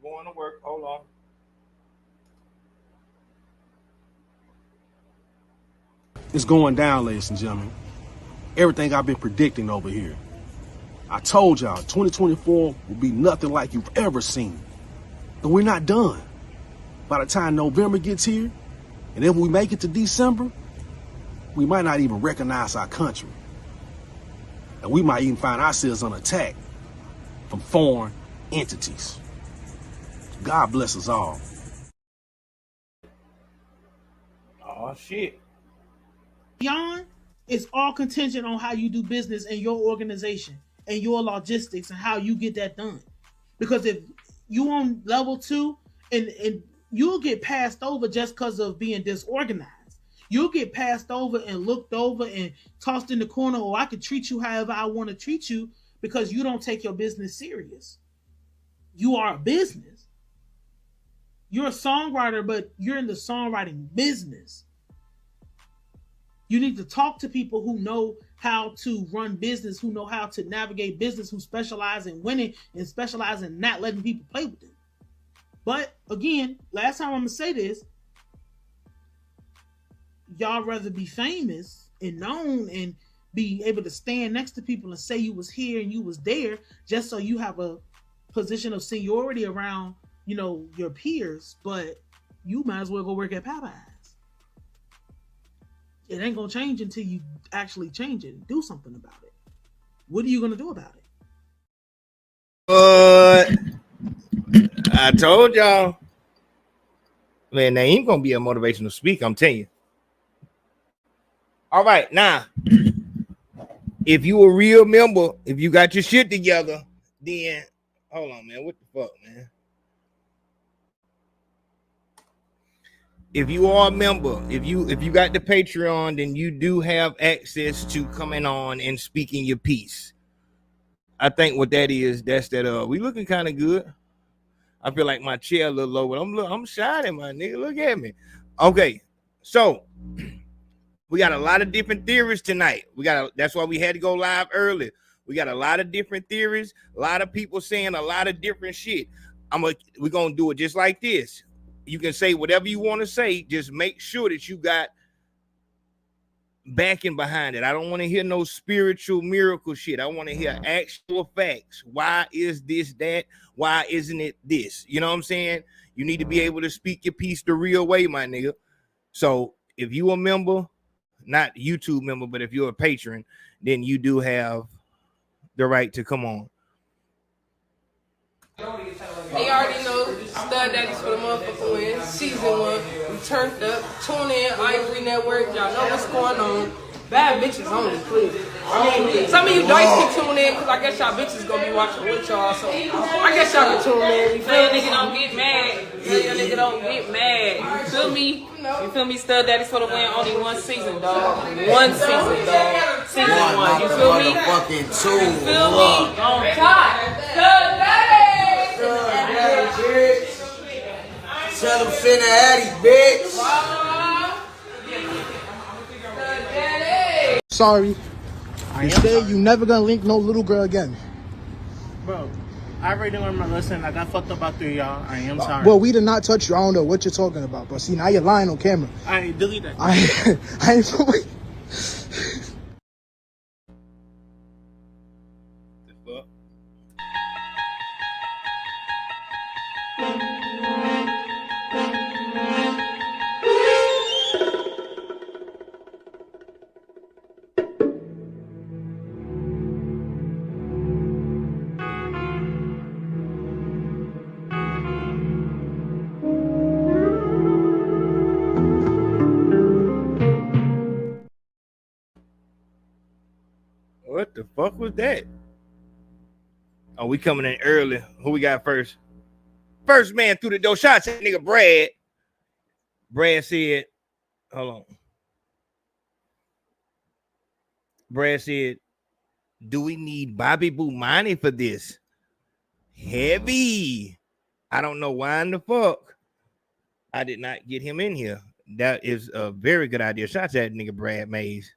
going to work. Hold on. It's going down, ladies and gentlemen. Everything I've been predicting over here. I told y'all 2024 will be nothing like you've ever seen. And we're not done. By the time November gets here, and if we make it to December, we might not even recognize our country. And we might even find ourselves on attack from foreign entities. God bless us all. Oh, shit. Beyond, it's all contingent on how you do business in your organization and your logistics and how you get that done. Because if you on level 2 and you'll get passed over just because of being disorganized. You'll get passed over and looked over and tossed in the corner, or I could treat you however I want to treat you because you don't take your business serious. You are a business. You're a songwriter, but you're in the songwriting business. You need to talk to people who know how to run business, who know how to navigate business, who specialize in winning and specialize in not letting people play with them. But again, last time I'm going to say this, y'all rather be famous and known and be able to stand next to people and say you was here and you was there just so you have a position of seniority around, you know, your peers, but you might as well go work at Popeyes. It ain't going to change until you actually change it and do something about it. What are you going to do about it? I told y'all, man, they ain't gonna be a motivational speaker, I'm telling you. All right, now, if you a real member, if you got your shit together, then hold on, man. What the fuck, man? If you are a member, if you got the Patreon, then you do have access to coming on and speaking your piece. I think what that is, that's that we looking kind of good. I feel like my chair a little low, but I'm shining, my nigga. Look at me. Okay, so we got a lot of different theories tonight. That's why we had to go live early. We got a lot of different theories, a lot of people saying a lot of different shit. We're gonna do it just like this. You can say whatever you want to say, just make sure that you got backing behind it. I don't want to hear no spiritual miracle shit. I want to hear actual facts. Why is this that? Why isn't it this? You know what I'm saying? You need to be able to speak your piece the real way, my nigga. So if you a member, not YouTube member, but if you're a patron, then you do have the right to come on. They already know Stud Daddies for the motherfucking win. Season 1, we turned up. Tune in, Ivory Network. Y'all know what's going on. Bad bitches only, please. I mean, some of you dykes can tune in because I guess y'all bitches gonna be watching with y'all. So I guess y'all can tune in. You feel me? Nigga don't get mad. Your nigga don't get mad. You feel me? You feel me? Stud Daddies for the win. Only one season, dog. One season, dog. Season 1. You feel me? Motherfucking two. You feel me? On top. Stud Daddies. Tell them send the Addy, bitch. Sorry. You say you never gonna link no little girl again. Bro, I already learned my lesson. I got fucked up about 3 y'all. I am sorry. Well, we did not touch you. I don't know what you're talking about. But see, now you're lying on camera. I delete that. I ain't What the fuck was that? Oh, we coming in early. Who we got first? First man through the door. Shots at nigga Brad. Brad said, hold on. Brad said, do we need Bobby Boumani for this? Heavy. I don't know why in the fuck I did not get him in here. That is a very good idea. Shots at nigga Brad Mays.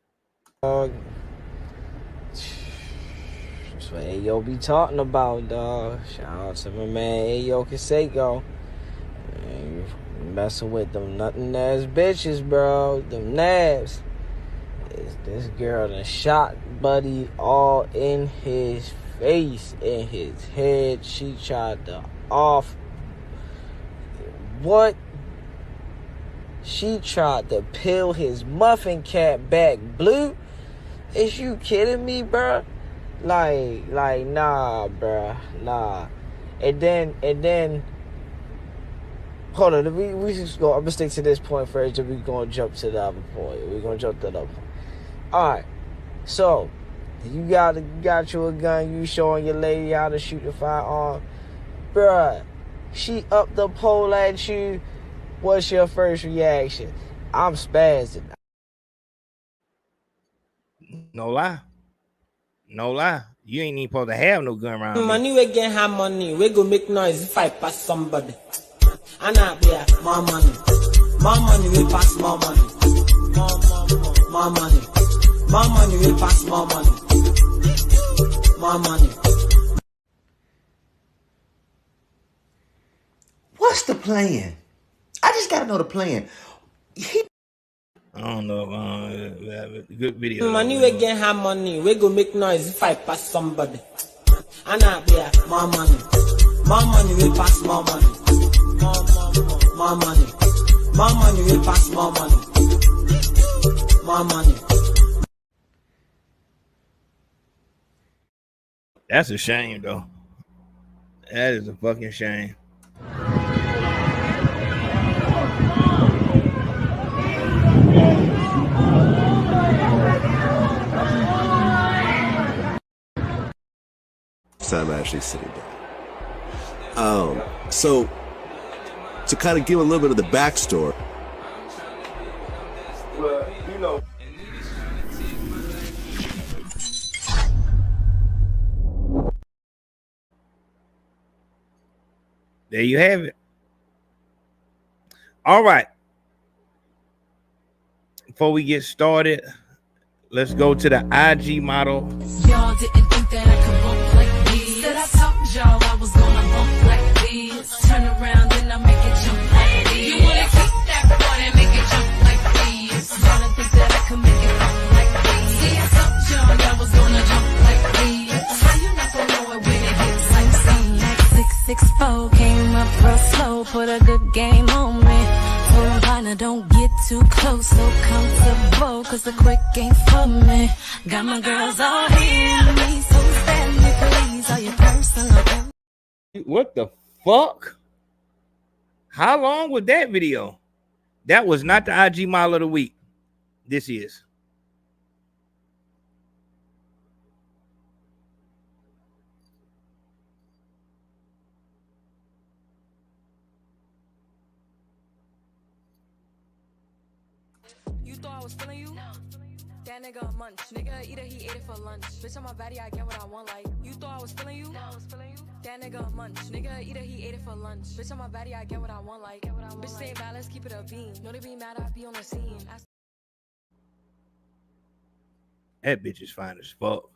That's what Ayo be talking about, dog. Shout out to my man Ayo Consaco. You messing with them nothing ass bitches, bro. Them nabs. This girl done shot Buddy all in his face, in his head. She tried to off. What? She tried to peel his muffin cap back blue. Is you kidding me, bruh? Like, nah, bruh, nah. And then, hold on, we just go. I'm gonna stick to this point first, then we're gonna jump to the other point. Alright, so, you got you a gun, you showing your lady how to shoot the firearm. Bruh, she up the pole at you. What's your first reaction? I'm spazzing. No lie. You ain't even supposed to have no gun around. Money we get have money, we go make noise if I pass somebody. And I be more money we pass more money. More money we pass more money. More money. What's the plan? I just gotta know the plan. I don't know. Good video. Money we get have money, we go make noise if I pass somebody. And I be more money we pass more money. More money we pass more money. More money. That's a shame, though. That is a fucking shame. Time actually sitting down. So to kind of give a little bit of the backstory. Well, you know. There you have it. All right. Before we get started, let's go to the IG model. Y'all didn't think that I could bump like this. Said I told y'all I was gonna bump like this. Turn around and I make it jump like this. You wanna keep that boy and make it jump like this. Y'all didn't think that I could make it bump like this. See, I told y'all I was gonna jump like this. How you not gonna know it when it hits like this? Like 664 came up real slow, put a good game on me. Told him, partner, don't get too close, so comfortable, cause the quick ain't for me. Got my girls all here on me, so stand me please, all your personal. What the fuck? How long was that video? That was not the IG model of the week. This is. You thought I was feeling you? That nigga a munch. Nigga either he ate it for lunch. Bitch on my body, I get what I want. Like you thought I was feeling you? That nigga a munch. Nigga either he ate it for lunch. Bitch on my body, I get what I want. Like bitch say bad, let's keep it a beam. No they be mad, I be on the scene. That bitch is fine as fuck.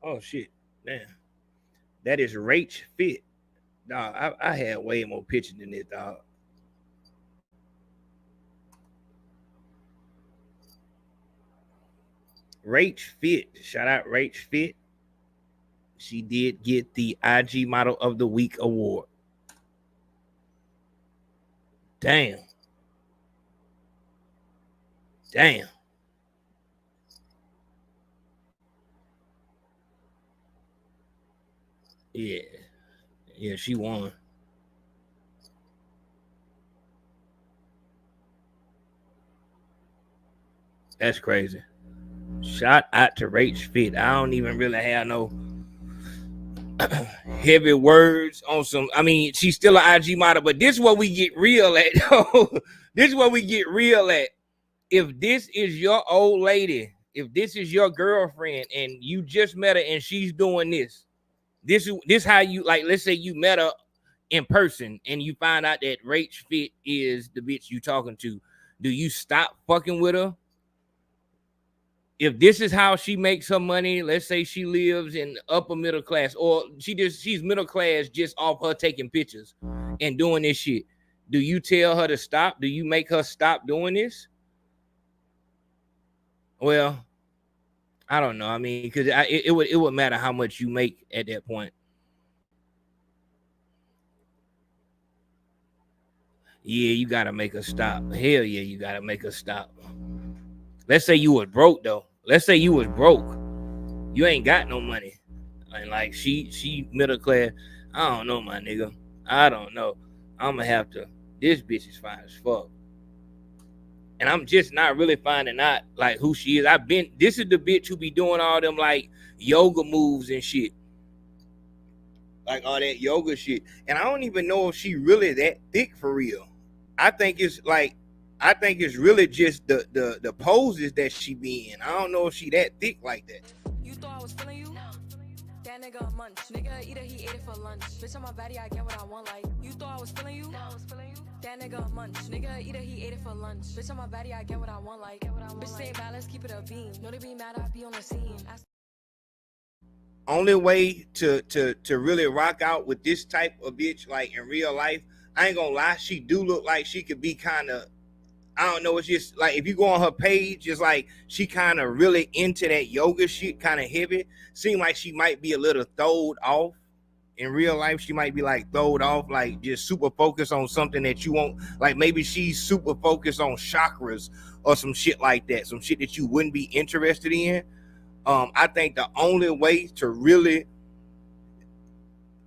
Oh shit, damn. That is Rach Fit. Dog, I had way more pictures than this, dog. Rach Fit. Shout out Rach Fit. She did get the IG Model of the Week award. Damn. Damn. Yeah. Yeah, she won. That's crazy. Shout out to Rach Fit. I don't even really have no heavy words on some. I mean, she's still an IG model, but this is what we get real at. This is what we get real at. If this is your old lady, if this is your girlfriend, and you just met her and she's doing this how you, like, let's say you met her in person and you find out that Rach Fit is the bitch you talking to. Do you stop fucking with her? If this is how she makes her money, let's say she lives in upper middle class, or she's middle class just off her taking pictures and doing this shit. Do you tell her to stop? Do you make her stop doing this? Well, I don't know. I mean, because it would matter how much you make at that point. Yeah, you gotta make her stop. Hell yeah, you gotta make her stop. Let's say you was broke though. Let's say you was broke. You ain't got no money. And like she middle class. I don't know, my nigga. I don't know. I'ma have to. This bitch is fine as fuck. And I'm just not really finding out like who she is. This is the bitch who be doing all them like yoga moves and shit. Like all that yoga shit. And I don't even know if she really that thick for real. I think it's really just the poses that she be in. I don't know if she that thick like that. You thought I was feeling you? No. That nigga a munch. Nigga either he ate it for lunch. Bitch on my body, I get what I want. Like you thought I was feeling you? No, I was feeling you. That nigga a munch. Nigga either he ate it for lunch. Bitch on my body, I get what I want. Like bitch say bad, let's keep it a beam. No, they be mad, I be on the scene. Only way to really rock out with this type of bitch, like in real life, I ain't gonna lie, she do look like she could be kind of, I don't know, it's just like if you go on her page, it's like she kind of really into that yoga shit, kind of heavy. Seem like she might be a little throwed off. In real life, she might be like throwed off, like just super focused on something that you won't, like maybe she's super focused on chakras or some shit like that, some shit that you wouldn't be interested in. I think the only way to really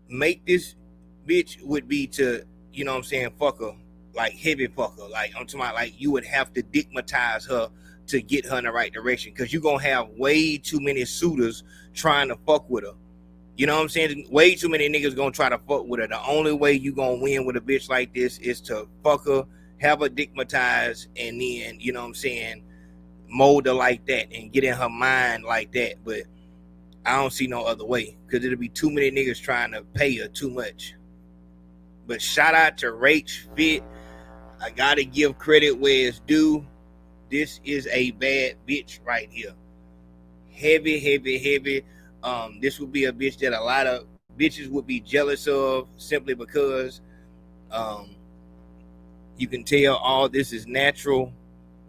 make this bitch would be to, you know what I'm saying, fuck her, like heavy fuck her. Like I'm talking about, like you would have to digmatize her to get her in the right direction, because you're gonna have way too many suitors trying to fuck with her. You know what I'm saying? Way too many niggas gonna try to fuck with her. The only way you gonna win with a bitch like this is to fuck her, have her digmatized, and then, you know what I'm saying, mold her like that and get in her mind like that. But I don't see no other way, because it'll be too many niggas trying to pay her too much. But shout out to Rach Fit. I gotta give credit where it's due. This is a bad bitch right here. Heavy, heavy, heavy. This would be a bitch that a lot of bitches would be jealous of, simply because you can tell all this is natural.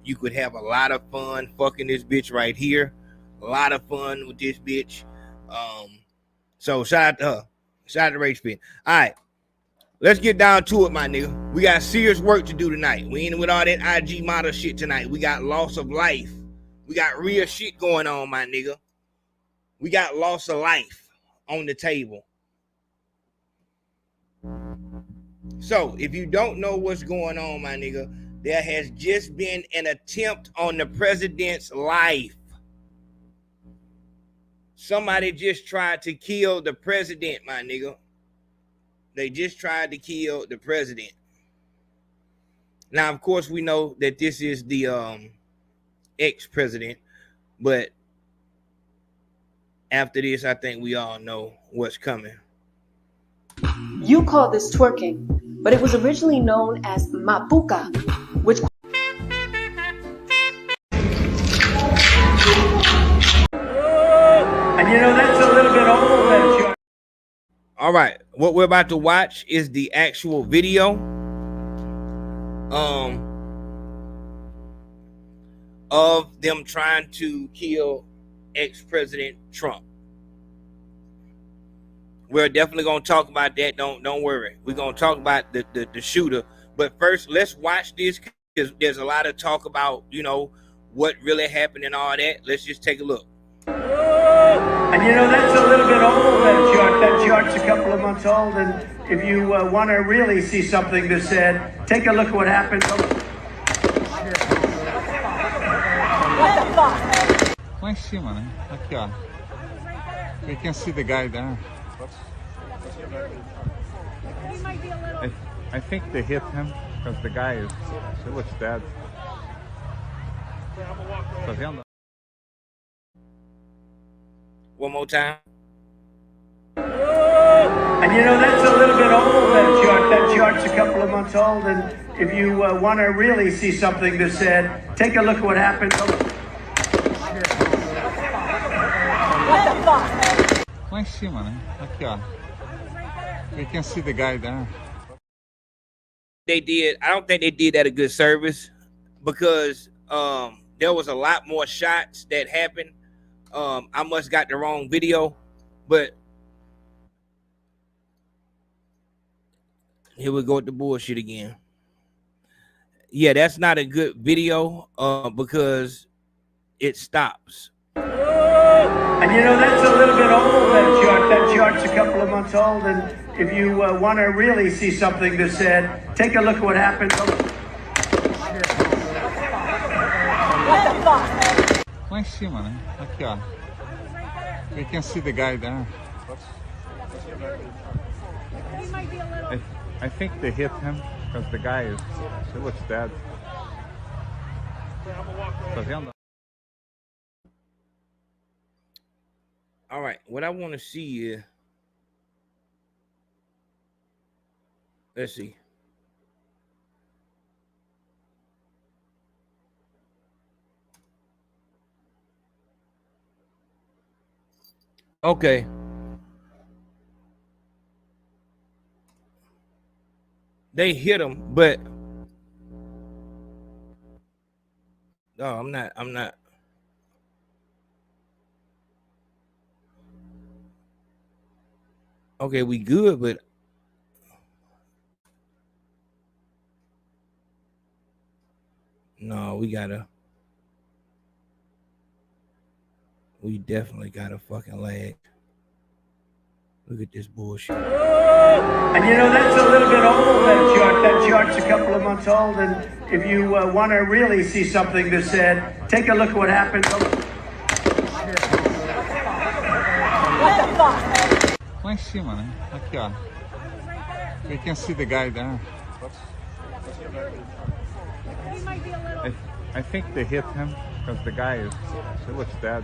You could have a lot of fun fucking this bitch right here. A lot of fun with this bitch. So shout out to her. Shout out to Rach Fit. All right. Let's get down to it, my nigga. We got serious work to do tonight. We ain't with all that IG model shit tonight. We got loss of life. We got real shit going on, my nigga. We got loss of life on the table. So, if you don't know what's going on, my nigga, there has just been an attempt on the president's life. Somebody just tried to kill the president, my nigga. They just tried to kill the president. Now, of course, we know that this is the ex-president, but after this, I think we all know what's coming. You call this twerking, but it was originally known as mapuka, which... And you know, that's a little bit old. All right, what we're about to watch is the actual video of them trying to kill ex-President Trump. We're definitely gonna talk about that. Don't worry. We're gonna talk about the shooter. But first, let's watch this, because there's a lot of talk about, you know, what really happened and all that. Let's just take a look. And you know, that's a little bit old, that chart. That chart's a couple of months old, and if you want to really see something that's said, take a look at what happened. What the fuck? Lá em cima, né? Aqui, ó. You can see the guy there. I think they hit him because the guy he looks dead. One more time. And you know, that's a little bit old, that chart. That chart's a couple of months old. And if you want to really see something that's said, take a look at what happened. Lá em cima, né? Aqui, ó. You can see the guy there. I don't think they did that a good service, because there was a lot more shots that happened. I must got the wrong video, but here we go with the bullshit again. Yeah, that's not a good video because it stops. And you know, that's a little bit old, that chart. That chart's a couple of months old. And if you want to really see something that's said, take a look at what happened. Lá em cima, né? Aqui, ó. You can see the guy there. I think they hit him because the guy he looks dead. Tá vendo? All right, what I want to see is, let's see. Okay. They hit him, but no, I'm not. Okay, we good, but no, we definitely gotta fucking lag. Look at this bullshit. And you know, that's a little bit old, that chart. That chart's a couple of months old. And if you want to really see something that's said, take a look at what happened. Lá em cima, né? Aqui, ó. You can see the guy there. I think they hit him because the guy he looks dead.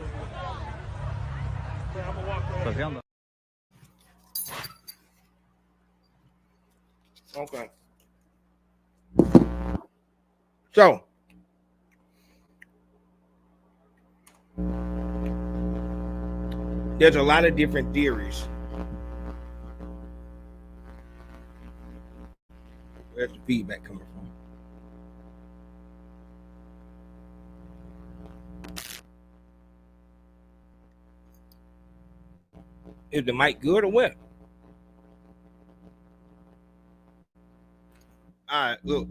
Tá vendo? Okay. So, there's a lot of different theories. Where's the feedback coming from? Is the mic good or what? All right, look.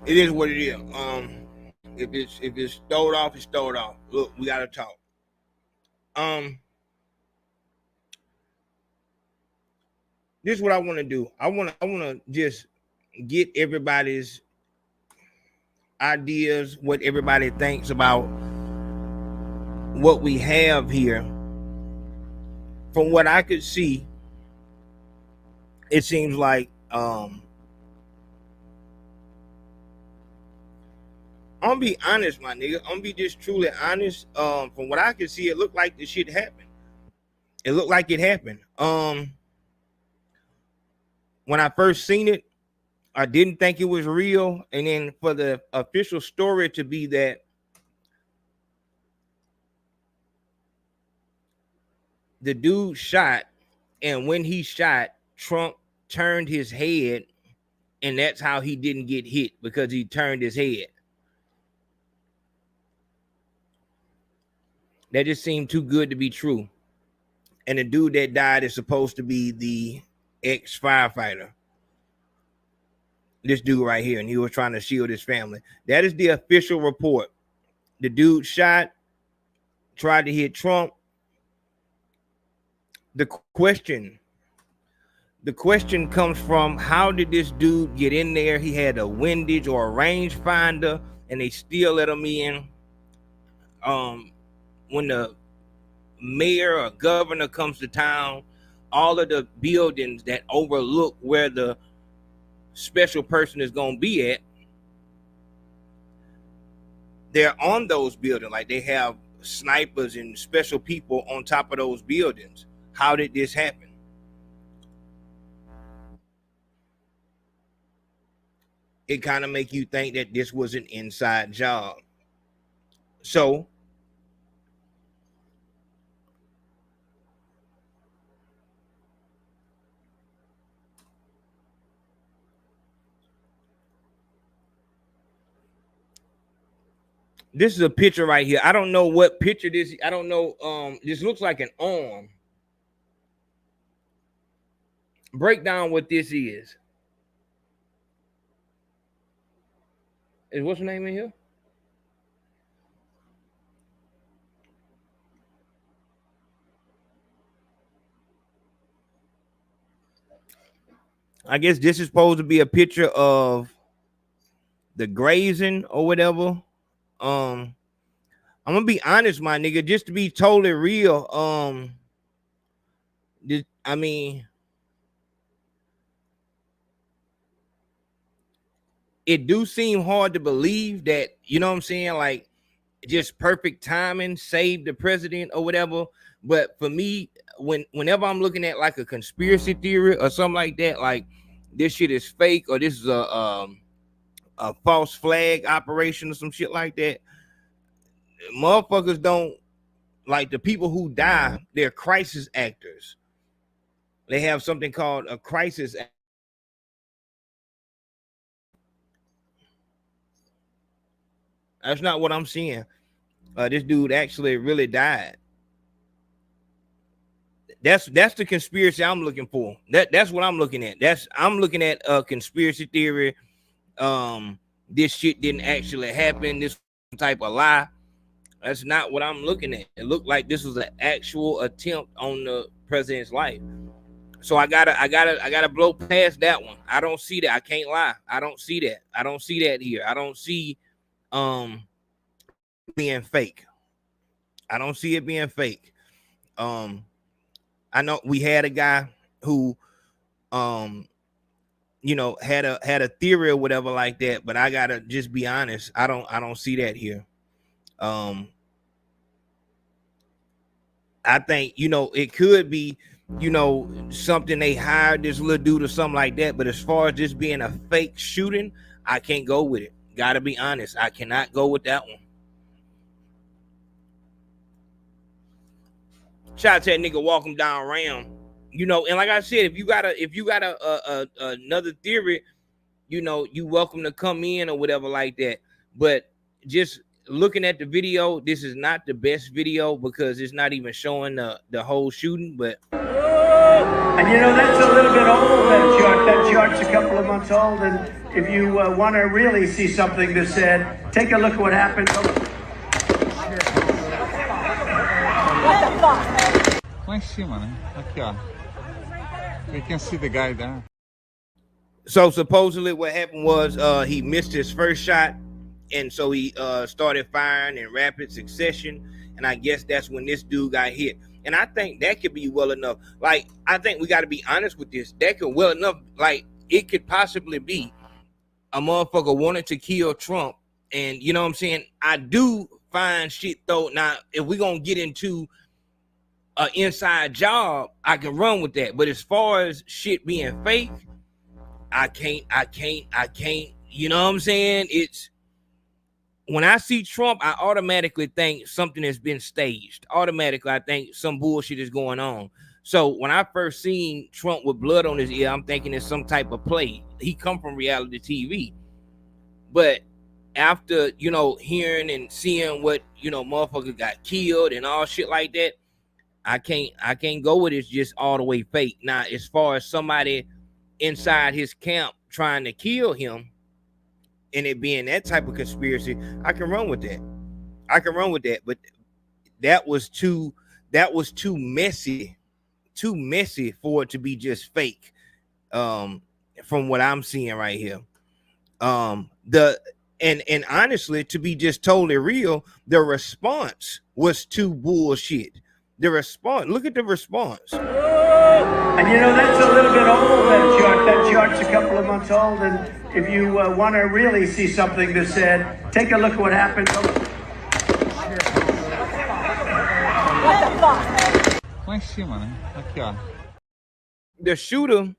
It is what it is. If it's stowed off, it's stowed off. Look, we gotta talk. This is what I want to do. I want to just get everybody's ideas, what everybody thinks about what we have here. From what I could see, it seems like I'm gonna be honest, my nigga. I'm gonna be just truly honest. From what I could see, it looked like this shit happened. It looked like it happened. When I first seen it, I didn't think it was real. And then for the official story to be that the dude shot, and when he shot, Trump turned his head, and that's how he didn't get hit, because he turned his head. That just seemed too good to be true. And the dude that died is supposed to be the ex-firefighter. This dude right here, and he was trying to shield his family. That is the official report. The dude shot, tried to hit Trump. The question comes from, how did this dude get in there? He had a windage or a rangefinder, and they still let him in. When the mayor or governor comes to town, all of the buildings that overlook where the special person is going to be at, they're on those buildings. Like they have snipers and special people on top of those buildings. How did this happen? It kind of make you think that this was an inside job. So this is a picture right here. I don't know what picture this is. I don't know. This looks like an arm. Break down what this is. What's the name in here? I guess this is supposed to be a picture of the grazing or whatever. I'm gonna be honest, my nigga, just to be totally real. I mean, it do seem hard to believe that, you know what I'm saying, like just perfect timing saved the president or whatever. But for me, whenever I'm looking at like a conspiracy theory or something like that, like this shit is fake or this is a false flag operation or some shit like that, motherfuckers don't, like the people who die, they're crisis actors. They have something called a crisis act. That's not what I'm seeing. This dude actually really died. That's the conspiracy I'm looking for. That's what I'm looking at. I'm looking at a conspiracy theory. This shit didn't actually happen. This type of lie. That's not what I'm looking at. It looked like this was an actual attempt on the president's life. So I gotta blow past that one. I don't see that. I can't lie. I don't see that. I don't see that here. I don't see being fake. I don't see it being fake. I know we had a guy who you know, had a theory or whatever like that, but I gotta just be honest. I don't see that here. I think, you know, it could be, you know, something they hired this little dude or something like that. But as far as this being a fake shooting, I can't go with it. Gotta be honest. I cannot go with that one. Shout out to that nigga walk him down round. You know, and like I said, if you got a another theory, you know, you welcome to come in or whatever like that. But just looking at the video, this is not the best video because it's not even showing the whole shooting. But and you know, that's a little bit old, that chart's a couple of months old. And if you want to really see something that's said, take a look at what happened. Lá em cima, né? Aqui, ó. You can see the guy there. So supposedly what happened was he missed his first shot, and so he started firing in rapid succession, and I guess that's when this dude got hit. And I think that could be well enough. Like, I think we got to be honest with this. That could well enough, like, it could possibly be a motherfucker wanted to kill Trump. And you know what I'm saying? I do find shit though. Now, if we're gonna get into an inside job, I can run with that. But as far as shit being fake, I can't, you know what I'm saying? It's when I see Trump, I automatically think something has been staged. Automatically, I think some bullshit is going on. So when I first seen Trump with blood on his ear, I'm thinking it's some type of play. He come from reality TV. But after, you know, hearing and seeing what, you know, motherfuckers got killed and all shit like that, I can't go with it just all the way fake. Now, as far as somebody inside his camp trying to kill him and it being that type of conspiracy, I can run with that. I can run with that. But that was too messy for it to be just fake. From what I'm seeing right here. And honestly, to be just totally real, the response was too bullshit. The response. Look at the response. And you know, that's a little bit old, that chart. That chart's a couple of months old. And if you want to really see something that's said, take a look at what happened. Lá em cima, né? Aqui, ó. The shooter,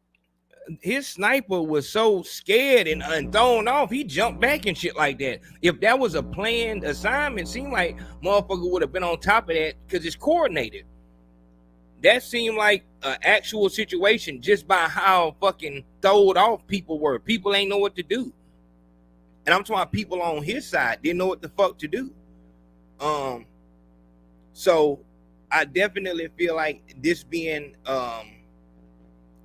his sniper was so scared and thrown off, he jumped back and shit like that. If that was a planned assignment, seemed like motherfucker would have been on top of that because it's coordinated. That seemed like an actual situation just by how fucking throwed off people were. People ain't know what to do. And I'm talking about people on his side didn't know what the fuck to do. So I definitely feel like this being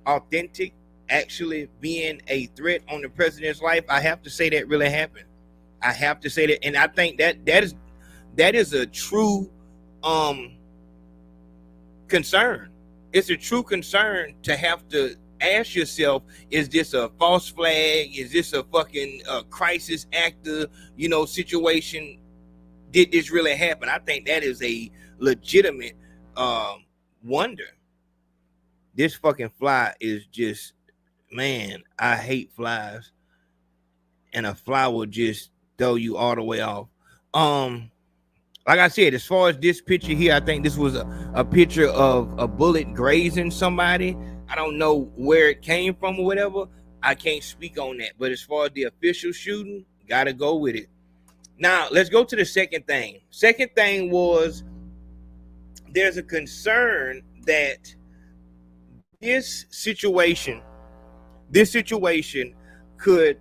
authentic, actually being a threat on the president's life, I have to say that really happened. I have to say that, and I think that is a true concern. It's a true concern to have to ask yourself, is this a false flag? Is this a fucking crisis actor, situation? Did this really happen? I think that is a legitimate wonder. This fucking fly is just, man, I hate flies. And a fly will just throw you all the way off. Like I said, as far as this picture here, I think this was a picture of a bullet grazing somebody. I don't know where it came from or whatever. I can't speak on that. But as far as the official shooting, gotta go with it. Now, let's go to the second thing. Second thing was there's a concern that this situation could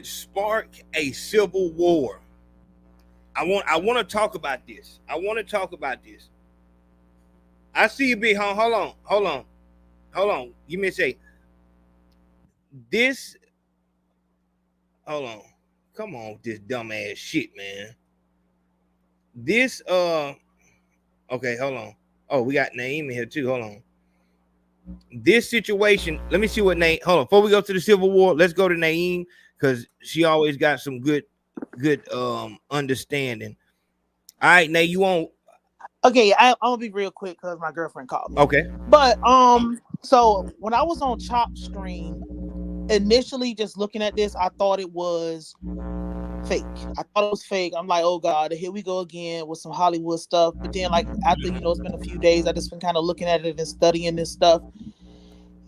spark a civil war. I want to talk about this. I see you, big home. Hold on. Give me a second. Hold on. Come on with this dumbass shit, man. Okay, hold on. Oh, we got Naeem in here too. Hold on. This situation, let me see what Naeem. Hold on. Before we go to the Civil War, let's go to Naeem because she always got some good understanding. All right, Nay, you won't. Okay, I'll be real quick because my girlfriend called me. Okay. But so when I was on Chop Stream, initially just looking at this, I thought it was fake. I'm like, oh God, here we go again with some Hollywood stuff. But then, like, after it's been a few days, I just been kind of looking at it and studying this stuff.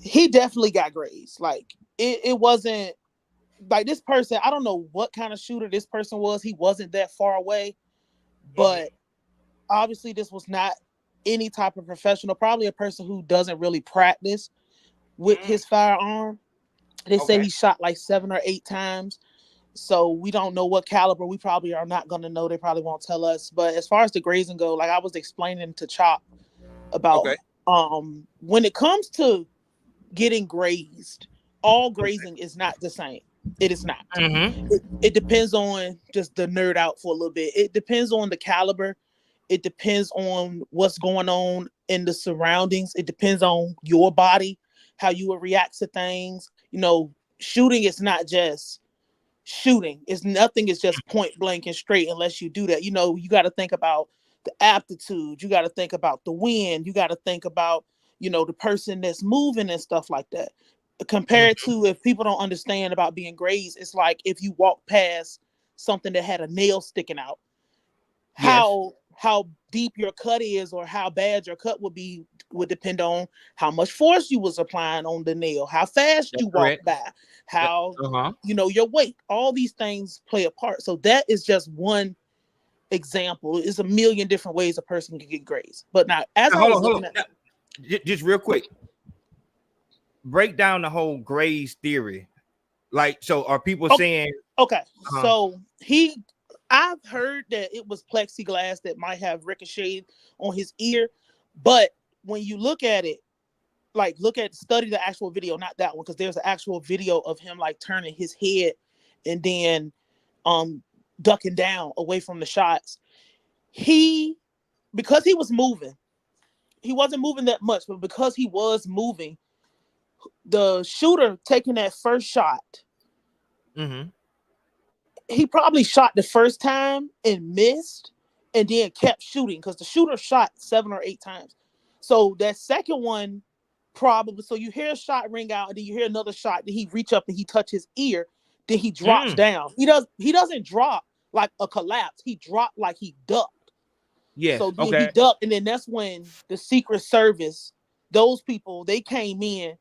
He definitely got grazed. Like, it wasn't like this person. I don't know what kind of shooter this person was. He wasn't that far away, but obviously this was not any type of professional. Probably a person who doesn't really practice with his firearm. They say he shot like 7 or 8 times. So we don't know what caliber. We probably are not going to know. They probably won't tell us. But as far as the grazing go, like I was explaining to Chop about when it comes to getting grazed, all grazing is not the same. It is not. It depends on, just the nerd out for a little bit, it depends on the caliber. It depends on what's going on in the surroundings. It depends on your body, how you will react to things. Shooting is not just shooting. Nothing is just point blank and straight unless you do that. You got to think about the aptitude. You got to think about the wind. You got to think about, the person that's moving and stuff like that. Compared to, if people don't understand about being grazed, it's like if you walk past something that had a nail sticking out. How deep your cut is or how bad your cut would depend on how much force you was applying on the nail, how fast you walk by, how your weight. All these things play a part. So that is just one example. It's a million different ways a person can get grazed. But now, hold on. Just real quick, break down the whole graze theory. Like, so are people saying? Okay, so I've heard that it was plexiglass that might have ricocheted on his ear, but when you look at it, study the actual video, not that one, because there's an actual video of him like turning his head and then ducking down away from the shots. Because he was moving, he wasn't moving that much, but because he was moving, the shooter taking that first shot, he probably shot the first time and missed, and then kept shooting because the shooter shot 7 or 8 times. So that second one probably, so you hear a shot ring out, and then you hear another shot. Then he reach up and he touch his ear. Then he drops down. He doesn't drop like a collapse. He dropped like he ducked. Yes. So then Okay. he ducked, and then that's when the Secret Service, those people, they came in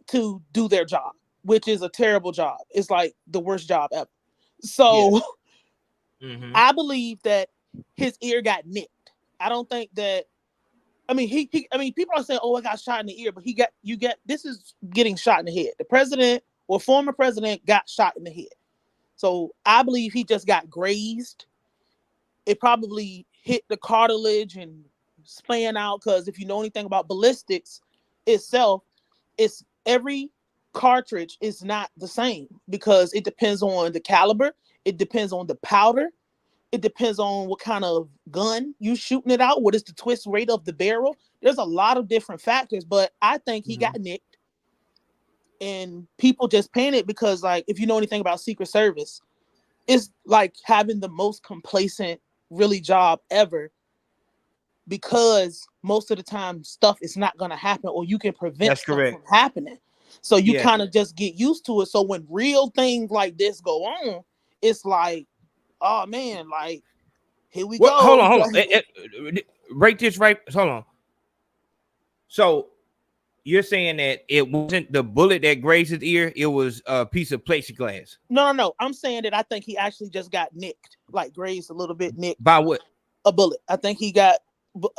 to do their job, which is a terrible job. It's like the worst job ever. So I believe that his ear got nicked. I don't think that. I mean, people are saying, "Oh, I got shot in the ear," but this is getting shot in the head. The president or former president got shot in the head. So I believe he just got grazed. It probably hit the cartilage and span out, because if you know anything about ballistics itself, it's every cartridge is not the same, because it depends on the caliber, it depends on the powder, it depends on what kind of gun you shooting it out, what is the twist rate of the barrel. There's a lot of different factors, but I think he got nicked, and people just panic because, like, if you know anything about Secret Service, it's like having the most complacent really job ever, because most of the time stuff is not going to happen, or you can prevent stuff from happening. So you kind of just get used to it. So when real things like this go on, it's like, oh man, like, here we go. Hold on. Right this right. Hold on. So you're saying that it wasn't the bullet that grazed his ear, it was a piece of plexiglass? No. I'm saying that I think he actually just got nicked, like grazed a little bit, nicked. By what? A bullet. I think he got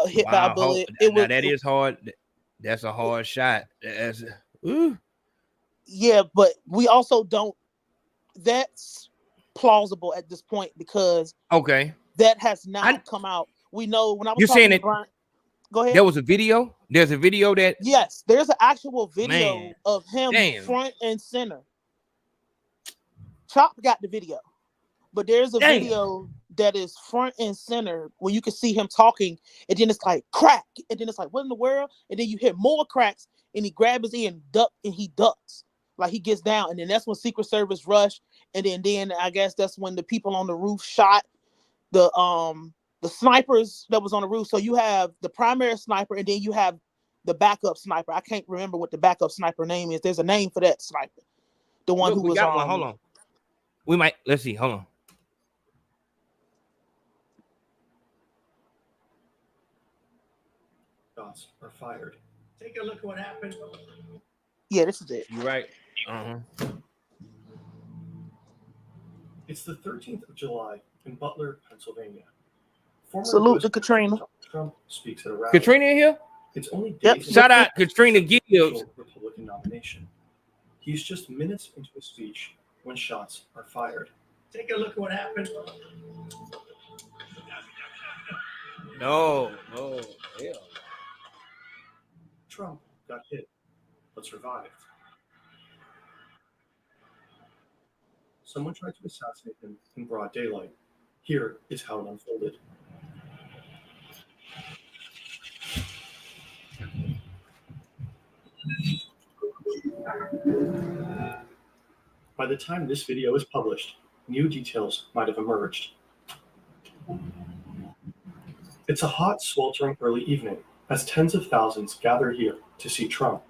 hit by a bullet. That is hard. That's a hard shot. Yeah, but we also don't. That's plausible at this point, because that has not come out. We know when I was you're talking saying to that. Brian, go ahead. There was a video. There's a video that. Yes, there's an actual video of him front and center. Chop got the video, but there's a video that is front and center where you can see him talking, and then it's like crack, and then it's like, what in the world? And then you hear more cracks, and he grabs his ear and he ducks, like he gets down, and then that's when Secret Service rushed, and then I guess that's when the people on the roof shot the snipers that was on the roof. So you have the primary sniper, and then you have the backup sniper. I can't remember what the backup sniper name is. There's a name for that sniper. The one who was got one. Hold on. We might. Let's see. Hold on. Shots are fired. Take a look at what happened. Yeah, this is it. You're right. It's the 13th of July in Butler, Pennsylvania. Salute to Katrina. Trump speaks at a rally. Katrina in here? It's only days Shout out Katrina Gibbs. Republican nomination. He's just minutes into his speech when shots are fired. Take a look at what happened. No. Hell. Trump got hit, but survived. Someone tried to assassinate him in broad daylight. Here is how it unfolded. By the time this video is published, new details might have emerged. It's a hot, sweltering early evening as tens of thousands gather here to see Trump.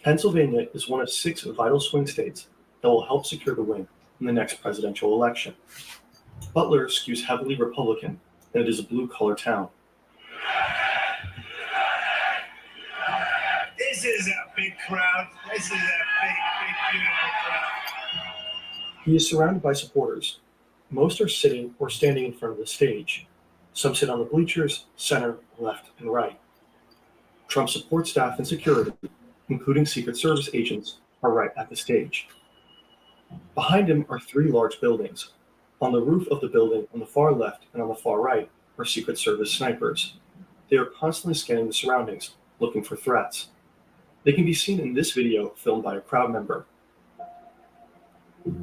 Pennsylvania is one of 6 vital swing states that will help secure the win in the next presidential election. Butler skews heavily Republican, and it is a blue-collar town. This is a big crowd. This is a big, beautiful crowd. He is surrounded by supporters. Most are sitting or standing in front of the stage. Some sit on the bleachers, center, left, and right. Trump support staff and security, including Secret Service agents, are right at the stage. Behind him are 3 large buildings. On the roof of the building on the far left and on the far right are Secret Service snipers. They are constantly scanning the surroundings, looking for threats. They can be seen in this video filmed by a crowd member. Hello,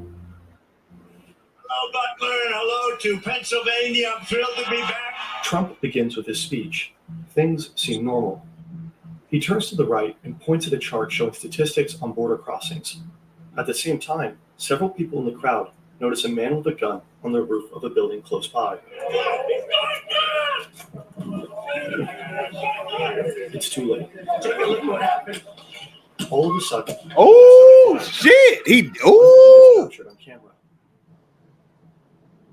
Butler, and hello to Pennsylvania. I'm thrilled to be back. Trump begins with his speech. Things seem normal. He turns to the right and points at a chart showing statistics on border crossings. At the same time, several people in the crowd notice a man with a gun on the roof of a building close by. It's too late. Take a look what happened. All of a sudden, oh shit! He captured on camera.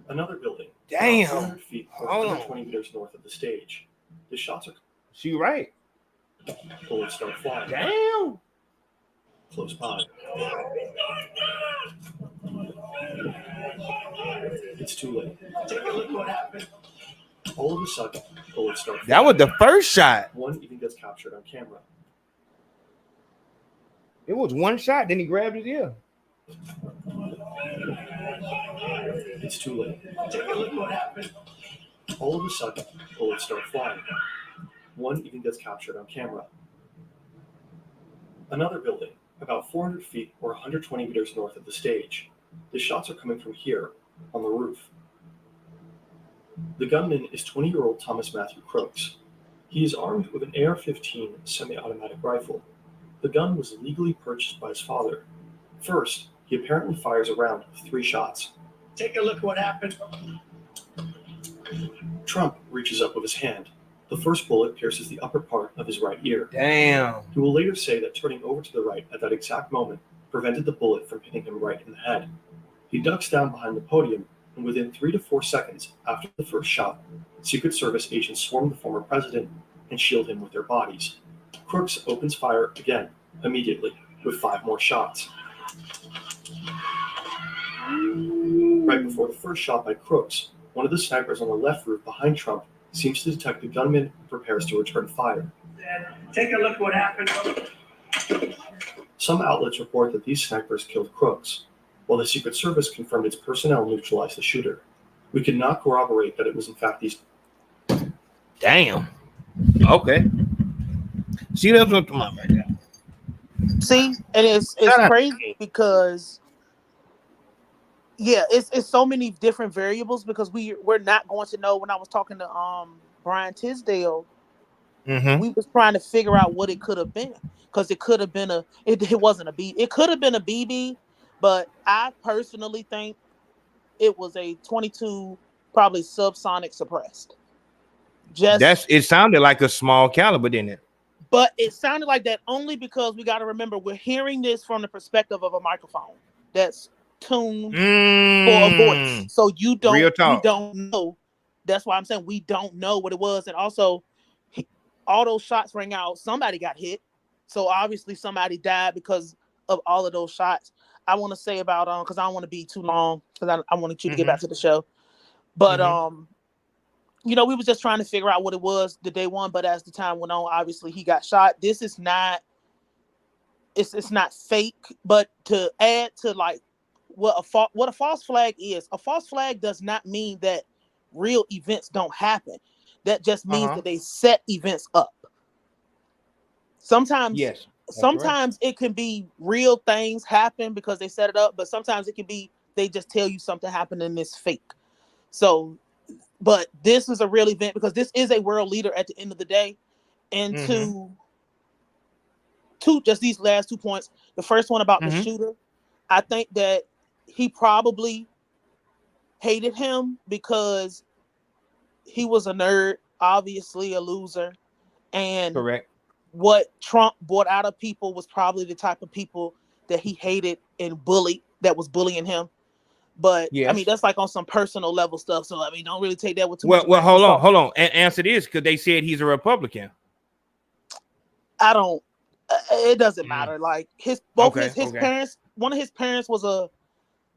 Another building, damn. 400 feet or 120 meters north of the stage. The shots are. She right. Bullets start flying. Damn. Close by. It's too late. Take a look what happened. All of a sudden, bullets start flying. That was the first shot. One even gets captured on camera. It was one shot, then he grabbed his ear. It's too late. Take a look what happened. All of a sudden, bullets start flying. One even gets captured on camera. Another building, about 400 feet or 120 meters north of the stage. The shots are coming from here, on the roof. The gunman is 20-year-old Thomas Matthew Crooks. He is armed with an AR-15 semi-automatic rifle. The gun was legally purchased by his father. First, he apparently fires a round of 3 shots. Take a look what happened. Trump reaches up with his hand. The first bullet pierces the upper part of his right ear. Damn. He will later say that turning over to the right at that exact moment prevented the bullet from hitting him right in the head. He ducks down behind the podium, and within 3 to 4 seconds after the first shot, Secret Service agents swarm the former president and shield him with their bodies. Crooks opens fire again, immediately, with 5 more shots. Right before the first shot by Crooks, one of the snipers on the left roof behind Trump seems to detect the gunman and prepares to return fire. Take a look what happened. Some outlets report that these snipers killed Crooks, while the Secret Service confirmed its personnel neutralized the shooter. We could not corroborate that it was in fact these. Damn. Okay. See, that's what come on right now. See, and it's crazy because it's so many different variables because we're not going to know. When I was talking to Brian Tisdale, we was trying to figure out what it could have been because it could have been it wasn't a B. It could have been a BB, but I personally think it was a 22, probably subsonic suppressed. It sounded like a small caliber, didn't it? But it sounded like that only because we got to remember we're hearing this from the perspective of a microphone that's tuned for a voice. So you don't know. That's why I'm saying we don't know what it was. And also, all those shots rang out. Somebody got hit. So obviously somebody died because of all of those shots. I want to say about because I don't want to be too long because I wanted you to get back to the show. But we was just trying to figure out what it was the day one, but as the time went on, obviously he got shot. This is not, it's not fake, but to add to like what a false flag is, a false flag does not mean that real events don't happen. That just means that they set events up. Sometimes, sometimes it can be real things happen because they set it up, but sometimes it can be, they just tell you something happened and it's fake. So, but this is a real event because this is a world leader at the end of the day. And just these last 2 points. The first one about the shooter, I think that he probably hated him because he was a nerd, obviously a loser. And what Trump brought out of people was probably the type of people that he hated and bullied, that was bullying him. But I mean, that's like on some personal level stuff. So I mean, don't really take that with too much. Well, hold on. Answer this because they said he's a Republican. I don't. It doesn't matter. Like his parents. One of his parents was a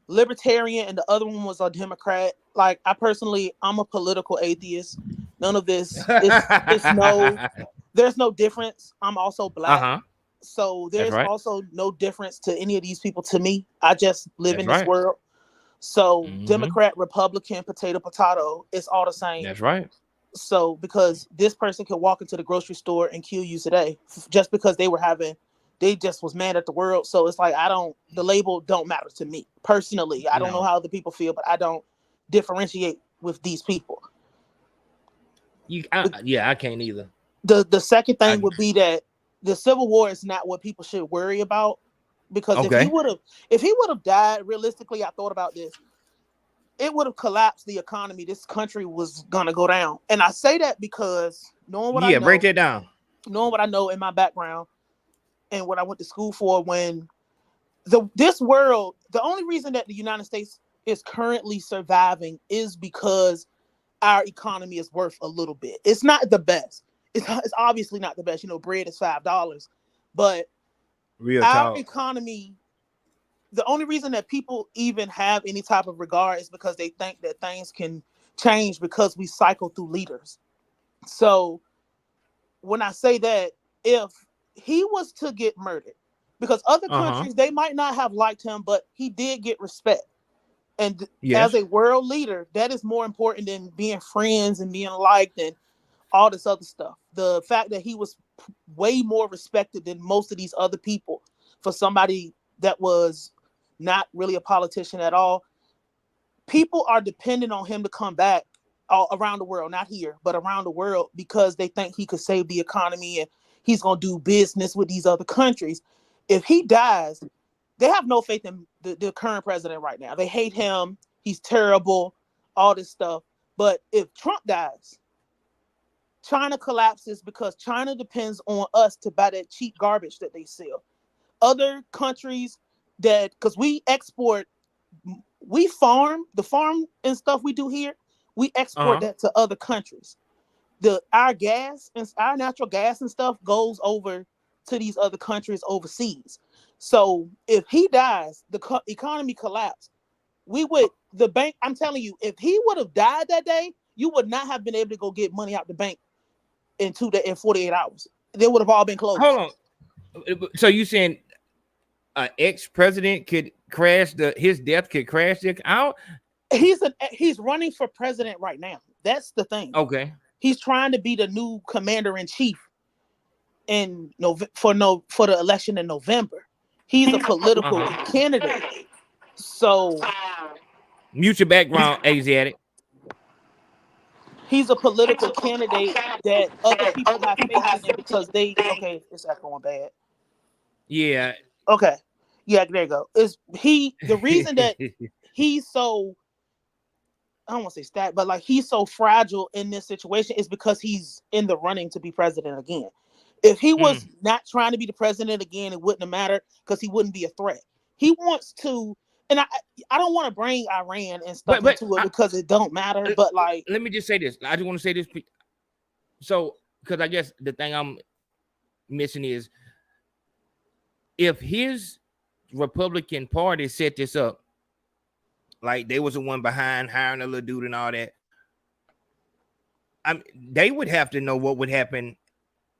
libertarian, and the other one was a Democrat. Like I'm a political atheist. None of this. There's no difference. I'm also black. So there's also no difference to any of these people. To me, I just live in this world. So Democrat, Republican, potato, it's all the same. That's right. So because this person could walk into the grocery store and kill you today just because they just was mad at the world. So it's like, the label don't matter to me personally. I don't know how other people feel, but I don't differentiate with these people. I can't either. The second thing would be that the Civil War is not what people should worry about. Because if he would have died, realistically, I thought about this. it would have collapsed the economy. This country was gonna go down. And I say that because knowing what I know, break that down. Knowing what I know in my background and what I went to school for, when this world, the only reason that the United States is currently surviving is because our economy is worth a little bit. It's not the best. It's obviously not the best. You know, bread is $5, but Real our talk. economy, the only reason that people even have any type of regard is because they think that things can change because we cycle through leaders. So when I say that, if he was to get murdered, because other countries, they might not have liked him, but he did get respect. And as a world leader, that is more important than being friends and being liked and all this other stuff. The fact that he was way more respected than most of these other people for somebody that was not really a politician at all. People are dependent on him to come back all around the world, not here, but around the world, because they think he could save the economy and he's going to do business with these other countries. If he dies, they have no faith in the current president right now. They hate him. He's terrible, all this stuff. But if Trump dies, China collapses because China depends on us to buy that cheap garbage that they sell. Other countries that, because we export, we farm, the farm and stuff we do here, we export that to other countries. Our gas and our natural gas and stuff goes over to these other countries overseas. So if he dies, the economy collapsed. The bank, I'm telling you, if he would have died that day, you would not have been able to go get money out the bank in 48 hours. They would have all been closed. Hold on. So you saying an ex-president could crash his death could crash the out? He's running for president right now. That's the thing. Okay. He's trying to be the new commander in chief for the election in November. He's a political candidate. So mute your background, Asiatic. He's a political candidate that other people have faith in him because it's echoing bad. Yeah. Okay. Yeah, there you go. The reason that he's so, I don't want to say stat, but like he's so fragile in this situation is because he's in the running to be president again. If he was not trying to be the president again, it wouldn't have mattered because he wouldn't be a threat. He wants to, and I don't want to bring Iran and stuff into it because it don't matter. But like, let me just say this. I just want to say this. So, because I guess the thing I'm missing is if his Republican Party set this up, like they was the one behind hiring a little dude and all that, they would have to know what would happen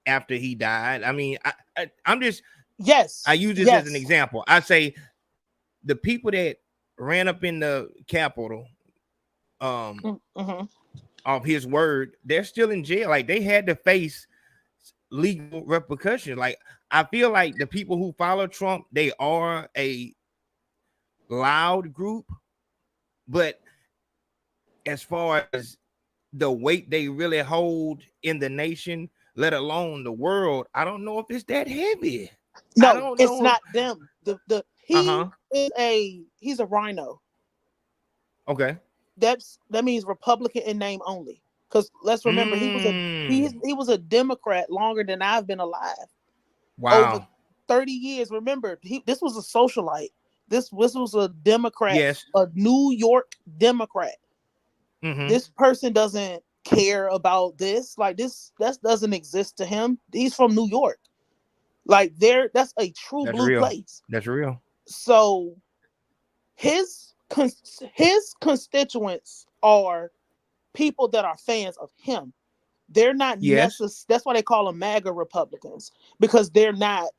after he died. I mean, I'm just I use this as an example. I say the people that ran up in the Capitol of his word, they're still in jail. Like they had to face legal repercussions. Like I feel like the people who follow Trump, they are a loud group, but as far as the weight they really hold in the nation, let alone the world, I don't know if it's that heavy. No, it's not them. He's a rhino. Okay. That means Republican in name only. Because let's remember, he was a Democrat longer than I've been alive. Wow. Over 30 years. Remember, this was a socialite. This was a Democrat, a New York Democrat. This person doesn't care about this. Like that doesn't exist to him. He's from New York. Like that's a true blue place. That's real. So his constituents are people that are fans of him. They're not necessarily. That's why they call them MAGA Republicans, because they're not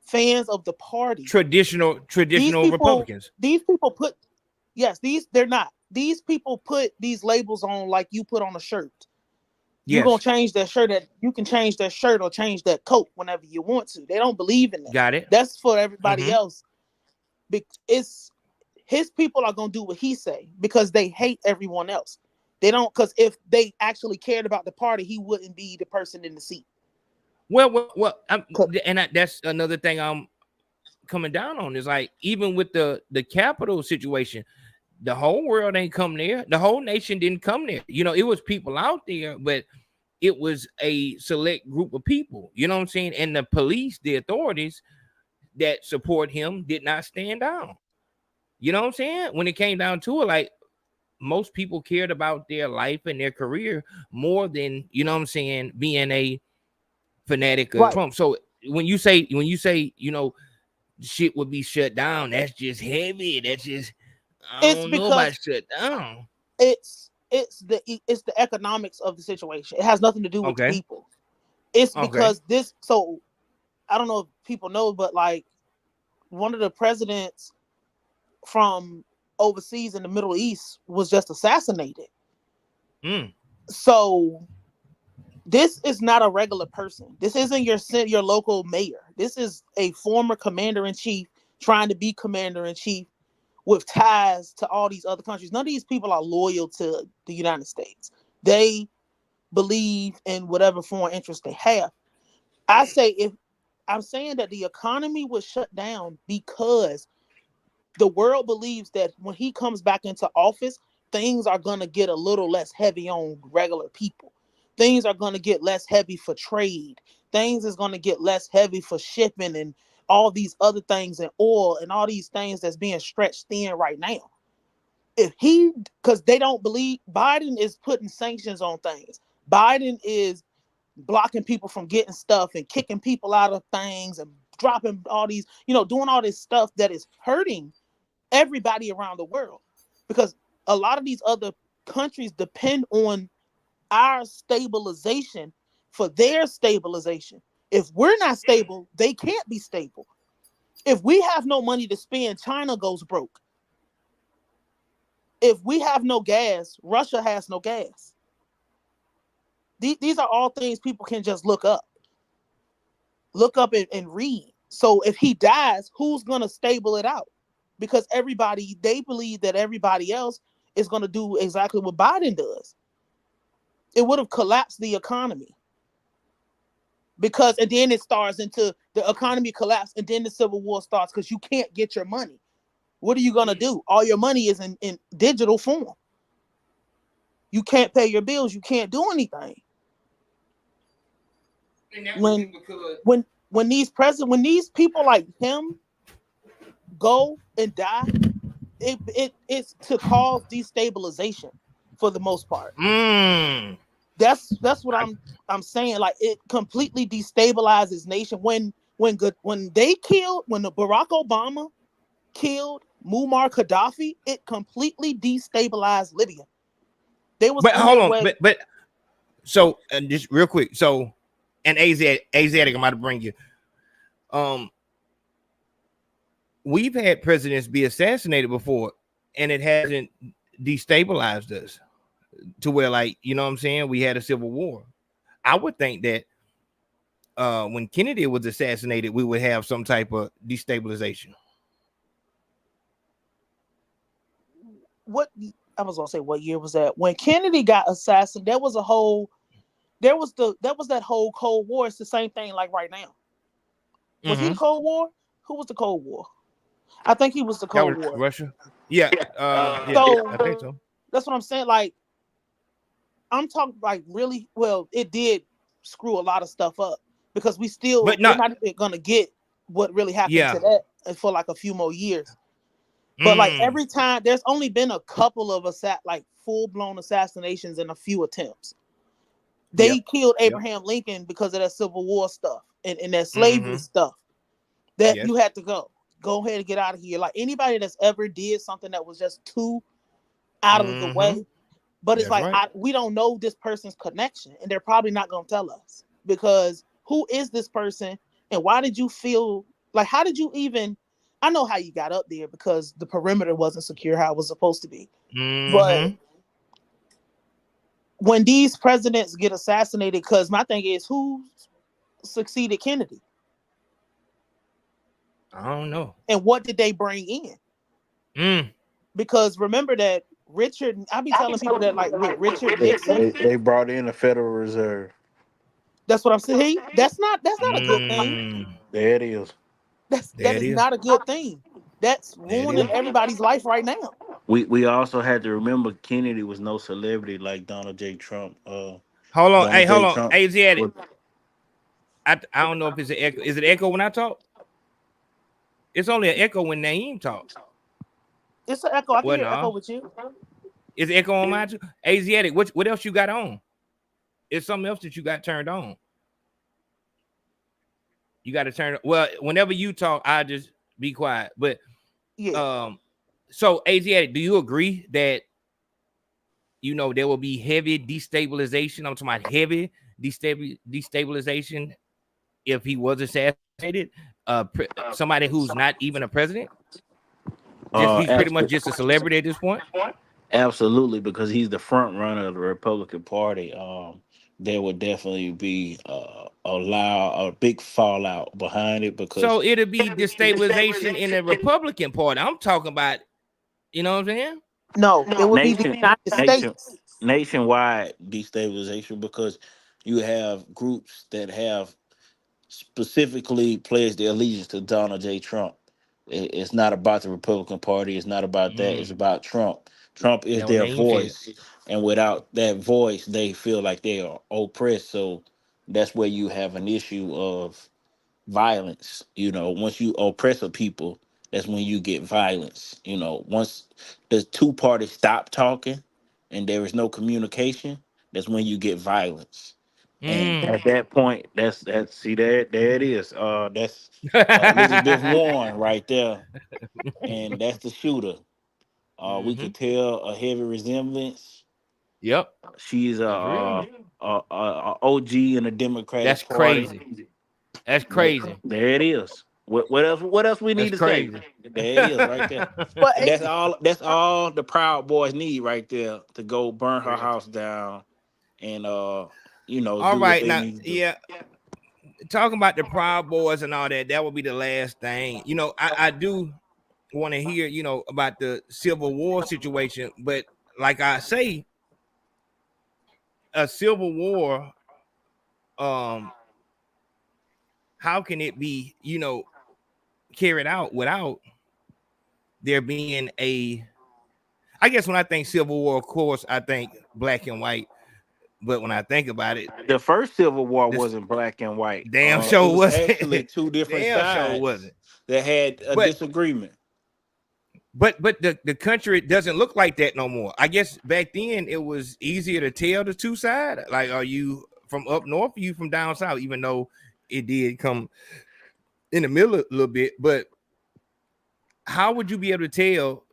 fans of the party. Traditional Republicans. These people put they're not. These people put these labels on like you put on a shirt. You're gonna change that shirt. You can change that shirt or change that coat whenever you want to. They don't believe in that. Got it. That's for everybody else. It's his people are gonna do what he say because they hate everyone else. They don't, because if they actually cared about the party, he wouldn't be the person in the seat. Well, that's another thing I'm coming down on is like even with the Capitol situation, The whole world ain't come there. The whole nation didn't come there. You know, it was people out there, but it was a select group of people. You know what I'm saying? And the police, the authorities that support him did not stand down. You know what I'm saying? When it came down to it, like most people cared about their life and their career more than, you know what I'm saying, being a fanatic of Trump. So when you say, you know, shit would be shut down, that's just heavy. That's just, I don't know about shut down. It's the economics of the situation. It has nothing to do with the people. It's because this. So I don't know if people know, but like one of the presidents from overseas in the Middle East was just assassinated. So this is not a regular person. This isn't your local mayor. This is a former commander-in-chief trying to be commander-in-chief with ties to all these other countries. None of these people are loyal to the United States. They believe in whatever foreign interest they have. I'm saying that the economy was shut down because the world believes that when he comes back into office, things are going to get a little less heavy on regular people. Things are going to get less heavy for trade. Things is going to get less heavy for shipping and all these other things, and oil and all these things that's being stretched thin right now. Because they don't believe Biden is putting sanctions on things. Biden is blocking people from getting stuff and kicking people out of things and dropping all these, doing all this stuff that is hurting everybody around the world, because a lot of these other countries depend on our stabilization for their stabilization. If we're not stable, they can't be stable. If we have no money to spend, China goes broke. If we have no gas, Russia has no gas. These are all things people can just look up and read. So if he dies, who's going to stable it out? Because they believe that everybody else is going to do exactly what Biden does. It would have collapsed the economy. And then it starts into the economy collapse, and then the civil war starts because you can't get your money. What are you going to do? All your money is in digital form. You can't pay your bills. You can't do anything. When these people like him go and die, it's to cause destabilization for the most part. That's what I'm saying. Like, it completely destabilizes nation. When Barack Obama killed Muammar Gaddafi, it completely destabilized Libya. But hold on, but so just real quick. So, and Asiatic, I'm about to bring you. We've had presidents be assassinated before, and it hasn't destabilized us to where, like, you know what I'm saying, we had a civil war. I would think that when Kennedy was assassinated, we would have some type of destabilization. What year was that? When Kennedy got assassinated, that was that whole Cold War. It's the same thing like right now. Was he the Cold War? Who was the Cold War? I think he was the Cold War. Russia? Yeah. I think so. That's what I'm saying. Like, I'm talking like really, well, it did screw a lot of stuff up because we're not even gonna get what really happened to that for like a few more years. But like every time, there's only been a couple of full-blown assassinations and a few attempts. They killed Abraham Lincoln because of that Civil War stuff and that slavery stuff. That you had to go ahead and get out of here. Like, anybody that's ever did something that was just too out of the way. But it's we don't know this person's connection, and they're probably not going to tell us, because who is this person, and why did you feel like, how did you even, I know how you got up there because the perimeter wasn't secure how it was supposed to be. But when these presidents get assassinated, because my thing is, who succeeded Kennedy? I don't know. And what did they bring in? Because remember that I be telling people that, like, with Richard Nixon, they brought in the Federal Reserve. That's what I'm saying. That's not a good thing. There it is. That is not a good thing. That's ruining everybody's life right now. We also had to remember Kennedy was no celebrity like Donald J. Trump. Hold on, hey, Donald hold J. on, Trump Asiatic. was, I don't know if it's an echo. Is it echo when I talk? It's only an echo when Naeem talk. It's an echo. I can Well, hear echo no. with you. Is it echo on mine too? Asiatic, what else you got on? It's something else that you got turned on. You got to turn. Well, whenever you talk, I just be quiet. But so Asiatic, do you agree that there will be heavy destabilization? I'm talking about heavy destabilization if he was assassinated. Somebody who's not even a president. He's pretty much just a celebrity at this point. absolutely, because he's the front runner of the Republican Party. There would definitely be a big fallout behind it because So it'll be destabilization in the Republican Party. I'm talking about, you know what I'm saying? No, it would be the United States. nationwide destabilization because you have groups that have specifically pledged their allegiance to Donald J. Trump. It's not about the Republican Party. It's not about that. It's about Trump. Trump is That what their Naeem said. voice, and without that voice, they feel like they are oppressed. So that's where you have an issue of violence. Once you oppress a people, that's when you get violence. Once the two parties stop talking and there is no communication, that's when you get violence. And at that point, that's see there it is. That's Elizabeth Warren right there, and that's the shooter. We could tell a heavy resemblance. Yep, she's that's real. a OG in the Democratic That's Party. crazy. That's crazy. There it is. What else? What else we need That's to crazy. say? There it is, right there. But And that's all. That's all the Proud Boys need right there to go burn her house down, and All do what right, they now, need to do. yeah, talking about the Proud Boys and all that, that will be the last thing. I do want to hear, about the Civil War situation, but like I say, a Civil War, how can it be, carried out without there being I guess when I think Civil War, of course, I think black and white. But when I think about it, the first Civil War wasn't black and white. Damn It show was wasn't. actually two different Damn sides show wasn't. that had a disagreement. But the country doesn't look like that no more. I guess back then it was easier to tell the two sides. Like, are you from up north? Or you from down south? Even though it did come in the middle a little bit. But how would you be able to tell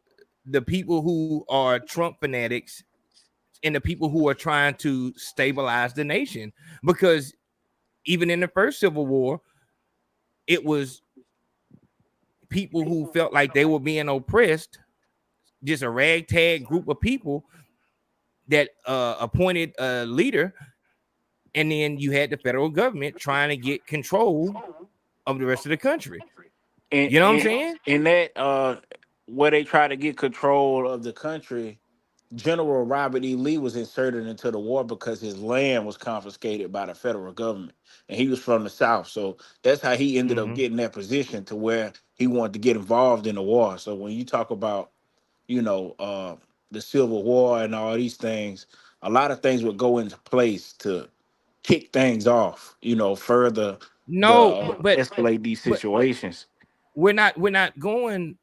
the people who are Trump fanatics and the people who are trying to stabilize the nation? Because even in the first Civil War, it was people who felt like they were being oppressed, just a ragtag group of people that appointed a leader, and then you had the federal government trying to get control of the rest of the country. And, you know what I'm saying? In that where they try to get control of the country, General Robert E. Lee was inserted into the war because his land was confiscated by the federal government, and he was from the South. So that's how he ended up getting that position to where he wanted to get involved in the war. So when you talk about, the Civil War and all these things, a lot of things would go into place to kick things off, further escalate these situations. We're not going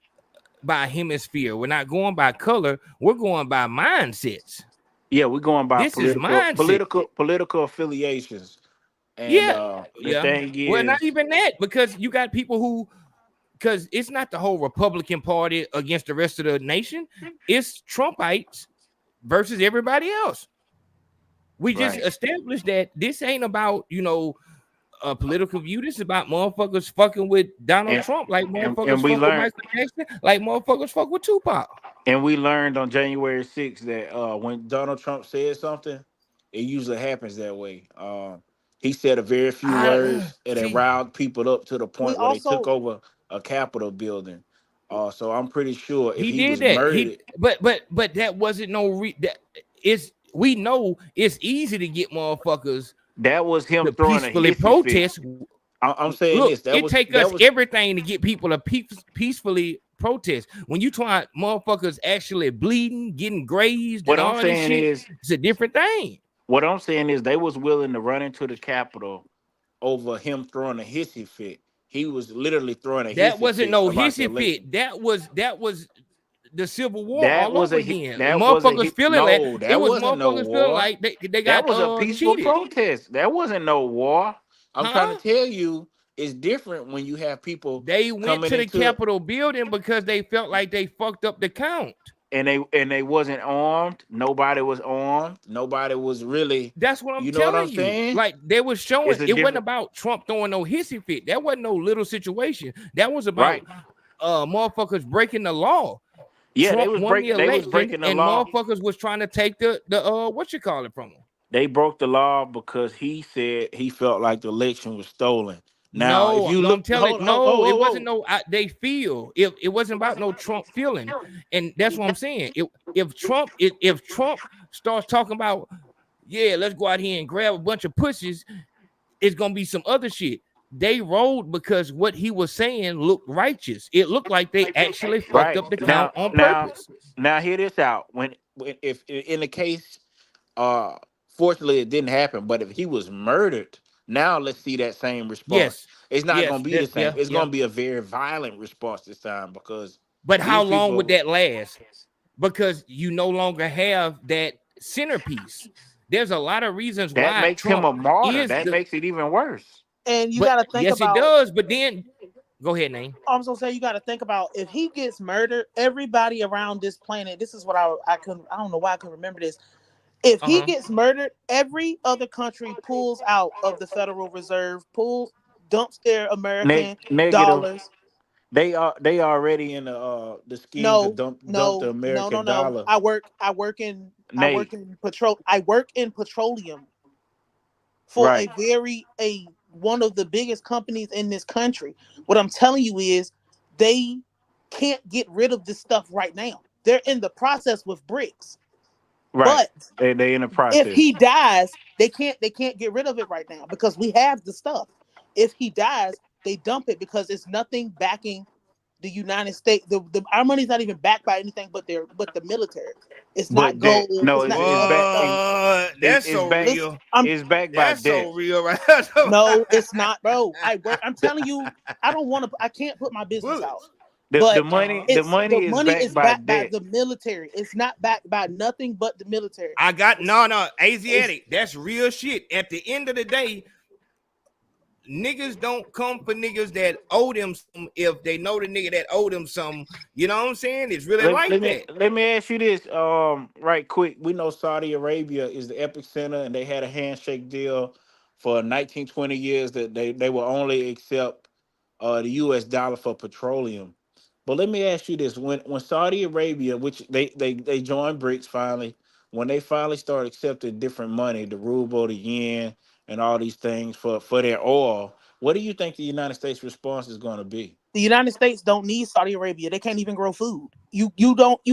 by hemisphere. We're not going by color. We're going by mindsets. Yeah, we're going by political affiliations. And the thing is, well, not even that, because you got people who, because it's not the whole Republican Party against the rest of the nation. It's Trumpites versus everybody else. We just established that this ain't about, a political view. This is about motherfuckers fucking with Donald Trump, like motherfuckers fuck with Michael Jackson, like motherfuckers fuck with Tupac. And we learned on January 6th that when Donald Trump said something, it usually happens that way. He said a very few words and it riled people up to the point where they took over a Capitol building. So I'm pretty sure if he was murdered, but that wasn't we know it's easy to get motherfuckers. That was him throwing peacefully a protest. I'm saying Look, this. It takes us everything to get people to peacefully protest. When you try motherfuckers actually bleeding, getting grazed, What and I'm all this saying shit, is, it's a different thing. what I'm saying is, they was willing to run into the Capitol over him throwing a hissy fit. He was literally throwing a That hissy wasn't fit no about the hissy election. fit. That was the Civil War That all was over a again. that was a Motherfuckers hit. feeling like No, it that was wasn't no motherfuckers feeling war. like they That got was a peaceful cheated. protest. That wasn't no war. I'm trying Huh? to tell you, it's different when you have people They went coming to the into Capitol building because they felt like they fucked up the count. and they wasn't armed. Nobody was armed. Nobody was really. That's what I'm You know what I'm telling you. saying? Like they was showing It's a it wasn't different. about Trump throwing no hissy fit. That wasn't no little situation. That was about Right. motherfuckers breaking the law. Yeah, Trump won the they was election breaking the and law. motherfuckers was trying to take the what you call it from him. They broke the law because he said he felt like the election was stolen. Now, if No, you no, I'm look, telling hold, hold, no, whoa, it whoa, wasn't whoa. no they feel it wasn't about no Trump feeling. And that's what I'm saying. If Trump starts talking about, yeah, let's go out here and grab a bunch of pussies, it's gonna be some other shit. They rolled because what he was saying looked righteous. It looked like they actually fucked Right up the count now, on purpose. now, hear this out. When if in the case, fortunately it didn't happen, but if he was murdered, now let's see that same response. Yes, It's not yes, gonna be the same. It's yeah. gonna be a very violent response this time because But how these long would people. that last? Because you no longer have that centerpiece. There's a lot of reasons That why makes him Trump a martyr. is That the. makes it even worse. And you But got to think yes, it about. does. But then, go ahead, Name. I'm gonna say you got to think about if he gets murdered, everybody around this planet. This is what I don't know why I can remember this. If he gets murdered, every other country pulls out of the Federal Reserve, dumps their American Negative. dollars. They already in the scheme to No, dump the no, no, no, American no. dollar. I work in Nate, petroleum for right, a one of the biggest companies in this country. What I'm telling you is they can't get rid of this stuff right now. They're in the process with bricks. right. But They in the if process. he dies, they can't get rid of it right now because we have the stuff. If he dies, they dump it because it's nothing backing the United States. Our money's not even backed by anything but the military. It's not But that gold. no, It's not it's any of that back. stuff. That's It's so back. real. It's backed by That's debt. so real, right? No, it's not, bro. I'm telling you, I can't put my business out. The But money the is money backed is by backed by debt. the military. It's not backed by nothing but the military. I got It's, no Asiatic. That's real shit. At the end of the day, niggas don't come for niggas that owe them some if they know the nigga that owe them some. You know what I'm saying? It's really like that. Let me ask you this, right quick. We know Saudi Arabia is the epicenter, and they had a handshake deal for 19, 20 years that they will only accept the U.S. dollar for petroleum. But let me ask you this: when Saudi Arabia, which they joined BRICS finally, when they finally start accepting different money, the ruble, the yen, and all these things for their oil, what do you think the United States response is going to be? the United States don't need Saudi Arabia. They can't even grow food. You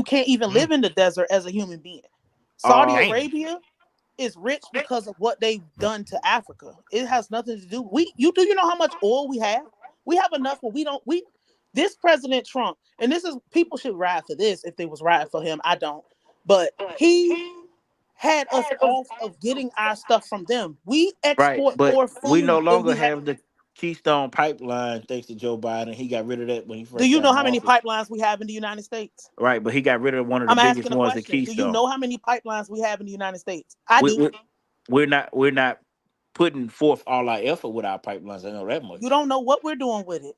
can't even live in the desert as a human being. Saudi Damn. Arabia is rich because of what they've done to Africa. It has nothing to do. You know how much oil we have? We have enough, but this President Trump, and this is people should ride for this if they was riding for him. I don't. But he had us off of getting our stuff from them. We Right, export but more we no food than longer we have. have the Keystone Pipeline thanks to Joe Biden. He got rid of that when he Do first you got know in how many office. pipelines we have in the United States? Right, but he got rid of one of the I'm biggest asking a ones, the question. Do you Keystone. know how many pipelines we have in the United States? I We, do. we, we're not putting forth all our effort with our pipelines. I know that You much. don't know what we're doing with it.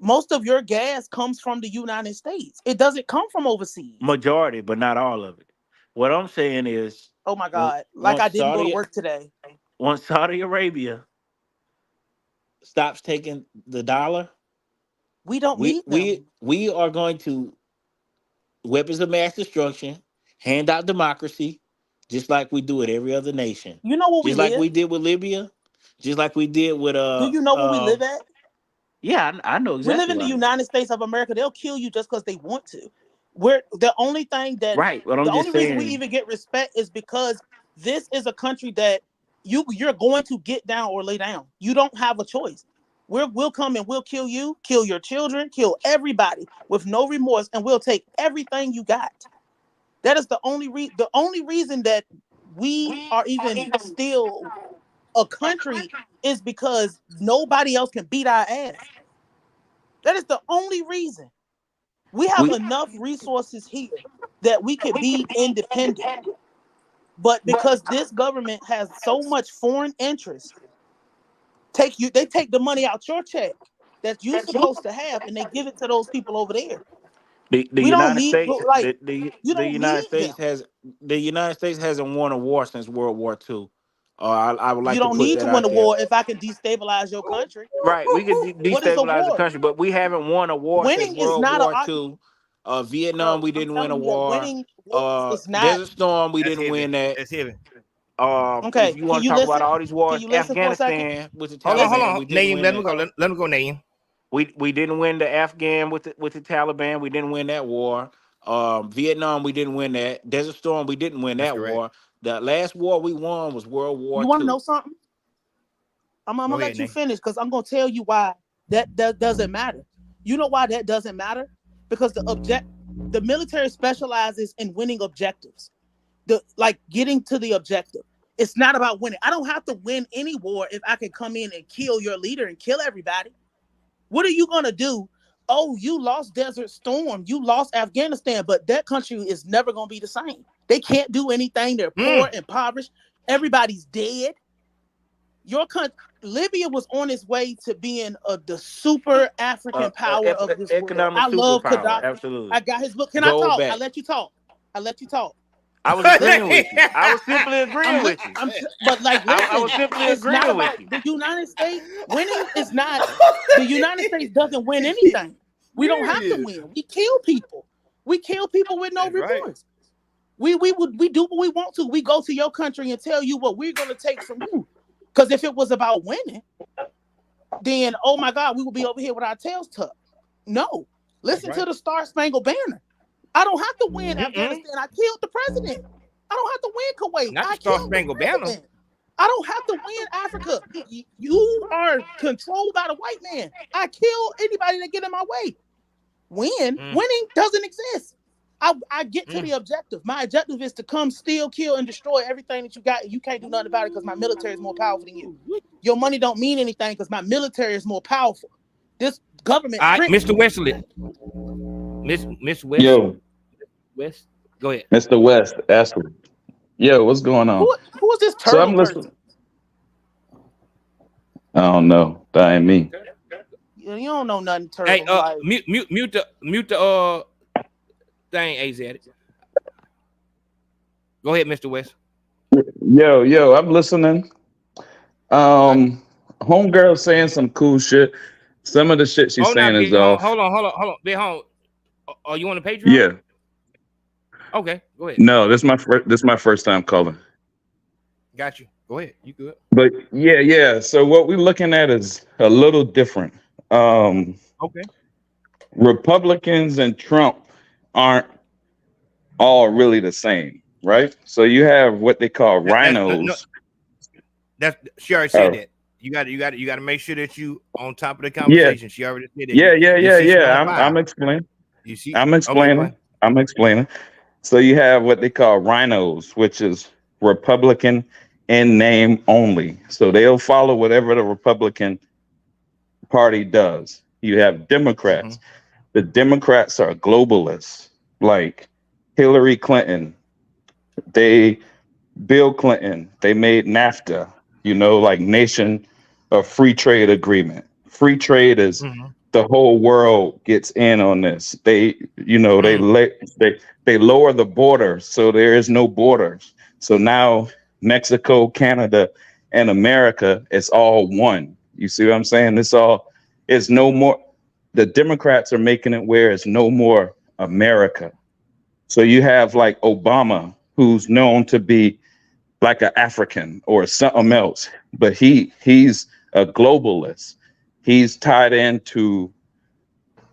Most of your gas comes from the United States. It doesn't come from overseas. Majority, but not all of it. What I'm saying is, Oh my God. Like I didn't go to work today. once Saudi Arabia stops taking the dollar, We don't need them. we are going to weapons of mass destruction, hand out democracy, just like we do with every other nation. You know where we Just like live? we did with Libya, just like we did with Do you know where we live at? yeah, I know We live exactly in the where I live. United States of America. They'll kill you just because they want to. We're the only Right, but I'm just reason we saying. even get respect is because this is a country that you're going to get down or lay down. You don't have a choice. We'll come and we'll kill you, kill your children, kill everybody with no remorse, and we'll take everything you got. That is the only reason that we are even still a country is because nobody else can beat our ass. That is the only reason. We have enough resources here that we could be independent. But because this government has so much foreign interest, they take the money out your check that you're supposed to have, and they give it to those people over there. The We don't United need States, like the you don't United need States them. the United States hasn't won a war since World War II. I would like You to don't put need that to win out a there. war if I can destabilize your country. Right, we can What is a destabilize the war? country, but we haven't won a war since Winning is World not War a II. Vietnam, bro. we I'm didn't win a telling you, war. winning wars is not Desert Storm, we That's didn't heavy. win that. That's heavy. okay. If you Can want to you talk about listen? all these Can wars, you listen for a second? Afghanistan with the Hold Taliban, on. we didn't Name, win let me that. go. Let me go, name. We didn't win the Afghan with the Taliban. We didn't win that war. Vietnam, we didn't win that. Desert Storm, we didn't win That's that correct. war. The last war we won was World War You want to II. know something? I'm Go gonna ahead, let you Nate. finish because I'm gonna tell you why that doesn't matter. You know why that doesn't matter? Because the military specializes in winning objectives. Getting to the objective. It's not about winning. I don't have to win any war if I can come in and kill your leader and kill everybody. What are you gonna do? Oh, you lost Desert Storm, you lost Afghanistan, but that country is never gonna be the same. They can't do anything. They're poor, impoverished. Everybody's dead. Your country, Libya, was on its way to being the super African power of this world. Economic I love superpower, Gaddafi. absolutely. I got his book. Can I Gold talk? back. I let you talk. I was agreeing with you. I was simply agreeing with you. But like, listen, I was simply it's not agreeing about with you. the United States. Winning is not. The United States doesn't win anything. We don't have to win. We kill people. We kill people with no remorse. We do what we want to. We go to your country and tell you what we're gonna take from you. Because if it was about winning, then oh my God, we would be over here with our tails tucked. No, listen to the Star Spangled Banner. I don't have to win Afghanistan. I killed the president. I don't have to win Kuwait. Not the I Star killed Spangled the Banner. president. I don't have to win Africa. You are controlled by the white man. I kill anybody that get in my way. Winning doesn't exist. I get to the objective. My objective is to come, steal, kill, and destroy everything that you got. And you can't do nothing about it because my military is more powerful than you. Your money don't mean anything because my military is more powerful. This government. All right, Mr. Wesley. Miss West. Yo. West. Go ahead. Mr. West, ask him. Yo, what's going on? Who is this So turtle I'm person? listening. I don't know. That ain't me. You don't know nothing, turtle. Hey, mute the thing, AZ. Go ahead, Mr. West. Yo, I'm listening. Homegirl saying some cool shit. Some of the shit she's saying is off. Hold on. Be home. Are you on the Patreon? Yeah. Okay, go ahead. No, this is my first time calling. Got you. Go ahead. You good? But yeah. So what we're looking at is a little different. Okay. Republicans and Trump aren't all really the same, right? So you have what they call rhinos. She already said that. You got to make sure that you on top of the conversation. She already said that. Yeah. I'm explaining. You see? I'm explaining. So you have what they call rhinos, which is Republican in name only. So they'll follow whatever the Republican Party does. You have Democrats. The Democrats are globalists, like Hillary Clinton. Bill Clinton, they made NAFTA, like Nation of Free Trade Agreement. Free trade is the whole world gets in on this. They lower the border, so there is no borders. So now Mexico, Canada, and America, it's all one. You see what I'm saying? It's no more. The Democrats are making it where it's no more America. So you have like Obama, who's known to be like an African or something else, but he's a globalist. He's tied into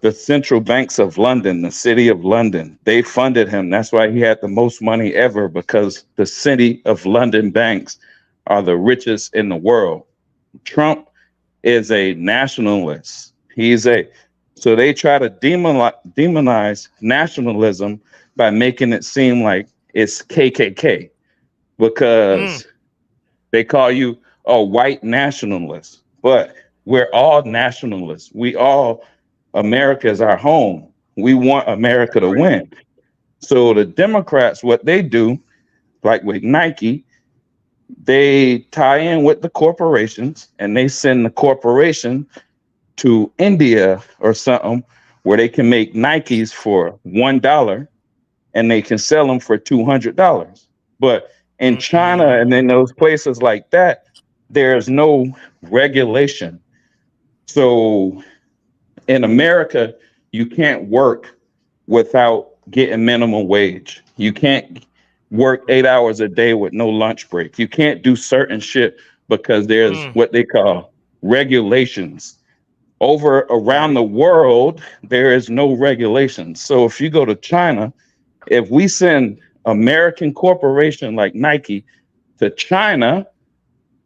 the central banks of London, the city of London. They funded him. That's why he had the most money ever, because the city of London banks are the richest in the world. Trump is a nationalist. So they try to demonize nationalism by making it seem like it's KKK because they call you a white nationalist. But we're all nationalists. America is our home. We want America to win. So the Democrats, what they do, like with Nike, they tie in with the corporations and they send the corporation to India or something where they can make Nikes for $1 and they can sell them for $200. But in China and in those places like that, there's no regulation. So in America, you can't work without getting minimum wage. You can't work 8 hours a day with no lunch break. You can't do certain shit because there's what they call regulations. Around the world, there is no regulations. So if you go to China, if we send American corporation like Nike to China,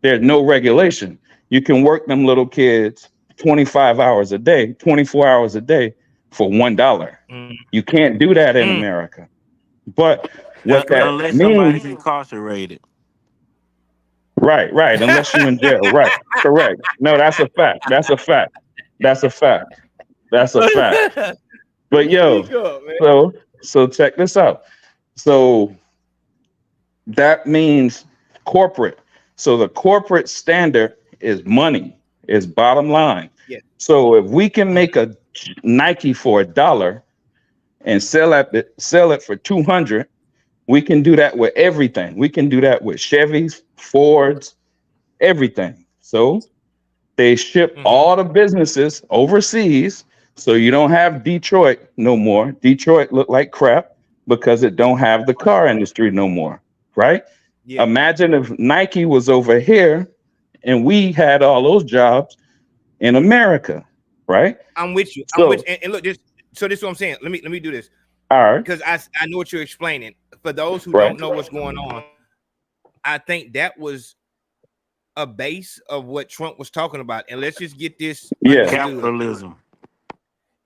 there's no regulation. You can work them little kids 25 hours a day, 24 hours a day for $1. You can't do that in America. But what that unless means, somebody's incarcerated. right, unless you're in jail, right, correct. No, that's a fact. But yo, so check this out. So that means corporate. So the corporate standard is money, is bottom line. Yes. So if we can make a Nike for $1 and sell it for 200, we can do that with everything. We can do that with Chevys, Fords, everything. So they ship all the businesses overseas. So you don't have Detroit no more. Detroit look like crap because it don't have the car industry no more, right? Yeah. Imagine if Nike was over here and we had all those jobs in America, right? I'm with you. And look, this is what I'm saying. Let me do this. All right. Because I know what you're explaining. For those who don't know what's going on, I think that was a base of what Trump was talking about. And let's just get this. Yeah, capitalism.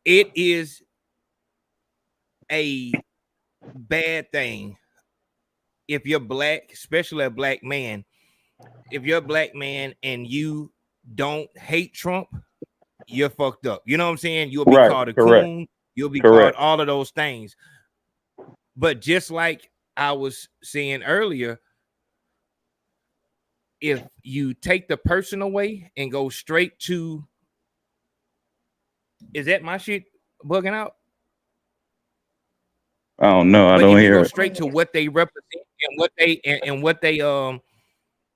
It is a bad thing if you're black, especially a black man. If you're a black man and you don't hate Trump, you're fucked up. You know what I'm saying? You'll be called a coon. You'll be called all of those things. But just like I was saying earlier, if you take the person away and go straight to, is that my shit bugging out? I don't know. I don't hear it. Straight to what they represent and what they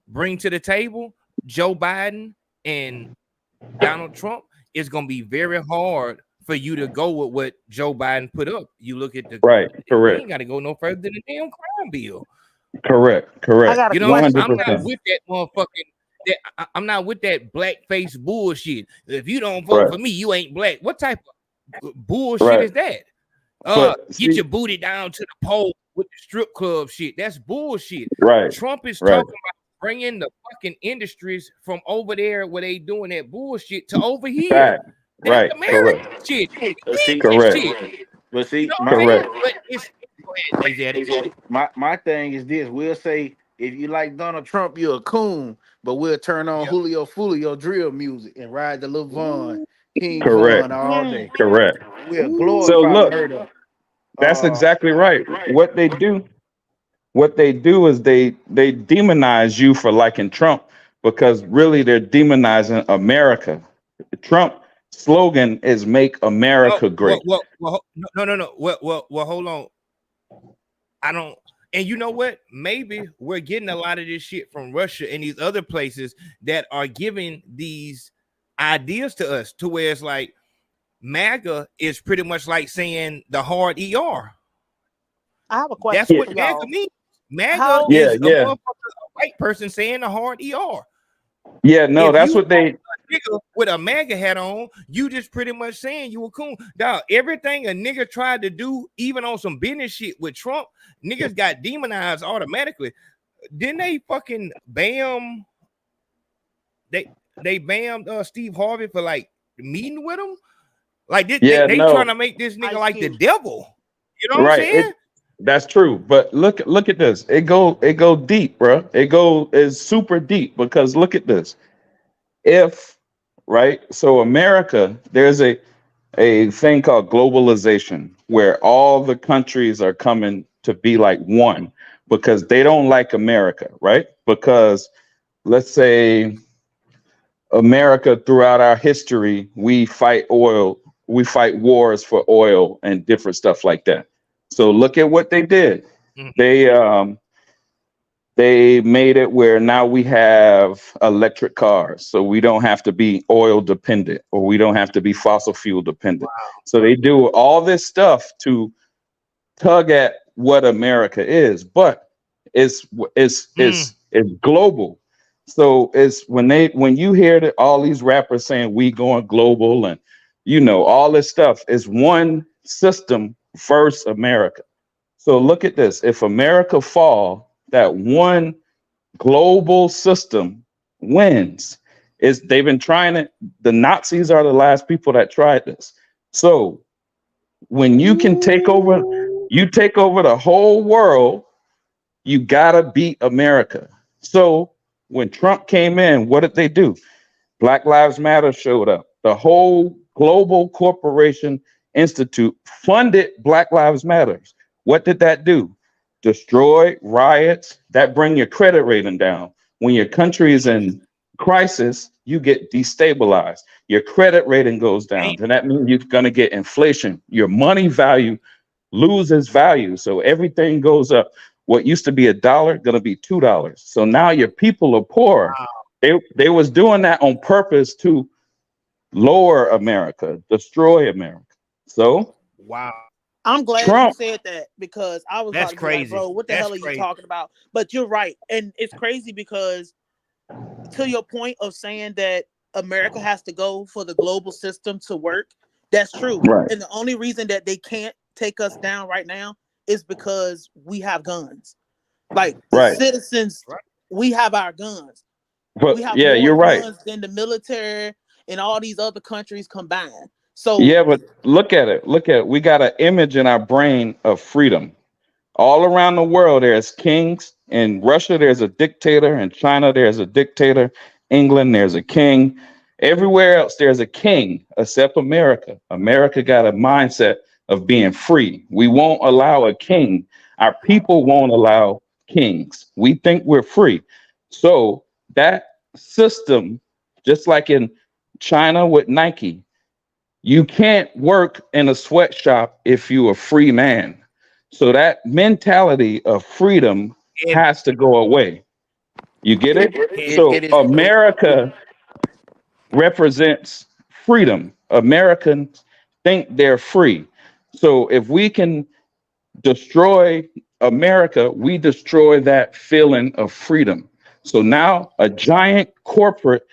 bring to the table. Joe Biden and Donald Trump, it's gonna be very hard for you to go with what Joe Biden put up. You look at the correct. You ain't got to go no further than the damn crime bill. Correct. You know, 100%. I'm not with that motherfucking. I'm not with that blackface bullshit. If you don't vote for me, you ain't black. What type of bullshit is that? Get your booty down to the pole with the strip club shit. That's bullshit. Right. Trump is talking about bringing the fucking industries from over there where they doing that bullshit to over here. That's American shit. Correct. But see, you know my thing is this: we'll say if you like Donald Trump, you're a coon, but we'll turn on Julio Fulio drill music and ride the Lil Von, King Von all day. Correct. We'll glorify So look, murder. that's exactly right. What they do is they demonize you for liking Trump because really they're demonizing America. Trump slogan is "Make America Great." No. Well, hold on. I don't. And you know what? Maybe we're getting a lot of this shit from Russia and these other places that are giving these ideas to us, to where it's like MAGA is pretty much like saying the hard ER. I have a question. That's what MAGA means. MAGA is a white person saying the hard ER. Yeah, no, that's what they. Nigga with a MAGA hat on, you just pretty much saying you a coon. Dog, everything a nigga tried to do, even on some business shit with Trump, niggas got demonized automatically. Didn't they fucking bam? they banned Steve Harvey for like meeting with him. Like they no. trying to make this nigga like the devil. You know what I'm Right. saying? That's true. But look at this. It go deep, bro. Is super deep because look at this. So America, there's a thing called globalization where all the countries are coming to be like one because they don't like America, right? Because let's say America, throughout our history, we fight wars for oil and different stuff like that. So look at what they did. They made it where now we have electric cars, so we don't have to be oil dependent or we don't have to be fossil fuel dependent. Wow. So they do all this stuff to tug at what America is, but it's global. So it's when you hear that all these rappers saying we going global and all this stuff is one system versus America. So look at this. If America fall, that one global system wins. They've been trying it. The Nazis are the last people that tried this. So when you can take over the whole world, you gotta beat America. So when Trump came in, what did they do? Black Lives Matter showed up. The whole Global Corporation Institute funded Black Lives Matter. What did that do? Destroy riots. That bring your credit rating down. When your country is in crisis, you get destabilized. Your credit rating goes down. And that means you're going to get inflation. Your money value loses value. So everything goes up. What used to be $1 going to be $2. So now your people are poor. Wow. They was doing that on purpose to lower America, destroy America. So wow. I'm glad Trump, you said that because I was that's about to crazy. be like, bro, what the hell are you talking about? But you're right. And it's crazy because to your point of saying that America has to go for the global system to work, that's true. Right. And the only reason that they can't take us down right now is because we have guns. Like the citizens, we have our guns. But we have yeah, more you're right. guns than the military and all these other countries combined. So yeah, but look at it. We got an image in our brain of freedom. All around the world, there's kings. In Russia, there's a dictator. In China, there's a dictator. England, there's a king. Everywhere else, there's a king, except America. America got a mindset of being free. We won't allow a king. Our people won't allow kings. We think we're free. So that system, just like in China with Nike, you can't work in a sweatshop if you're a free man. So that mentality of freedom has to go away. You get it? So America represents freedom. Americans think they're free. So if we can destroy America, we destroy that feeling of freedom. So now a giant corporate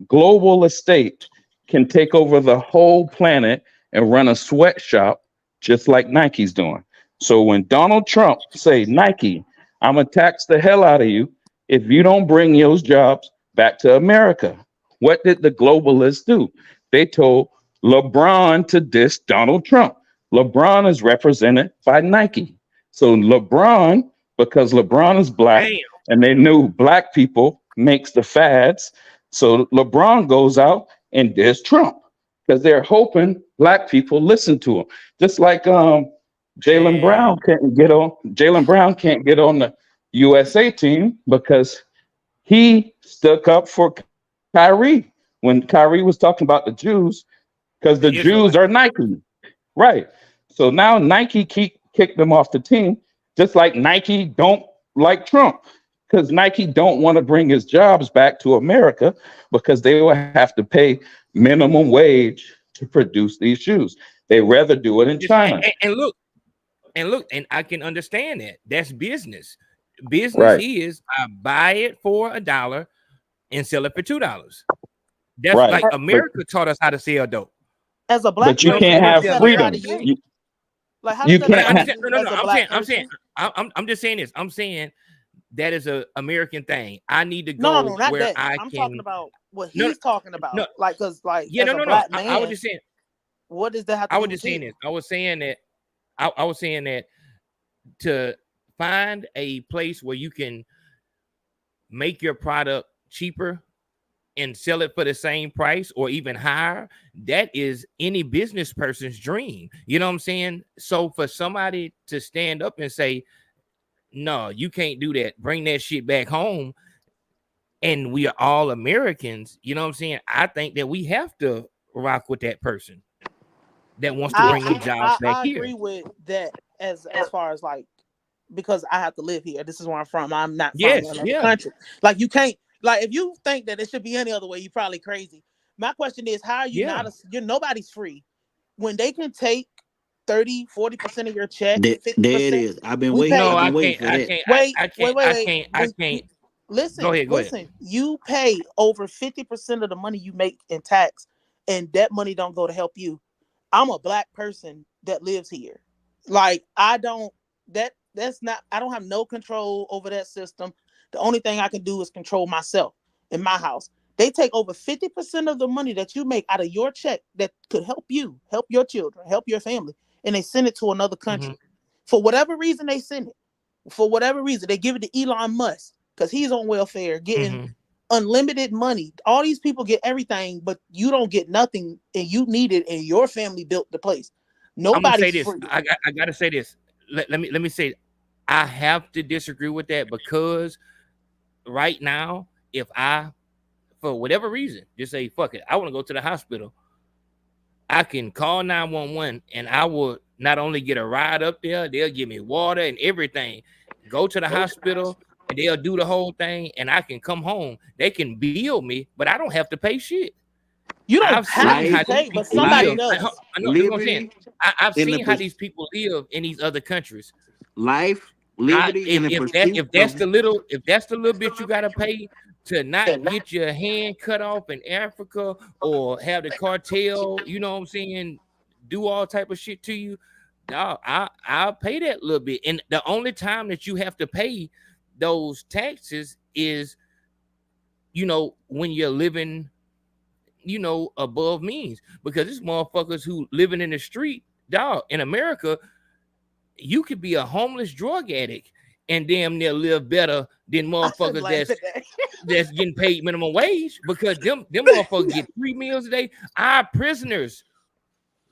global estate can take over the whole planet and run a sweatshop just like Nike's doing. So when Donald Trump say, Nike, I'm gonna tax the hell out of you if you don't bring those jobs back to America. What did the globalists do? They told LeBron to diss Donald Trump. LeBron is represented by Nike. So LeBron, because LeBron is black, and they knew black people makes the fads, so LeBron goes out and diss Trump because they're hoping black people listen to him. Just like Jaylen Brown can't get on the USA team because he stuck up for Kyrie when Kyrie was talking about the Jews, because the Jews are Nike. Right. So now Nike kicked them off the team, just like Nike don't like Trump, because Nike don't want to bring his jobs back to America because they will have to pay minimum wage to produce these shoes. They rather do it in China. And look, and I can understand that. That's business. Business is I buy it for $1 and sell it for $2. That's like America taught us how to sell dope. As a black, but you can't have freedom. Like how you does can't. I'm just saying this. I'm saying that is a American thing. I need to No, go not where that. I I'm can. talking about what No, he's talking about. no, Like, cause like yeah, as no, a no, no. black I was man, just saying. what does that have to I do was with just saying you? this. I was saying that. I was saying that to find a place where you can make your product cheaper and sell it for the same price or even higher, that is any business person's dream. You know what I'm saying? So for somebody to stand up and say, no, you can't do that, bring that shit back home, and we are all Americans, you know what I'm saying? I think that we have to rock with that person that wants to bring them jobs back I here. agree with that as far as like, because I have to live here. This is where I'm from. I'm not from another country. Like, you can't, like, if you think that it should be any other way, you're probably crazy. My question is, how are you you're nobody's free when they can take 30-40% of your check, There 50%. it is. I've been We waiting. pay. I've been waiting for that. Wait. Listen. You pay over 50% of the money you make in tax, and that money don't go to help you. I'm a black person that lives here. Like, I don't have no control over that system. The only thing I can do is control myself in my house. They take over 50% of the money that you make out of your check that could help you, help your children, help your family, and they send it to another country. For whatever reason, they send it. For whatever reason, they give it to Elon Musk because he's on welfare, getting unlimited money. All these people get everything, but you don't get nothing, and you need it, and your family built the place. Nobody's I'm gonna say free. this. I gotta say this. Let me say, I have to disagree with that because right now, if I, for whatever reason, just say fuck it, I want to go to the hospital, I can call 911 and I will not only get a ride up there, they'll give me water and everything. Go to the hospital and they'll do the whole thing, and I can come home. They can bill me, but I don't have to pay shit. You don't I've have seen to how pay, these but people somebody live. does. I know what I'm saying. I've in the seen how these people live in these other countries. Life, liberty, and the pursuit If that's the little bit you gotta pay to not get your hand cut off in Africa or have the cartel, you know what I'm saying, do all type of shit to you, dog, I'll pay that little bit. And the only time that you have to pay those taxes is, you know, when you're living, you know, above means, because it's motherfuckers who living in the street, dog, in America. You could be a homeless drug addict and damn near live better than motherfuckers that's getting paid minimum wage, because them motherfuckers get 3 meals a day. Our prisoners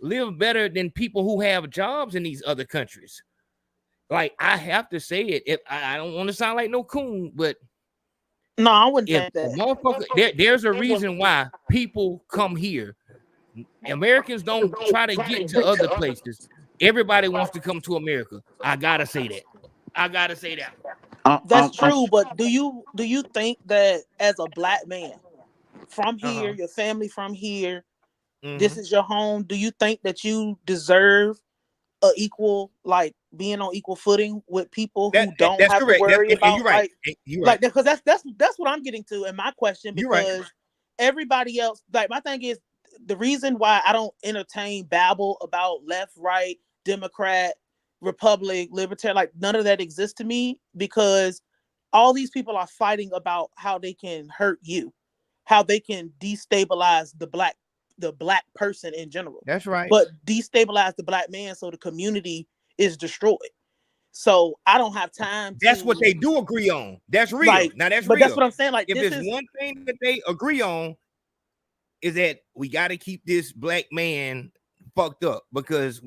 live better than people who have jobs in these other countries. Like, I have to say it. If I don't want to sound like no coon, but no, I wouldn't if think that. motherfucker, there's a reason why people come here. Americans don't try to get to other places. Everybody wants to come to America. I gotta say that. That's true, but do you think that as a black man from here, your family from here, this is your home? Do you think that you deserve a equal, like, being on equal footing with people who don't that's have correct. to worry And about, you're right. You're right. like, because that's what I'm getting to in my question. Because everybody else, like, my thing is, the reason why I don't entertain babble about left, right, Democrat, Republic, Libertarian, like, none of that exists to me, because all these people are fighting about how they can hurt you, how they can destabilize the black person in general. That's right. But destabilize the black man so the community is destroyed. So I don't have time to. That's what they do agree on. That's real. Like, now that's but real. that's what I'm saying. Like, if this there's is one thing that they agree on, is that we got to keep this black man fucked up, because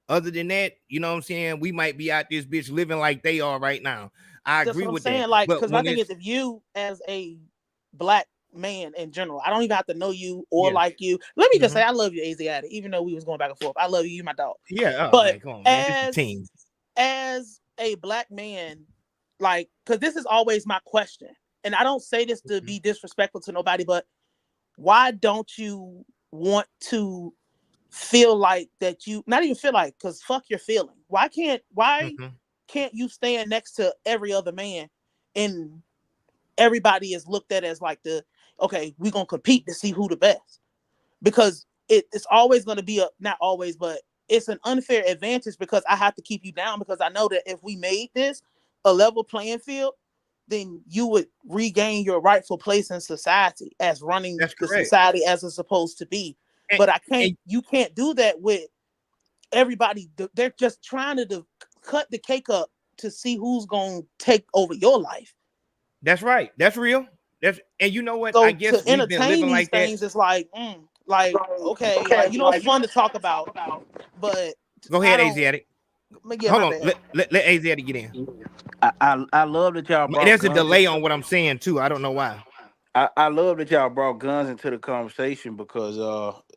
other than that, you know what I'm saying, we might be out this bitch living like they are right now. I agree with that. Like, but because my thing is, if you as a black man in general, I don't even have to know you or like you. Let me just say I love you, Asiatic, even though we was going back and forth. I love you, you my dog. Yeah, but man, come on, man. This is a team. As a black man, like, because this is always my question, and I don't say this to be disrespectful to nobody, but why don't you want to feel like that you, not even feel like, because fuck your feeling. Why can't you stand next to every other man and everybody is looked at as like okay, we're gonna compete to see who the best? Because it's always gonna be not always, but it's an unfair advantage, because I have to keep you down, because I know that if we made this, a level playing field, then you would regain your rightful place in society as running That's the correct. society as it's supposed to be. And, But you can't do that with everybody. They're just trying to cut the cake up to see who's going to take over your life. That's right. That's real. And you know what? So I guess to we've been entertain living these like that. things, it's like, okay, like, you know, it's fun to talk about, but Go I ahead, don't. Asiatic. Yeah, Hold my on. bad. Let Asiatic get in. I love that y'all brought There's a guns. delay on what I'm saying too. I don't know why. I love that y'all brought guns into the conversation because,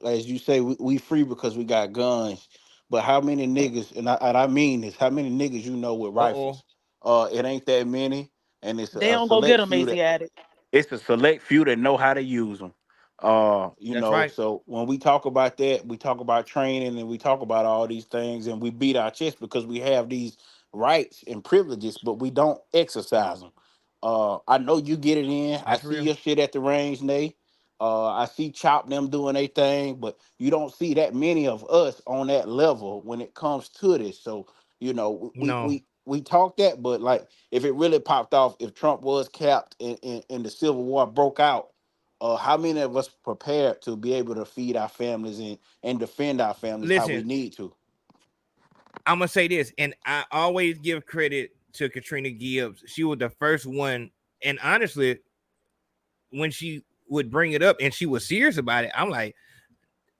as you say, we free because we got guns. But how many niggas, and I mean this, how many niggas you know with rifles? It ain't that many, and it's They a don't go get select them, few that Asiatic. it's a select few that know how to use them. That's right. So when we talk about that, we talk about training and we talk about all these things, and we beat our chest because we have these rights and privileges, but we don't exercise them. I know you get it in. I That's see real. your shit at the range, Nay. I see Chop them doing their thing, but you don't see that many of us on that level when it comes to this. So No. we talk that, but like if it really popped off, if Trump was capped and the Civil War broke out, how many of us prepared to be able to feed our families and defend our families how we Listen, need to? I'm gonna say this, and I always give credit to Katrina Gibbs. She was the first one, and honestly, when she would bring it up and she was serious about it, I'm like,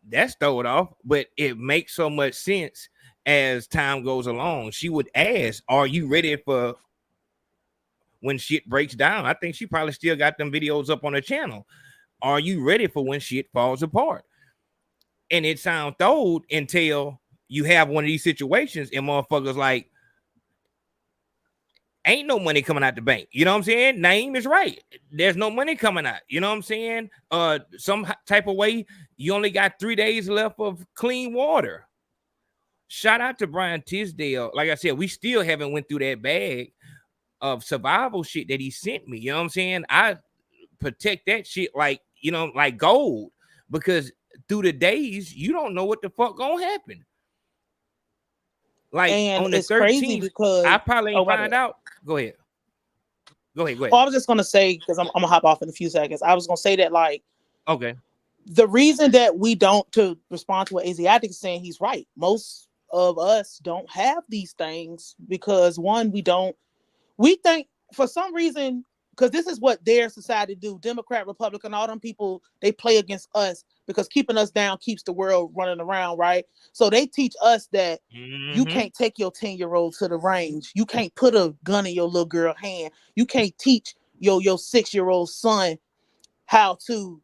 that's throw it off. But it makes so much sense as time goes along. She would ask, "Are you ready for when shit breaks down?" I think she probably still got them videos up on her channel. Are you ready for when shit falls apart? And it sounds old until you have one of these situations and motherfuckers like, ain't no money coming out the bank. You know what I'm saying? Naeem is right. There's no money coming out. You know what I'm saying? Some type of way, you only got 3 days left of clean water. Shout out to Brian Tisdale. Like I said, we still haven't went through that bag of survival shit that he sent me. You know what I'm saying? I protect that shit like, like gold, because through the days, you don't know what the fuck gonna happen. Like And on the it's crazy 13th, because I probably ain't my find bad. out. Go ahead. Go ahead. Oh, I was just gonna say, because I'm gonna hop off in a few seconds. I was gonna say that, like, Okay. the reason that we don't, to respond to what Asiatic is saying, he's right. Most of us don't have these things because, one, we think for some reason, because this is what their society do, Democrat, Republican, all them people, they play against us because keeping us down keeps the world running around, right? So they teach us that you can't take your 10-year-old to the range. You can't put a gun in your little girl hand. You can't teach your 6-year-old son how to,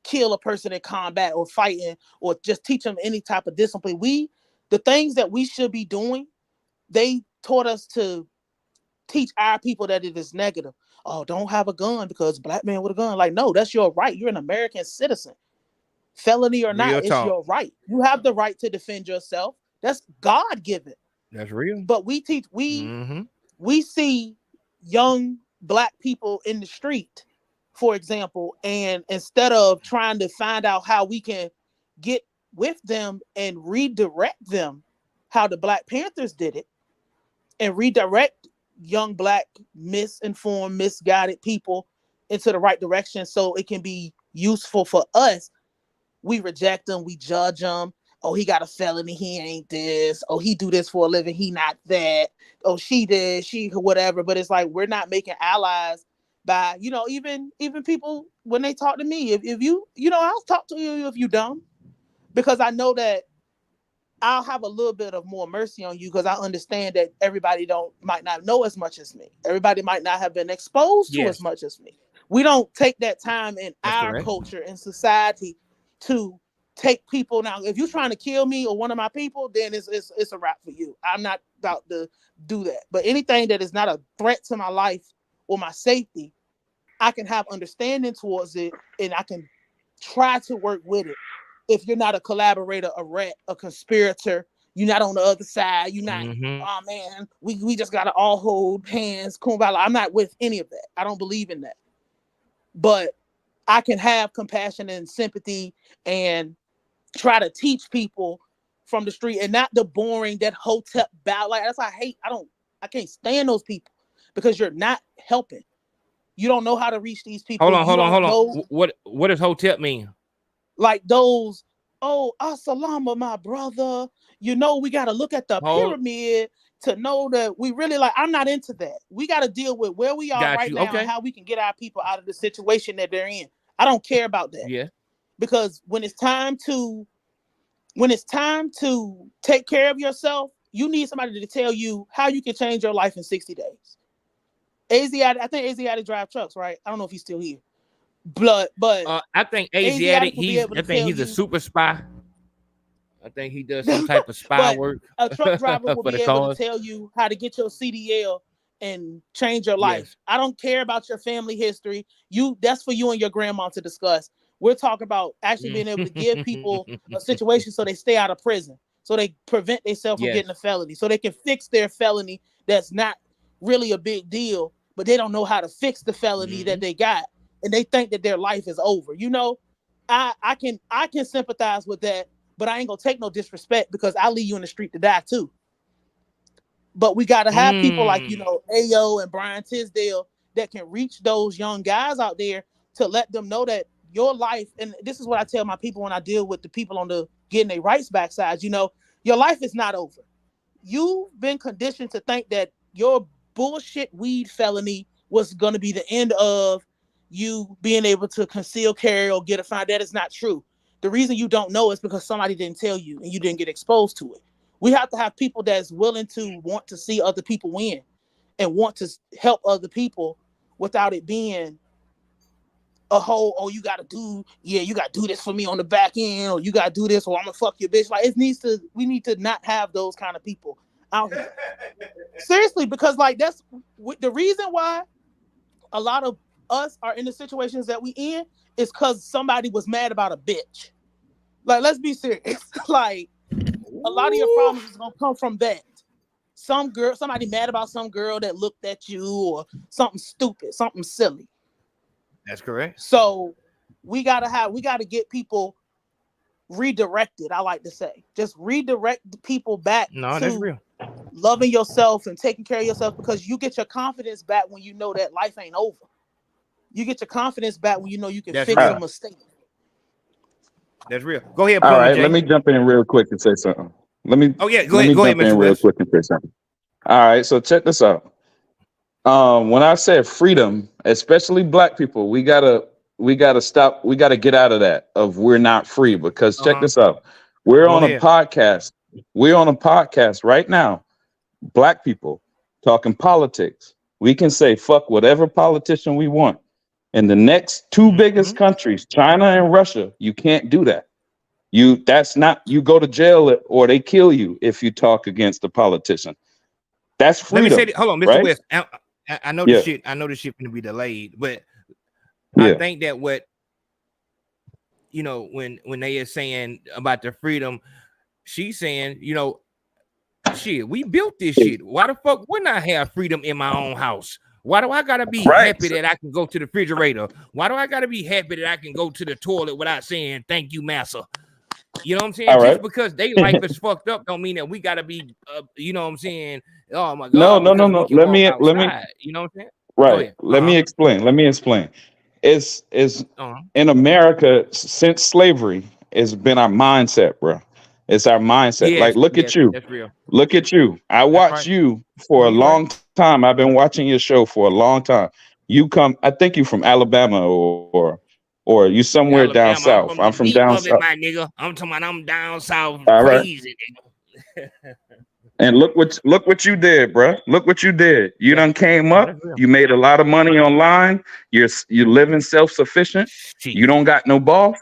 kill a person in combat or fighting, or just teach them any type of discipline. The things that we should be doing, they taught us to teach our people that it is negative. Oh, don't have a gun because black man with a gun. Like, no, that's your right. You're an American citizen. Felony or not, Real it's talk. your right. You have the right to defend yourself. That's God given. That's real. But we see young black people in the street, for example, and instead of trying to find out how we can get with them and redirect them how the Black Panthers did it, and redirect young black misinformed, misguided people into the right direction so it can be useful for us, we reject them, we judge them. Oh, he got a felony, he ain't this. Oh, he do this for a living, he not that. Oh, she did, she whatever. But it's like, we're not making allies by, even people when they talk to me. If you, I'll talk to you if you dumb, because I know that I'll have a little bit of more mercy on you, because I understand that everybody might not know as much as me. Everybody might not have been exposed to as much as me. We don't take that time in our culture and society to take people. Now, if you're trying to kill me or one of my people, then it's a wrap for you. I'm not about to do that. But anything that is not a threat to my life or my safety, I can have understanding towards it, and I can try to work with it. If you're not a collaborator, a rat, a conspirator, you're not on the other side, you're not, oh man, we just gotta all hold hands, kumbaya. I'm not with any of that. I don't believe in that. But I can have compassion and sympathy and try to teach people from the street, and not the boring, that hotel bow. Like, that's why I can't stand those people. because you're not helping. You don't know how to reach these people. Hold on. Know, What does hotep mean? Like those, oh, assalamu, my brother. You know, we got to look at the pyramid to know that we really like. I'm not into that. We got to deal with where we are right now and how we can get our people out of the situation that they're in. I don't care about that. Yeah. Because when it's time to take care of yourself, you need somebody to tell you how you can change your life in 60 days. Asiatic, I think Asiatic drive trucks, right? I don't know if he's still here. But I think Asiatic he's a super spy. I think he does some type of spy work. A truck driver will be able to tell you how to get your CDL and change your life. Yes. I don't care about your family history. That's for you and your grandma to discuss. We're talking about actually being able to give people a situation so they stay out of prison, so they prevent themselves from getting a felony, so they can fix their felony that's not really a big deal, but they don't know how to fix the felony that they got, and they think that their life is over. You know, I can sympathize with that, but I ain't gonna take no disrespect because I leave you in the street to die too. But we gotta have people like, you know, Ayo and Brian Tisdale that can reach those young guys out there to let them know that your life, and this is what I tell my people when I deal with the people on the getting their rights back side, you know, your life is not over. You've been conditioned to think that your bullshit weed felony was going to be the end of you being able to conceal carry or get a fine. That is not true. The reason you don't know is because somebody didn't tell you and you didn't get exposed to it. We have to have people that's willing to want to see other people win and want to help other people without it being a whole, oh, you gotta do this for me on the back end, or you gotta do this, or I'm gonna fuck your bitch. Like we need to not have those kind of people out here. Seriously, because like that's the reason why a lot of us are in the situations that we in is because somebody was mad about a bitch. Like, let's be serious. Like, a lot of your problems is gonna come from that. Somebody mad about some girl that looked at you, or something stupid, something silly. That's correct. So we gotta get people redirected. I like to say, just redirect the people back that's real. Loving yourself and taking care of yourself, because you get your confidence back when you know that life ain't over. You get your confidence back when you know you can fix a mistake. That's real. Go ahead. All right, let me jump in real quick and say something. Go ahead, Mr. Real West. quick and say something. All right, so check this out. When I said freedom, especially black people, we gotta stop. We gotta get out of that of we're not free, because check this out. We're on a podcast. We're on a podcast right now. Black people talking politics. We can say fuck whatever politician we want. In the next two biggest countries, China and Russia, you can't do that. You go to jail or they kill you if you talk against a politician. That's freedom. Let me say that. Hold on, Mr. Right? West. I know this shit. I know this shit going to be delayed, but I think that what you know when they are saying about the freedom, she's saying, you know, shit, we built this shit. Why the fuck wouldn't I have freedom in my own house? Why do I gotta be happy that I can go to the refrigerator? Why do I gotta be happy that I can go to the toilet without saying thank you, massa? You know what I'm saying? Just because they life is fucked up don't mean that we gotta be, you know what I'm saying? Oh my God! No. Let me. You know what I'm saying? Right. Let me explain. It's in America since slavery. It's been our mindset, bro. It's our mindset. Yes, like, look at you. That's real. Look at you. I watched you for a long time. I've been watching your show for a long time. You come. I think you from Alabama or you somewhere down south. I'm from down south. My nigga. I'm talking about I'm down south. All crazy, nigga. And look what you did, bro. Look what you did. You done came up. You made a lot of money online. You living self-sufficient. You don't got no boss.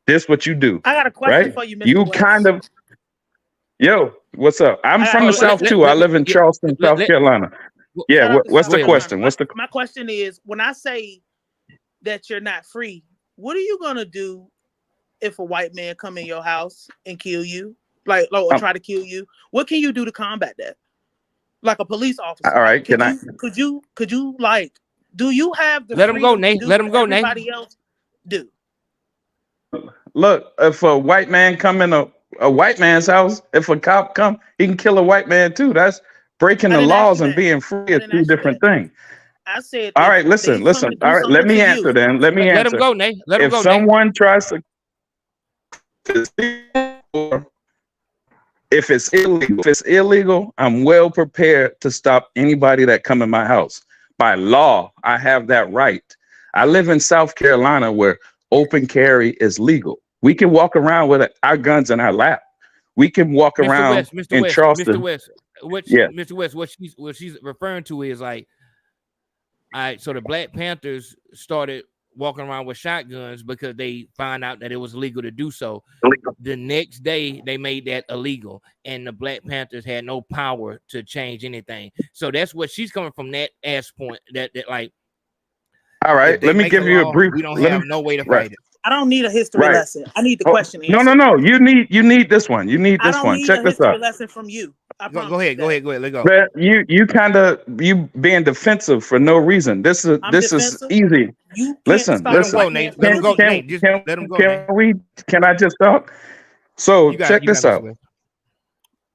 This what you do. I got a question for you, Mr. You West. kind of, what's up? I'm from the South too. I live in Charleston, South Carolina. Yeah. What's the question? My question is, when I say that you're not free, what are you gonna do if a white man come in your house and kill you, or try to kill you? What can you do to combat that? Like a police officer. All right. Could you do you have the let him go, Nate? Let him go, Nate. Everybody else do. Look, if a white man come in a white man's house, if a cop come, he can kill a white man too. That's breaking I the didn't ask laws you and that. being free I are didn't two ask you different that. things. I said All if right, listen. he's coming to do All right, let something me to answer you. then. Let me Let him answer. go, Nate. Let him If go, Nate. someone tries to, if it's illegal, I'm well prepared to stop anybody that come in my house. By law, I have that right. I live in South Carolina where open carry is legal. We can walk around with our guns in our lap. We can walk Mr. around West, Mr. in West, Mr. Charleston. West, Yeah. Mr. West, what she's referring to is like, all right, so the Black Panthers started walking around with shotguns because they found out that it was legal to do so. The next day, they made that illegal, and the Black Panthers had no power to change anything. So that's what she's coming from, that ass point that like, All if right, they let me make a give you a law, brief. we don't Let have me, no way to right, fight it. I don't need a history right. lesson. I need the Oh, question no, answered. no. You need this one. You need I this don't one. need Check a this history out. lesson from you. I Go promise ahead, you that. go ahead, let's go. Brett, you kind of being defensive for no reason. This is I'm is defensive. easy. You can't Listen, stop Let him if I go, can't Nate. Let him really. go, Nate. Just let him go, Nate. Can I just talk? So You got check it, this Mr. out. West.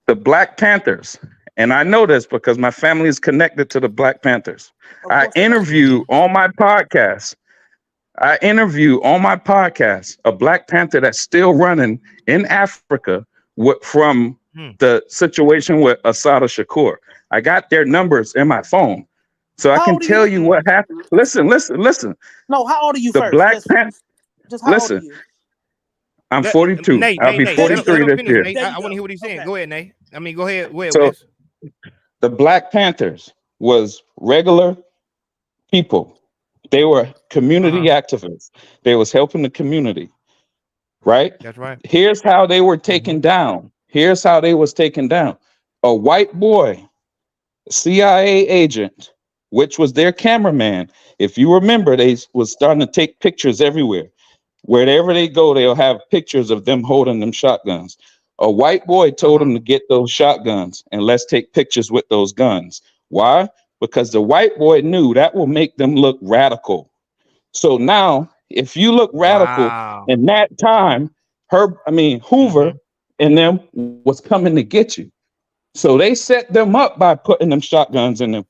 The Black Panthers, and I know this because my family is connected to the Black Panthers. I interview on my podcast. A Black Panther that's still running in Africa from the situation with Assata Shakur. I got their numbers in my phone, so I How can old are tell you? you what happened. Listen. No, how old are you The first? Black Panther. Just how old are Listen, you? I'm 42. Nate, I'll be Nate, 43 let him this finish, year. Nate. I want to hear what he's saying. Go ahead, Nate. I mean, go ahead, So Wes. the Black Panthers was regular people. They were community activists. They was helping the community, right? That's right. Here's how they were taken down. Here's how they was taken down. A white boy, CIA agent, which was their cameraman. If you remember, they was starting to take pictures everywhere. Wherever they go, they'll have pictures of them holding them shotguns. A white boy told them to get those shotguns and let's take pictures with those guns. Why? Because the white boy knew that will make them look radical. So now, if you look radical in that time, Hoover and them was coming to get you. So they set them up by putting them shotguns in them.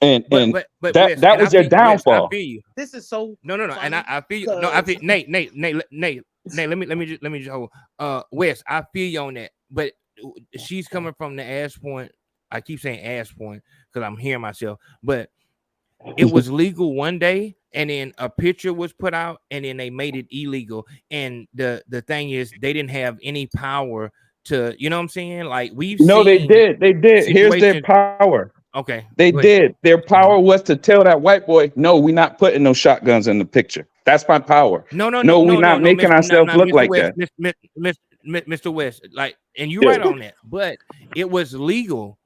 And But Wes, that and was their Wes, I downfall. feel you. This is so No, and I feel you. No, I feel Nate. Let me just hold. Wes, I feel you on that. But she's coming from the ass point. I keep saying ass point because I'm hearing myself. But it was legal one day, and then a picture was put out, and then they made it illegal. And the thing is, they didn't have any power to, you know what I'm saying? Like we've No, seen. They did. Here's their power. Okay. They did. Their power was to tell that white boy, no, we're not putting no shotguns in the picture. That's my power. No, we're not making ourselves look Mr. like West, that. Mr. West, like, and you're Yeah. right on that, but it was legal.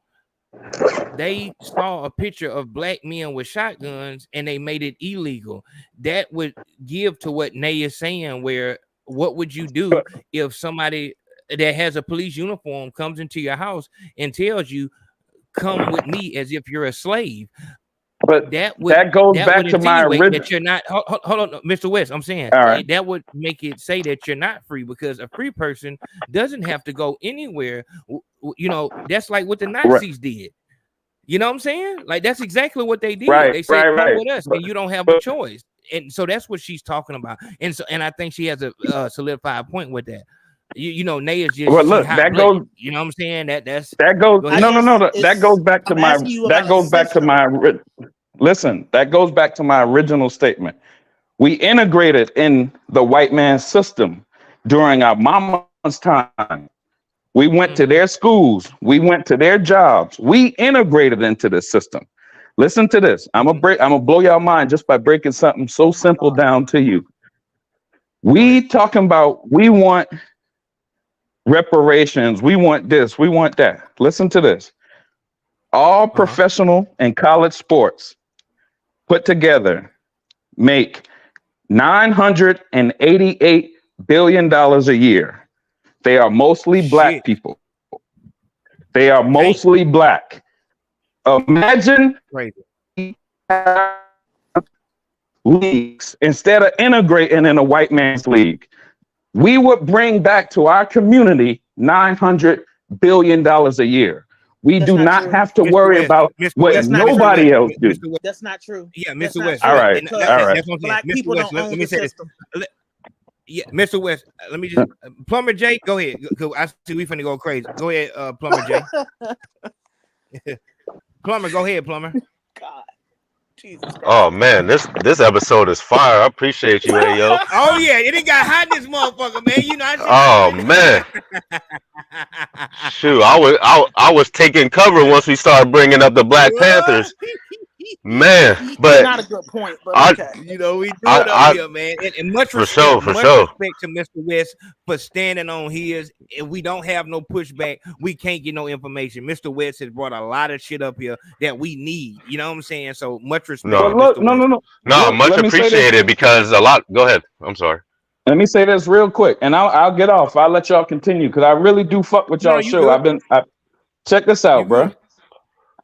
They saw a picture of black men with shotguns and they made it illegal. That would give to what Nay is saying, where what would you do if somebody that has a police uniform comes into your house and tells you, come with me as if you're a slave? But that goes back to my insinuate original. that you're not. Hold on, Mr. West. I'm saying All right. that would make it say that you're not free, because a free person doesn't have to go anywhere. You know, that's like what the Nazis did. You know what I'm saying? Like that's exactly what they did. Right, They said, "Come right. with us," and you don't have a choice. And so that's what she's talking about. And so, and I think she has a solidified point with that. You know, Nay is just Well, look, that goes. You know what I'm saying? That goes. No. That goes back to my. That goes back to my. Listen, that goes back to my original statement. We integrated in the white man's system during our mama's time. We went to their schools. We went to their jobs. We integrated into the system. Listen to this. I'm gonna blow your mind just by breaking something so simple down to you. We talking about, we want reparations. We want this. We want that. Listen to this. All professional and college sports put together make $988 billion a year. They are mostly black people. They are mostly black. Imagine leagues instead of integrating in a white man's league. We would bring back to our community $900 billion a year. We That's do not not true. have to Mr. worry West, about Mr. what West, nobody else do. Mr. West. That's not true. Yeah, That's Mr. not West. true All right, And because all right. that's what I'm saying. black Mr. people West, don't own let me the say this. system. Yeah, Mr. West, let me just Plumber J, go ahead. I see we finna go crazy. Go ahead, Plumber J. Plumber, go ahead, Plumber. God, Jesus Christ. Oh man, this episode is fire. I appreciate you, Ayo. Oh yeah, it ain't got hot in this motherfucker, man. You know I Oh man, shoot, I was taking cover once we started bringing up the Black Panthers, man. But Not a good point, but I, okay. You know, we do I, it up I here, man. And much for sure, respect to Mr. West for standing on his. If we don't have no pushback, we can't get no information. Mr. West has brought a lot of shit up here that we need. You know what I'm saying? So much respect to But look, Mr. West. no, Look, much let me say this. appreciated because a lot. Go ahead. I'm sorry. Let me say this real quick, and I'll get off. I'll let y'all continue because I really do fuck with No, y'all you show. good. Check this You out, bro. good.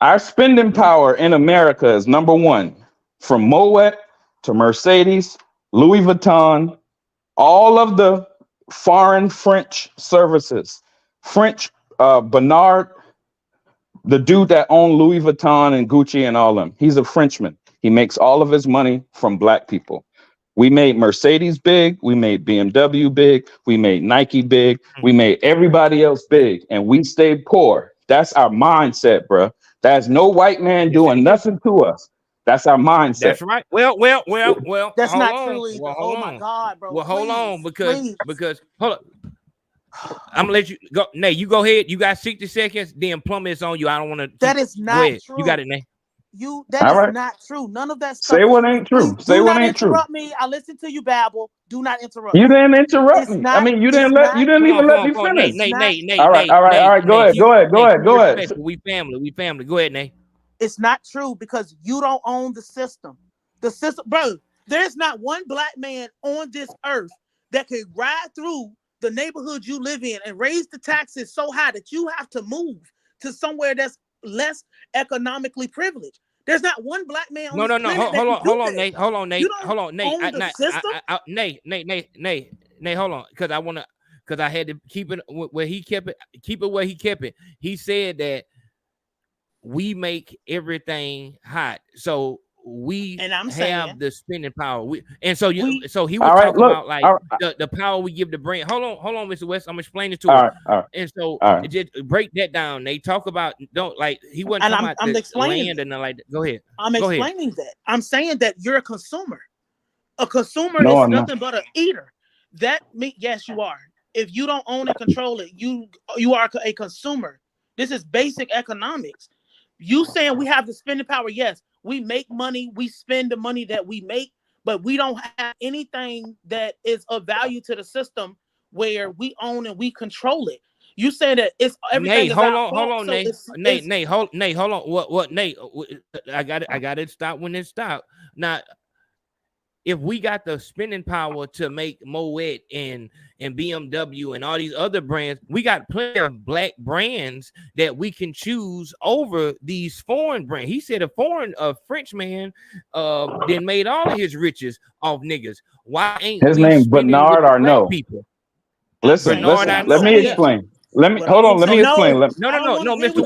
Our spending power in America is number one, from Moet to Mercedes, Louis Vuitton, all of the foreign French services. French Bernard, the dude that owned Louis Vuitton and Gucci and all them, he's a Frenchman. He makes all of his money from black people. We made Mercedes big, we made BMW big, we made Nike big, we made everybody else big, and we stayed poor. That's our mindset, bro. There's no white man doing nothing to us. That's our mindset. That's right. Well. That's hold not on. true either. Well, Oh hold my on. God, bro. Well, hold please, on please. because hold up. I'm gonna let you go. Nay, you go ahead. You got 60 seconds. Then Plumber is on you. I don't want to. That is not true. You got it, Nay. That All is right. not true. None of that stuff. Say what ain't true. Please, Say do what not ain't true. interrupt me. I listen to you babble. Do not interrupt You me. didn't interrupt It's me. not, I mean, you it's didn't not, even let me Come on, finish. Nay. All right. Go ahead. Go ahead. We family. Go ahead, Nay. It's not true because you don't own the system. The system, bro, there's not one black man on this earth that can ride through the neighborhood you live in and raise the taxes so high that you have to move to somewhere that's less economically privileged. There's not one black man on this planet that can do Hold on, that. Nate. Hold on, Nate. You don't Hold on, Nate. own the system? Nate, hold on, because I had to keep it where he kept it. Keep it where he kept it. He said that we make everything hot, so we have the spending power. So he was talking about like the power we give the brand. Hold on, Mr. West. I'm explaining to him. And so just break that down. They talk about he wasn't talking about the land and like that. Go ahead. I'm explaining that. I'm saying that you're a consumer. A consumer No, is I'm nothing but an eater. Yes, you are. If you don't own and control it, you are a consumer. This is basic economics. You saying we have the spending power? Yes, we make money. We spend the money that we make, but we don't have anything that is of value to the system where we own and we control it. You saying that it's everything. Nate, hold on, Nate. Nate, hold on. What, Nate? I got it. Stop when it stopped. Now, if we got the spending power to make Moet and BMW and all these other brands, we got plenty of black brands that we can choose over these foreign brands. He said a French man then made all of his riches off niggas. Why ain't his we name spending Bernard with the black Arnault? people? Listen. Let me explain. Let me explain. No, Mr.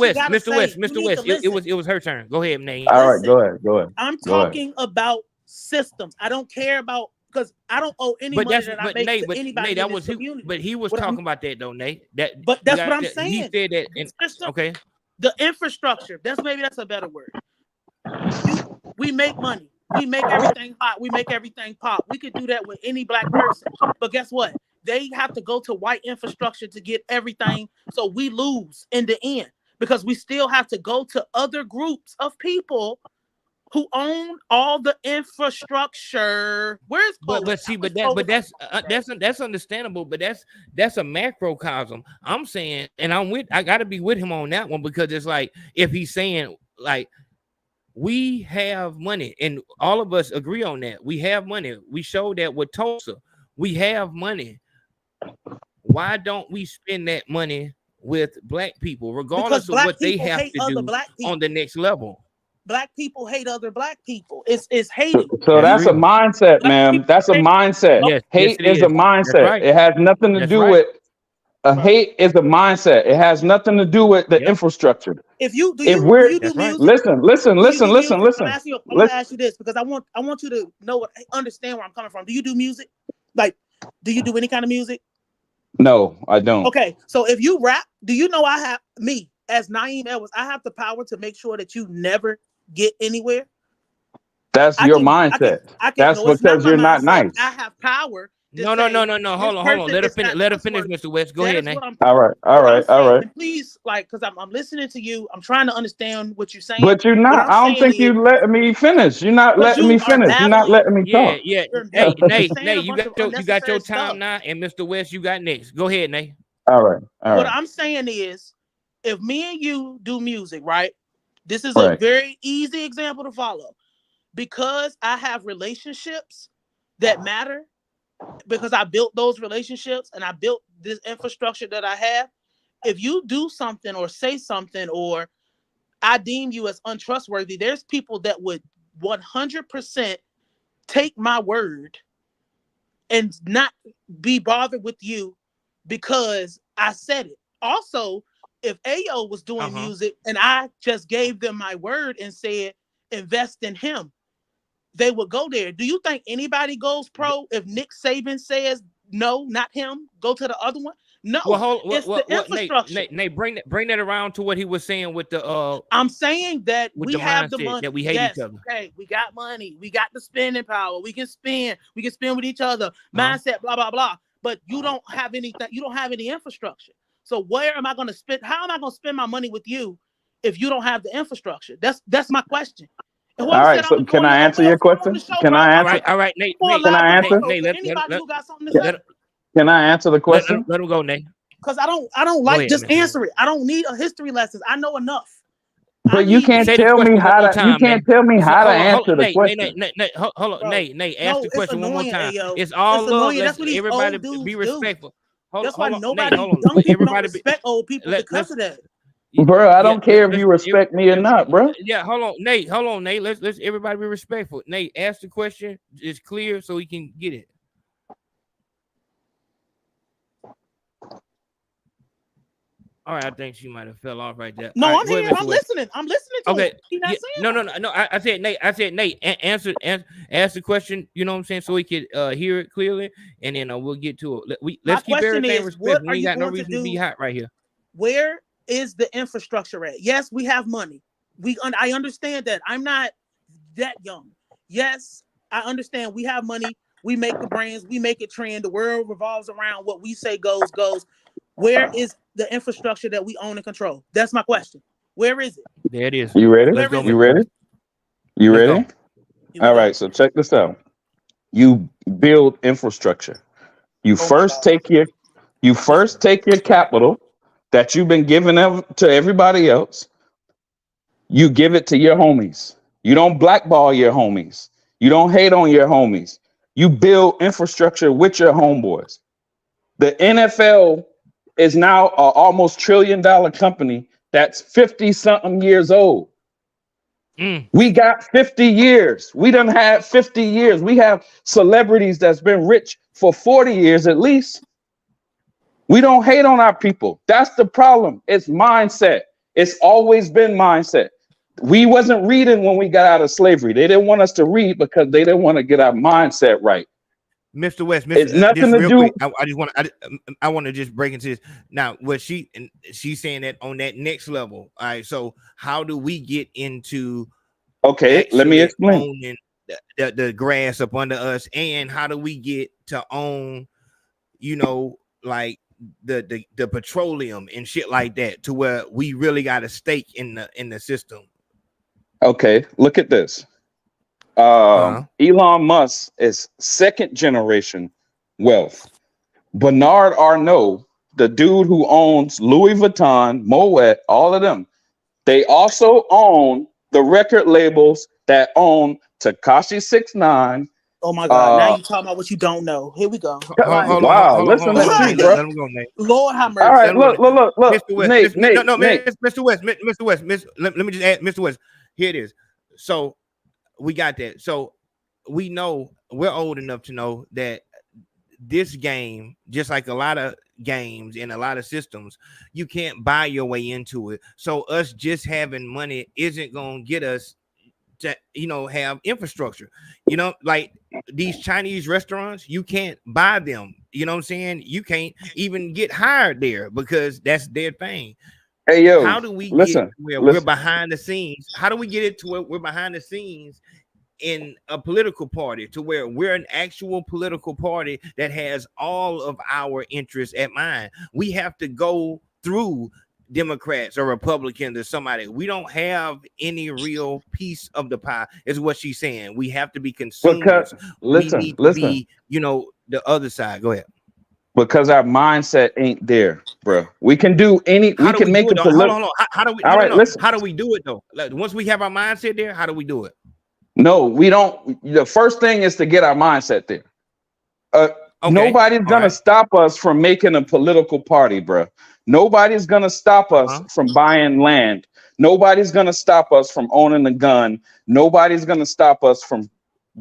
West. It was her turn. Go ahead, Nate. All right, go ahead. I'm talking about systems. I don't care about because I don't owe any money that I make to anybody in this community. But he was talking about that though, Nate. But that's what I'm saying. He said that. Okay. The infrastructure. That's a better word. We make money. We make everything hot. We make everything pop. We could do that with any black person. But guess what? They have to go to white infrastructure to get everything. So we lose in the end because we still have to go to other groups of people who own all the infrastructure. Where's that's understandable. But that's a macrocosm. I'm saying, and I got to be with him on that one because it's like if he's saying like we have money, and all of us agree on that. We have money. We showed that with Tulsa. We have money. Why don't we spend that money with black people, regardless of what they have to do on the next level? Black people hate other black people. It's hating. So that's a mindset, man. That's a mindset. Yes, Hate yes, is a mindset. Right. It has nothing to do with A hate is a mindset. It has nothing to do with the infrastructure. If you If do we're you do music? listen, Do you do music? I'm listen. asking you. I'm gonna ask you this because I want you to know understand where I'm coming from. Do you do music? Like, do you do any kind of music? No, I don't. Okay, so if you rap, do you know I have me as Naeem Edwards? I have the power to make sure that you never get anywhere. That's your mindset. That's No, it's not because my you're not mindset. nice. I have power. No. Hold on. Let her finish, Mr. West. Go ahead, Nate. All right. And please, like, because I'm listening to you. I'm trying to understand what you're saying. But you're not. What I'm I don't think you letting me finish. You're not letting me finish. You're not letting me talk. Yeah. Hey, Nate, you got your time now, and Mr. West, you got next. Go ahead, Nate. All right. What I'm saying is, if me and you do music, right? This is a very easy example to follow. Because I have relationships that matter, because I built those relationships and I built this infrastructure that I have. If you do something or say something or I deem you as untrustworthy, there's people that would 100% take my word and not be bothered with you because I said it. Also, if Ayo was doing music and I just gave them my word and said, invest in him, they would go there. Do you think anybody goes pro if Nick Saban says no, not him? Go to the other one? No. It's the infrastructure. Nate, bring that around to what he was saying with the. I'm saying that we have the money. That we hate each other. Okay, we got money. We got the spending power. We can spend. We can spend with each other. Mindset. Blah blah blah. But you don't have anything. You don't have any infrastructure. So where am I going to spend? How am I going to spend my money with you if you don't have the infrastructure? That's my question. All right, so can I answer your question? Can I answer? All right, Nate. Can I answer? Can I answer the question? Let him go, Nate. Because I don't like just answer it. I don't need a history lessons. I know enough. But you can't tell me how to. You can't tell me how to answer the question. Hold on, Nate. Ask the question one more time. It's all love. Everybody be respectful. That's why nobody young people don't respect old people because of that. Bro, I don't care if you respect me or not, bro. Yeah, hold on, Nate. Let's everybody be respectful. Nate, ask the question. It's clear so he can get it. All right, I think she might have fell off right there. No, right, I'm here. I'm listening. I'm listening to okay. it. No. I said Nate. Ask the question. You know what I'm saying, so he could hear it clearly, and then we'll get to it. Let's keep everything respectful. We ain't got no reason to be hot right here. Where is the infrastructure at? Yes, we have money. I understand that. I'm not that young. Yes, I understand we have money. We make the brands. We make it trend. The world revolves around what we say goes. Where is the infrastructure that we own and control? That's my question. Where is it? There it is. You ready? You ready? You ready? All right. So check this out. You build infrastructure. You first take your capital that you've been giving to everybody else. You give it to your homies. You don't blackball your homies. You don't hate on your homies. You build infrastructure with your homeboys. The NFL is now an almost $1 trillion company that's 50-something years old. We got 50 years. We done had 50 years. We have celebrities that's been rich for 40 years at least. We don't hate on our people. That's the problem. It's mindset. It's always been mindset. We wasn't reading when we got out of slavery. They didn't want us to read because they didn't want to get our mindset right. Mr. West, it's nothing to do. Quick, I want to just break into this now. What she's saying that on that next level. All right. So how do we get into? Okay, let me explain. The grass up under us, and how do we get to own? Like the petroleum and shit like that, to where we really got a stake in the system. Okay, look at this. Elon Musk is second generation wealth. Bernard Arnault, the dude who owns Louis Vuitton, Moet, all of them, they also own the record labels that own Tekashi 6ix9ine. Oh my God! Now you talking about what you don't know. Here we go. Wow! Listen to me, bro. Let him go, Nate. Lord have mercy. All right, look. Mr. West, Nate. Mr. West. Let me just add, Mr. West. Here it is. So we got that. So we know, we're old enough to know that this game, just like a lot of games and a lot of systems, you can't buy your way into it. So us just having money isn't going to get us to, have infrastructure. Like these Chinese restaurants, you can't buy them. You know what I'm saying? You can't even get hired there because that's their thing. Hey, yo, how do we listen, get where listen. we're behind the scenes? How do we get it to where we're behind the scenes in a political party, to where we're an actual political party that has all of our interests at mind? We have to go through Democrats or Republicans or somebody. We don't have any real piece of the pie, is what she's saying. We have to be consumers. We need to be, the other side. Go ahead. Because our mindset ain't there, bro. We can do any. How We do can we make do it, it. though? Hold on. How do we? All right, listen. How do we do it though? Like, once we have our mindset there, how do we do it? No, we don't. The first thing is to get our mindset there. Nobody's gonna stop us from making a political party, bro. Nobody's gonna stop us from buying land. Nobody's gonna stop us from owning a gun. Nobody's gonna stop us from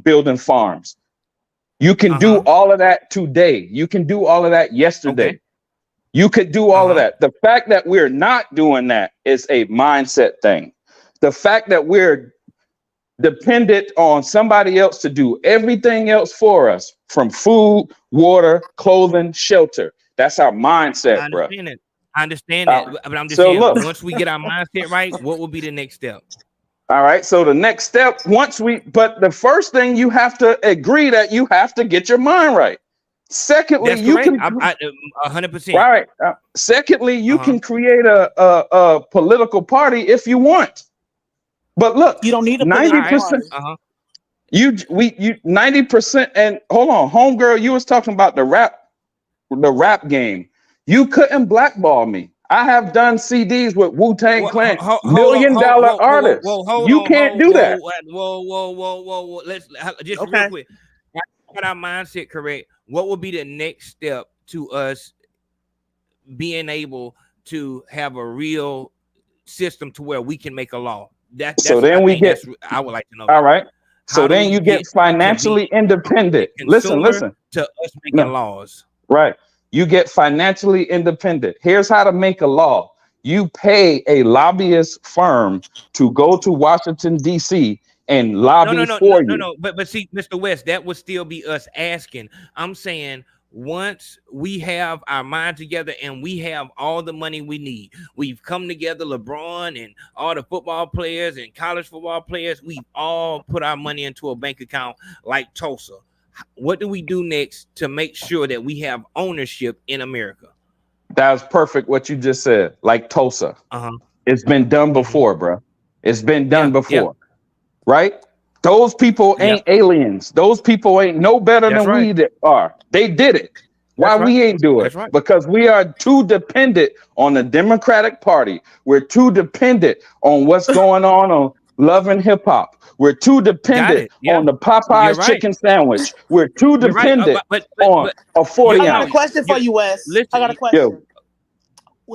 building farms. You can do all of that today. You can do all of that yesterday. You could do all of that. The fact that we're not doing that is a mindset thing. The fact that we're dependent on somebody else to do everything else for us, from food, water, clothing, shelter. That's our mindset, bro. I understand that, but I'm just saying, once we get our mindset right, what will be the next step? All right. So the next step, but the first thing, you have to agree that you have to get your mind right. Secondly, That's you correct. can 100%. right. Secondly, you can create a political party if you want. But look, you don't need a 90%. You 90%. And hold on, homegirl, you was talking about the rap game. You couldn't blackball me. I have done CDs with Wu-Tang Clan, $1 million artists. You can't do that. Whoa. Let's just real quick. Get our mindset correct. What will be the next step to us being able to have a real system to where we can make a law? I would like to know. All right. So then you get financially independent. Listen. To us making laws. Right. You get financially independent. Here's how to make a law. You pay a lobbyist firm to go to Washington, D.C. and lobby for you. No. But see, Mr. West, that would still be us asking. I'm saying, once we have our mind together and we have all the money we need, we've come together, LeBron and all the football players and college football players, we've all put our money into a bank account like Tulsa. What do we do next to make sure that we have ownership in America? That was perfect what you just said, like Tulsa. It's been done before, bro. It's been done before, right? Those people ain't aliens. Those people ain't no better than we are. They did it. Why we ain't do it? Because we are too dependent on the Democratic Party. We're too dependent on what's going on Love and Hip Hop. We're too dependent on the Popeyes chicken sandwich. We're too dependent on a 40 ounce. I got a question for you, Wes. I got a question. Yo.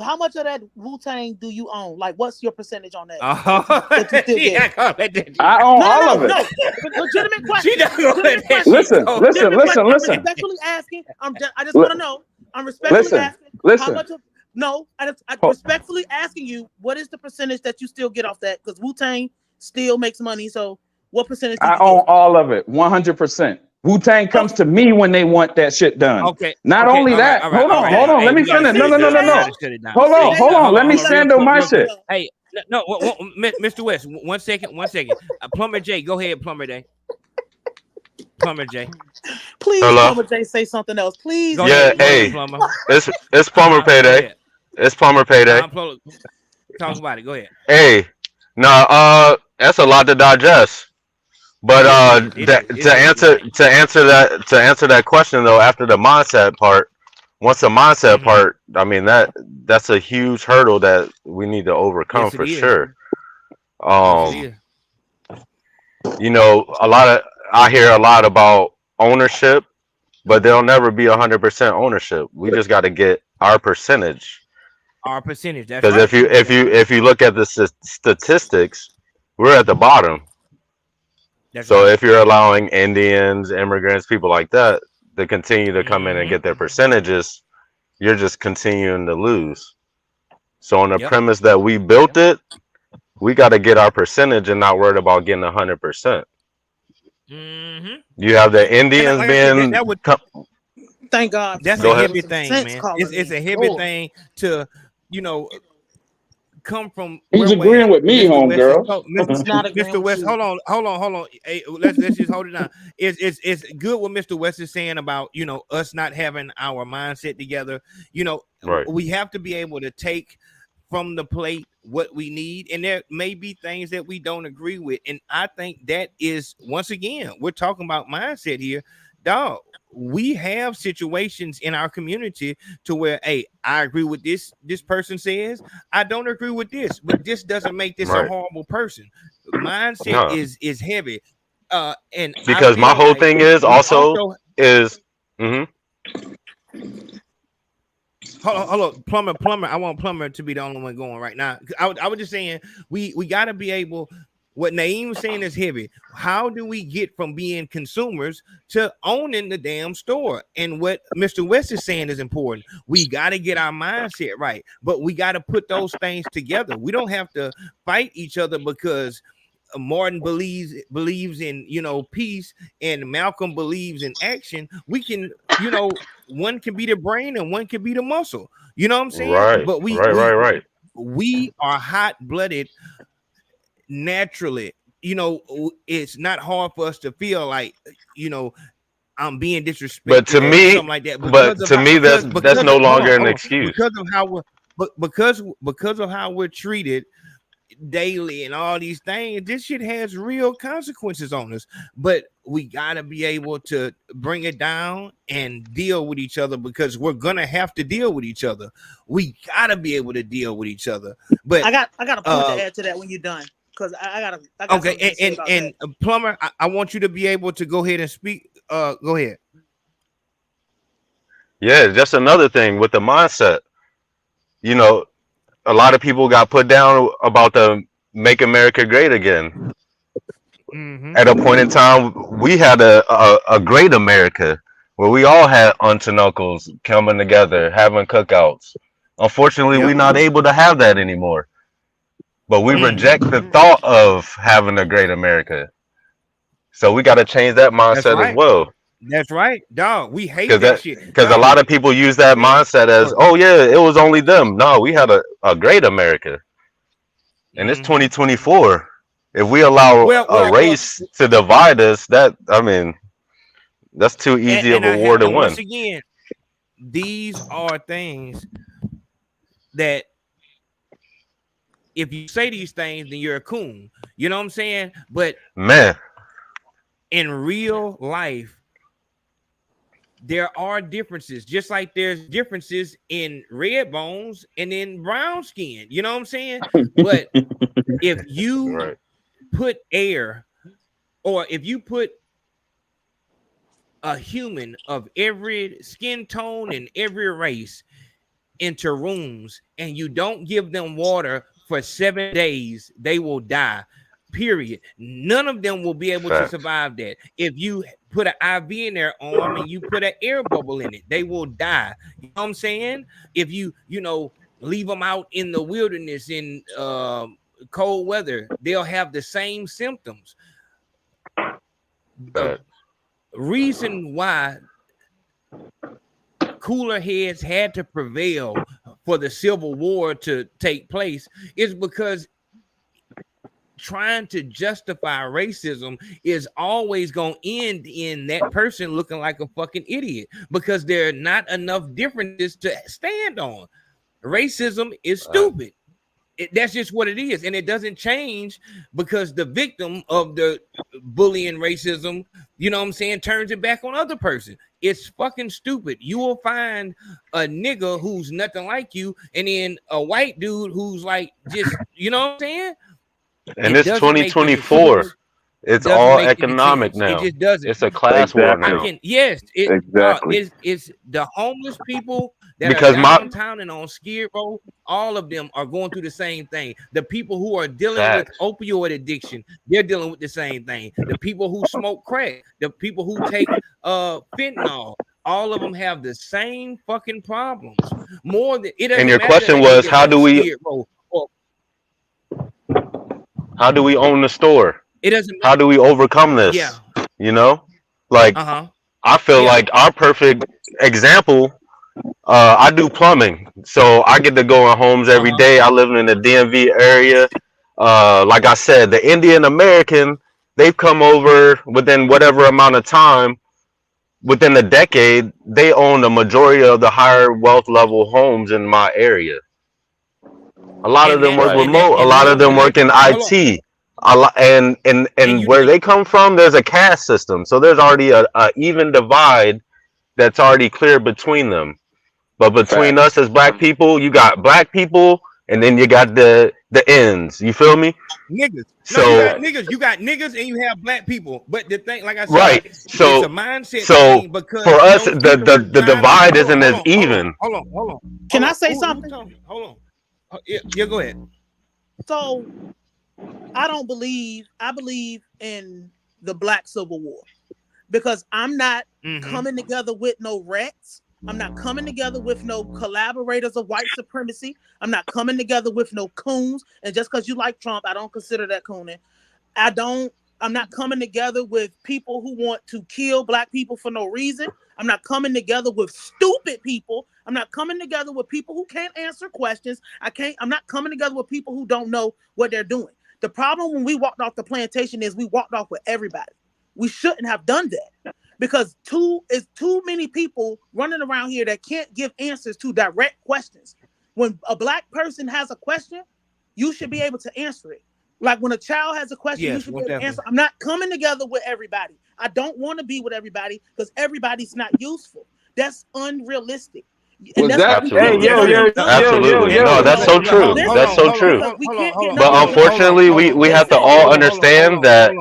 How much of that Wu-Tang do you own? Like, what's your percentage on that? I own all of it. No, legitimate question. Listen. I'm respectfully asking. I just want to know. I'm respectfully asking. How much of? No, I'm respectfully asking you. What is the percentage that you still get off that? Because Wu-Tang still makes money. So, what percentage? I own all of it, 100%. Wu-Tang comes to me when they want that shit done. Not only that. Hold on. Let me finish. No. Hold on. Let me handle my shit. Hey, no, Mr. West, 1 second. Plumber J, go ahead, Plumber J. Please, Plumber J, say something else. Please. Hey, it's Plumber Payday. It's Plumber Payday. Talk about it. Go ahead. Hey, that's a lot to digest. But to answer that question though, after the mindset part, once the mindset part, I mean that's a huge hurdle that we need to overcome for sure. I hear a lot about ownership, but there'll never be 100% ownership. We just got to get our percentage. Because if you look at the statistics, we're at the bottom. If you're allowing Indians, immigrants, people like that, to continue to come in and get their percentages, you're just continuing to lose. So on the premise that we built it, we got to get our percentage and not worried about getting 100%. You have the Indians being. Thank God. That's Go a ahead. heavy thing, Sense man. calling It's a in. heavy Lord. thing to, you know, come from He's where agreeing with me, Mr. West is homegirl. He's not agreeing Mr. with West. you. Hold on. Hey, let's just hold it down. It's good what Mr. West is saying about, you know, us not having our mindset together. You know, Right. we have to be able to take from the plate what we need, and there may be things that we don't agree with. And I think that is, once again, we're talking about mindset here, dog. We have situations in our community to where, hey, I agree with this person says, I don't agree with this, but this doesn't make this a Right. horrible person. Mindset No. is heavy. And Because I my feel whole like thing is we also is. Mhm. Hold on, plumber. I want plumber to be the only one going right now. I was just saying we got to be able. What Naeem was saying is heavy. How do we get from being consumers to owning the damn store? And what Mr. West is saying is important. We got to get our mindset right, but we got to put those things together. We don't have to fight each other because Martin believes in, you know, peace, and Malcolm believes in action. We can, you know, one can be the brain and one can be the muscle. You know what I'm saying? Right. But Right. we are hot-blooded naturally. You know, it's not hard for us to feel like, you know, I'm being disrespected But to or me, something like that. but to me, that's no hold longer an on, excuse. because of how we're because of how we're treated daily and all these things, this shit has real consequences on us. But we gotta be able to bring it down and deal with each other, because we're gonna have to deal with each other. We gotta be able to deal with each other. But I got a point to add to that when you're done, because I got okay, something to say about and that. Plumber, I want you to be able to go ahead and speak. Go ahead. Yeah, just another thing with the mindset. You know, a lot of people got put down about the "Make America Great Again." At a point in time, we had a great America where we all had aunts and uncles coming together, having cookouts. Unfortunately, we're not able to have that anymore. But we reject the thought of having a great America. So we got to change that That's mindset as right. well. That's right, dog. We hate that shit, Because a dog. lot of people use that mindset as, oh yeah, it was only them. No, we had a great America. And it's 2024. If we allow a race to divide us, that's too easy of a war to and win. once again, these are things that if you say these things, then you're a coon. You know what I'm saying? But man, in real life, there are differences, just like there's differences in red bones and in brown skin. You know what I'm saying? But if you put air, or if you put a human of every skin tone and every race into rooms and you don't give them water for 7 days, they will die. Period. None of them will be able to survive that. If you put an IV in their arm and you put an air bubble in it, they will die. You know what I'm saying? If you leave them out in the wilderness in cold weather, they'll have the same symptoms. The reason why cooler heads had to prevail for the Civil War to take place is because trying to justify racism is always going to end in that person looking like a fucking idiot, because there are not enough differences to stand on. Racism is stupid. That's just what it is, and it doesn't change because the victim of the bullying racism, you know what I'm saying, turns it back on other person. It's fucking stupid. You will find a nigga who's nothing like you, and then a white dude who's like just, you know what I'm saying? And it's 2024. It's all economic now. It just doesn't. It's a class war now. It's the homeless people that Because are downtown and on Skid Row. All of them are going through the same thing. The people who are dealing with opioid addiction, they're dealing with the same thing. The people who smoke crack, the people who take fentanyl, all of them have the same fucking problems. More than it doesn't And your matter that question a was, nigga got a skid row. how do we own the store? It doesn't How matter. do we overcome Yeah. this? You know, like I feel like our perfect example. I do plumbing, so I get to go in homes every day. I live in the DMV area. Like I said, the Indian American, they've come over within whatever amount of time. Within a decade, they own the majority of the higher wealth level homes in my area. A lot of them work remote. A lot of them work in IT. A lot, and where they come from, there's a caste system. So there's already a even divide that's already clear between them. But between us as black people, you got black people, and then you got the ends. You feel me? Niggas. So No, you got niggas. You got niggas, and you have black people. But the thing, like I said, right. So it's a mindset so thing because for us, those the people the divide hold on, isn't as even. Hold on. Can I say something? Hold on. Yeah, go ahead. So I believe in the Black Civil War because I'm not coming together with no rats. I'm not coming together with no collaborators of white supremacy. I'm not coming together with no coons. And just because you like Trump, I don't consider that cooning. I'm not coming together with people who want to kill black people for no reason. I'm not coming together with stupid people. I'm not coming together with people who can't answer questions. I'm not coming together with people who don't know what they're doing. The problem when we walked off the plantation is we walked off with everybody. We shouldn't have done that because too many people running around here that can't give answers to direct questions. When a black person has a question, you should be able to answer it. Like when a child has a question, you should be able to answer. I'm not coming together with everybody. I don't want to be with everybody because everybody's not useful. That's unrealistic. And that's Absolutely. Absolutely. No, that's so true. That's so true. But unfortunately, we have to all understand that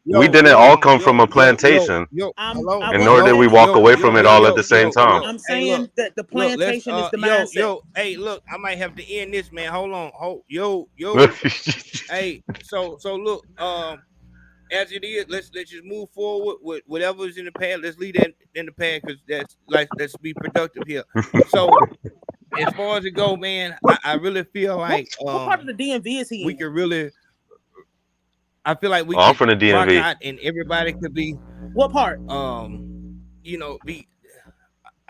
we didn't all come from a plantation, and nor did we walk away from it all at the same time. I'm saying that the plantation is the mindset. Hey, look, I might have to end this, man. Hold on. Hey, so look, as it is, let's just move forward with whatever's in the past. Let's leave that in the past because let's be productive here. So as far as it go, man, I really feel like what part of the DMV is he? We could really. I feel like we. I'm from the DMV, out and everybody could be. What part? Be. All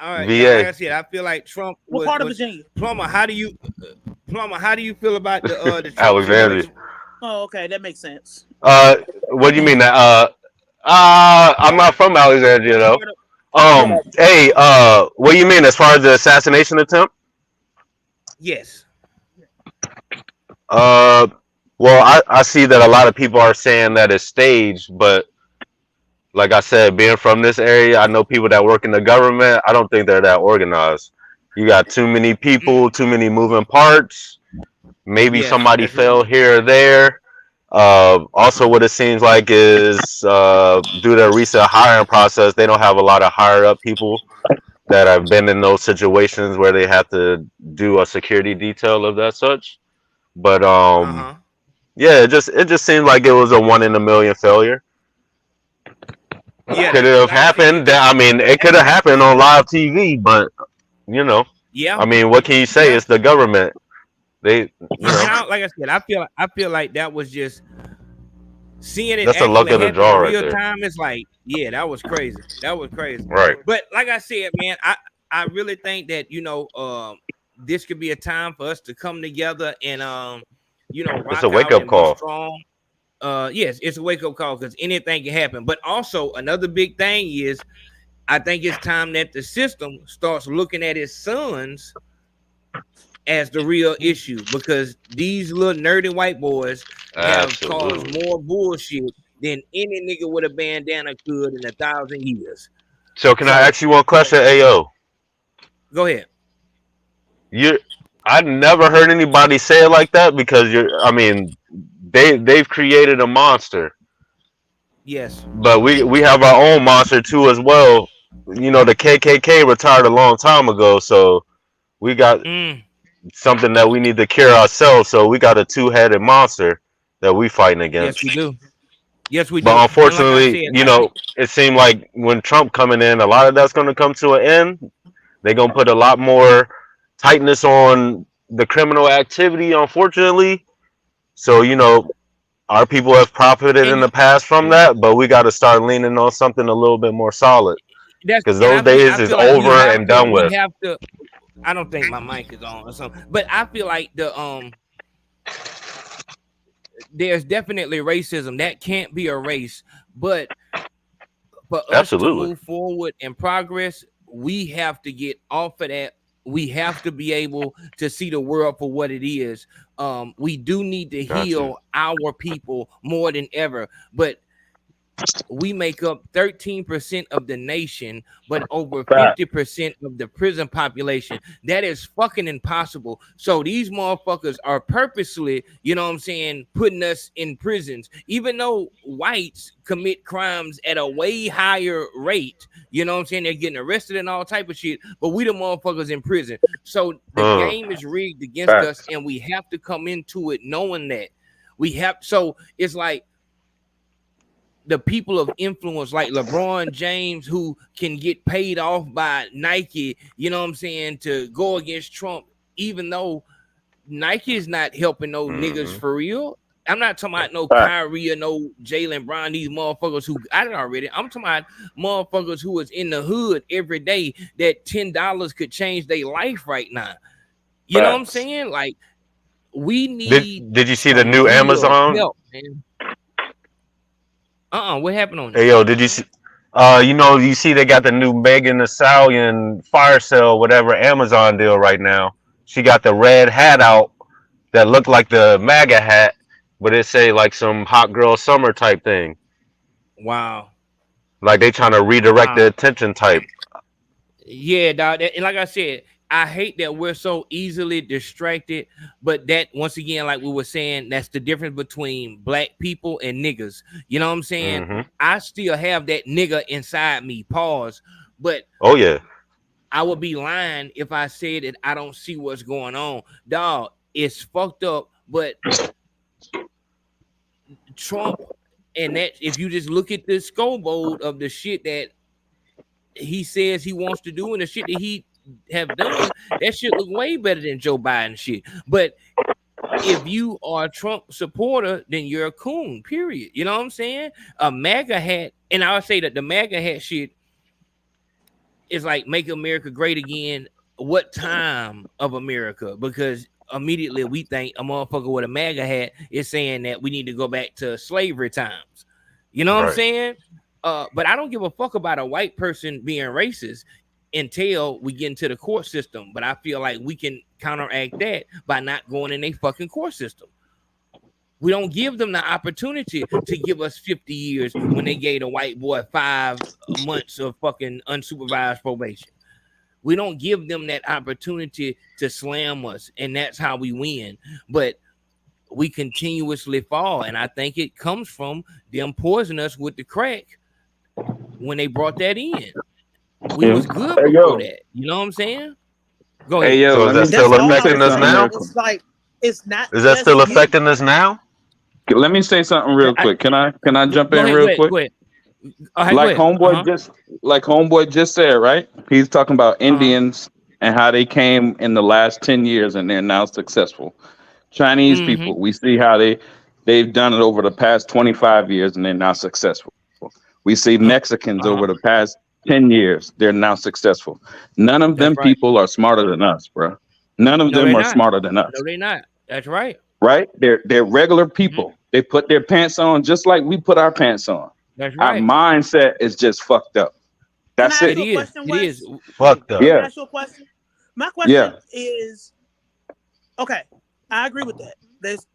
right. VA. Like I said, I feel like Trump. What part of Virginia? Plumber, how do you feel about the Alexandria? Oh, okay, that makes sense. What do you mean that? I'm not from Alexandria though. Hey, what do you mean as far as the assassination attempt? Yes. Well, I see that a lot of people are saying that it's staged, but like I said, being from this area, I know people that work in the government. I don't think they're that organized. You got too many people, too many moving parts. Maybe somebody fell here or there. Also, what it seems like is due to the recent hiring process, they don't have a lot of higher up people that have been in those situations where they have to do a security detail of that such. But yeah, it just seems like it was a 1 in a million failure. Yeah, could it have happened? I mean, it could have happened on live TV, but you know, I mean, what can you say? It's the government. They, like I said, I feel like that was just seeing it. That's the luck of the draw right there. Time, it's like, yeah, that was crazy. That was crazy. Right. But like I said, man, I really think that this could be a time for us to come together and it's a wake up call. Strong. Yes, it's a wake up call because anything can happen. But also another big thing is, I think it's time that the system starts looking at its sons as the real issue because these little nerdy white boys have caused more bullshit than any nigga with a bandana could in 1,000 years. So can I ask you one question, AO? Go ahead. I never heard anybody say it like that because they've created a monster. Yes. But we have our own monster too as well. You know, the KKK retired a long time ago, so we got something that we need to cure ourselves. So we got a 2-headed monster that we fighting against. Yes, we do. Yes, we But do. And like I unfortunately, said, you know, it seemed like when Trump coming in, a lot of that's going to come to an end. They're going to put a lot more tightness on the criminal activity, unfortunately. So, you know, our people have profited in and the past from that, but we got to start leaning on something a little bit more solid that's because and those I days is feel like over and done we with. have to. I don't think my mic is on or something, but I feel like there's definitely racism that can't be erased, but for us to Absolutely. move forward and progress, we have to get off of that. We have to be able to see the world for what it is. We do need to Gotcha. heal our people more than ever, but we make up 13% of the nation, but over 50% of the prison population. That is fucking impossible. So these motherfuckers are purposely, you know what I'm saying, putting us in prisons, even though whites commit crimes at a way higher rate. You know what I'm saying? They're getting arrested and all type of shit, but we the motherfuckers in prison. So the game is rigged against us, and we have to come into it knowing that. We have, so it's like the people of influence like LeBron James, who can get paid off by Nike, you know what I'm saying, to go against Trump, even though Nike is not helping no niggas for real. I'm not talking about no Kyrie or no Jalen Brown, these motherfuckers who I did already. I'm talking about motherfuckers who is in the hood every day that $10 could change their life right now. You know what I'm saying? Like, we need Did you see the some new real Amazon? help, man. What happened on it? Hey yo, did you see? You know, you see they got the new Megan Thee Stallion fire sale, whatever Amazon deal right now. She got the red hat out that looked like the MAGA hat, but it say like some hot girl summer type thing. Wow. Like they trying to redirect the attention type. Yeah, dog. And like I said, I hate that we're so easily distracted, but that once again, like we were saying, that's the difference between black people and niggas. You know what I'm saying? I still have that nigga inside me. Pause. But oh yeah, I would be lying if I said that I don't see what's going on. Dog, it's fucked up, but Trump and that, if you just look at the scoreboard of the shit that he says he wants to do and the shit that he have done, that shit look way better than Joe Biden shit. But if you are a Trump supporter, then you're a coon, period. You know what I'm saying? A MAGA hat, and I would say that the MAGA hat shit is like make America great again. What time of America? Because immediately we think a motherfucker with a MAGA hat is saying that we need to go back to slavery times. You know what I'm saying? But I don't give a fuck about a white person being racist until we get into the court system. But I feel like we can counteract that by not going in a fucking court system. We don't give them the opportunity to give us 50 years when they gave a white boy 5 months of fucking unsupervised probation. We don't give them that opportunity to slam us, and that's how we win. But we continuously fall, and I think it comes from them poisoning us with the crack when they brought that in. We was good before that. You know what I'm saying? Go ahead. Hey yo, so is that still affecting us now? It's like it's not. Is that still affecting us now? Let me say something real quick. Can I jump in ahead, real go quick? ahead. Like homeboy just said, right? He's talking about Indians and how they came in the last 10 years and they're now successful. Chinese people, we see how they've done it over the past 25 years and they're now successful. We see Mexicans over the past 10 years, they're now successful. None of them people are smarter than us, bro. None of them are smarter than us. No, they're not. That's right. Right? They're regular people. They put their pants on just like we put our pants on. That's Our right. mindset is just fucked up. That's it. It is. Fucked up. Can I Yeah. ask you a question? My question is, okay, I agree with that.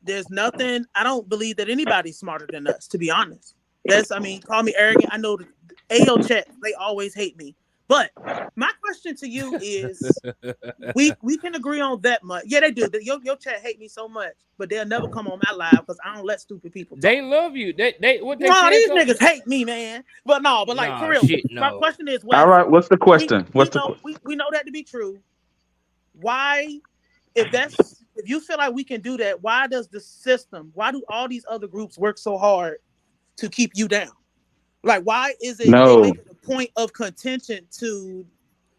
There's nothing. I don't believe that anybody's smarter than us. To be honest, call me arrogant. I know the AO chat, they always hate me. But my question to you is, we can agree on that much. Yeah, they do. Your chat hate me so much, but they'll never come on my live because I don't let stupid people talk. They love you. These niggas hate me, man. But like for real. My question is, all right, what's the question? We know that to be true. Why, if you feel like we can do that, why does the system, why do all these other groups work so hard to keep you down? Like, why is it they No. make it a point of contention to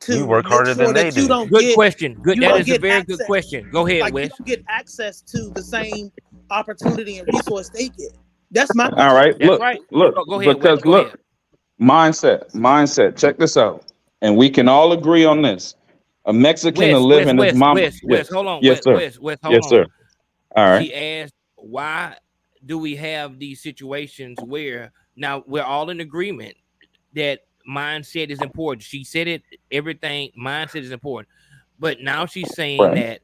We work make harder sure than they that you do. don't Good get question. Good. you That don't is a get very good access? question. Go ahead, Like, you Wes. don't get access to the same opportunity and resource they get. That's my All question. right. That's Look, right. look, Go ahead, Wes. because Go ahead. look, mindset. Check this out. And we can all agree on this. A Mexican to live in his mom. Wes, hold on. Yes, sir. Wes, hold Yes, on. sir. All right. She asked, why do we have these situations where now we're all in agreement that mindset is important? She said it, everything, mindset is important. But now she's saying Right. that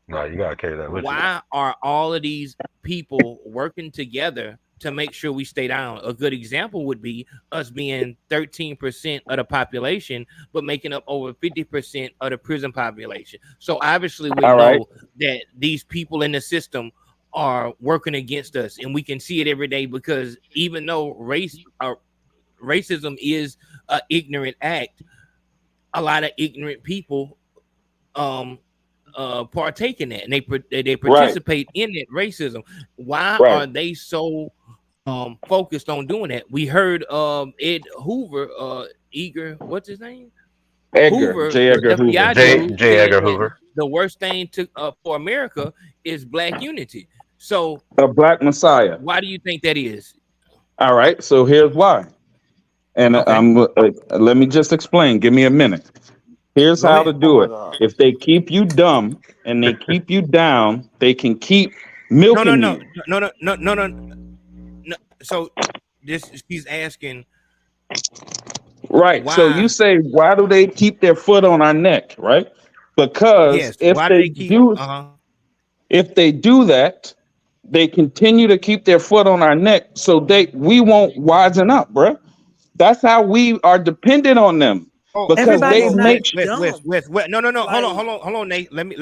No, you gotta carry that with you. why are all of these people working together to make sure we stay down? A good example would be us being 13% of the population, but making up over 50% of the prison population. So obviously we All know right. that these people in the system are working against us, and we can see it every day, because even though racism is an ignorant act, a lot of ignorant people partake in that, and they participate in that racism. Why Right. are they so focused on doing that? We heard Ed Hoover, what's his name? Edgar. Hoover, J. the Edgar Hoover. FBI J. dude, J. said Edgar that Hoover. the worst thing for America is black unity. So A black messiah. why do you think that is? All right. So here's why. And Okay, let me just explain. Give me a minute. Here's go how to ahead. do it. If they keep you dumb and they keep you down, they can keep milking you. No. So she's asking, Right. So why? you say, why do they keep their foot on our neck? Right. Because Yes. Why do they keep? if they do that, they continue to keep their foot on our neck, so we won't wisen up, bruh. That's how we are dependent on them, because they Everybody's not make dumb. Wes. No. Like- Hold on, Nate. Let me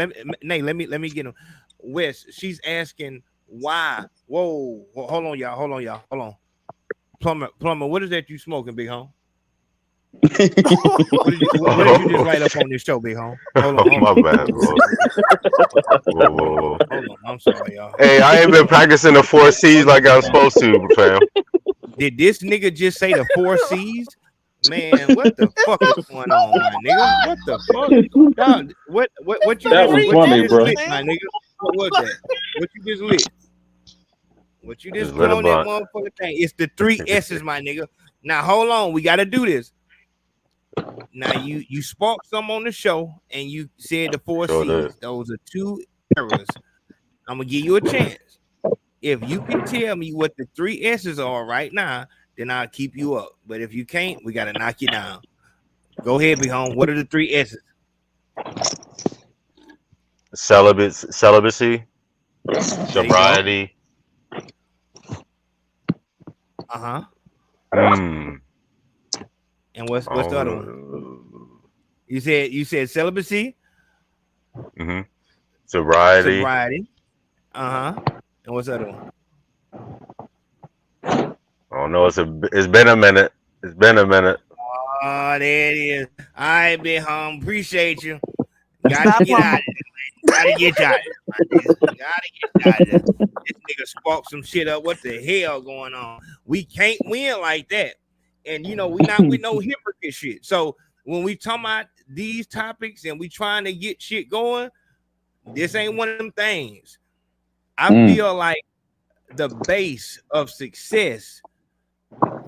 get him. Wes, she's asking why. Whoa, hold on, y'all. Plumber, what is that you smoking, big home? What did you just light up on this show, big home? Hold on. My bad, bro. Whoa. Hold on, I'm sorry, y'all. Hey, I ain't been practicing the 4 C's like I'm supposed to, fam. Did this nigga just say the 4 C's? Man, what the fuck is going on, my nigga? What the fuck? Dog, what you That was funny, bro. lit, my nigga? What was that? What you just lit? What you just Just put lit a on that blunt. motherfucking thing? It's the 3 S's, my nigga. Now hold on, we gotta do this. Now you sparked some on the show and you said the 4 Sure C's. did. Those are 2 errors. I'm gonna give you a chance. If you can tell me what the 3 S's are right now, then I'll keep you up. But if you can't, we gotta knock you down. Go ahead, be home. What are the 3 S's? Celibacy, There you go. sobriety. And what's the other one? You said celibacy, Sobriety. And what's the other one? I don't know. It's been a minute. It's been a minute. Oh, there it is. All right, big home. Appreciate you. Gotta get out of it. Gotta get out of it. Gotta get out of it. This nigga sparked some shit up. What the hell going on? We can't win like that. And we not with no hypocrite shit. So when we talk about these topics and we trying to get shit going, this ain't one of them things. I feel like the base of success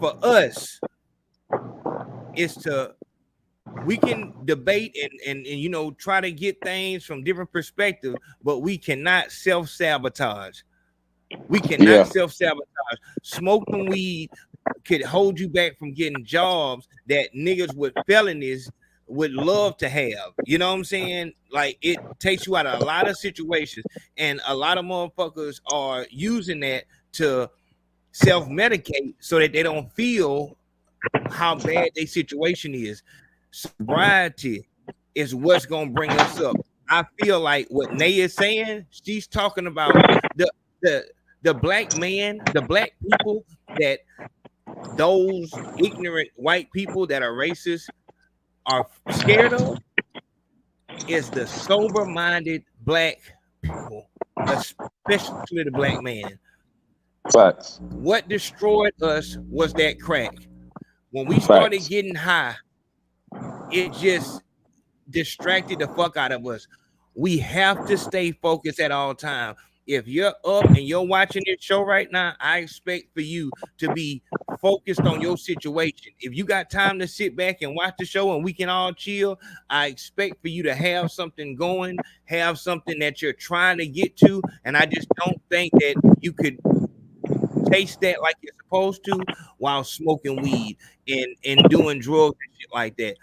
for us is we can debate and try to get things from different perspectives, but we cannot self-sabotage. We cannot self-sabotage. Smoking weed could hold you back from getting jobs that niggas with felonies would love to have. You know what I'm saying? Like, it takes you out of a lot of situations, and a lot of motherfuckers are using that to self-medicate so that they don't feel how bad their situation is. Sobriety is what's gonna bring us up. I feel like what Nay is saying, she's talking about the black man, the black people, that those ignorant white people that are racist are scared of, is the sober-minded black people, especially the black man. Facts. What destroyed us was that crack. When we started getting high, it just distracted the fuck out of us. We have to stay focused at all times. If you're up and you're watching this show right now, I expect for you to be focused on your situation. If you got time to sit back and watch the show and we can all chill, I expect for you to have something going, have something that you're trying to get to. And I just don't think that you could taste that like you're supposed to while smoking weed and doing drugs and shit like that.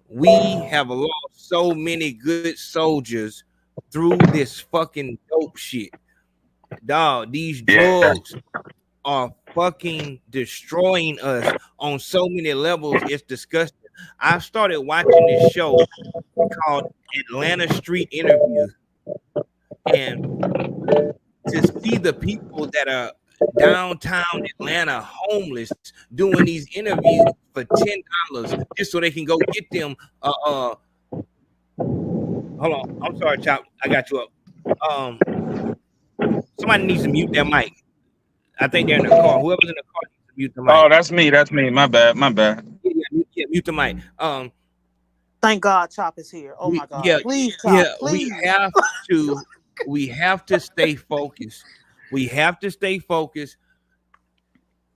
We have lost so many good soldiers through this fucking dope shit. Dog, these drugs are fucking destroying us on so many levels. It's disgusting. I started watching this show called Atlanta Street Interviews, and to see the people that are downtown Atlanta homeless doing these interviews for $10 just so they can go get them hold on, I'm sorry, Chop, I got you up. Somebody needs to mute their mic. I think they're in the car. Whoever's in the car needs to mute the mic. Oh, that's me. My bad. Yeah, mute the mic. Thank God Chop is here. Oh my God. Yeah, Please, Chop, please. We have to stay focused. We have to stay focused.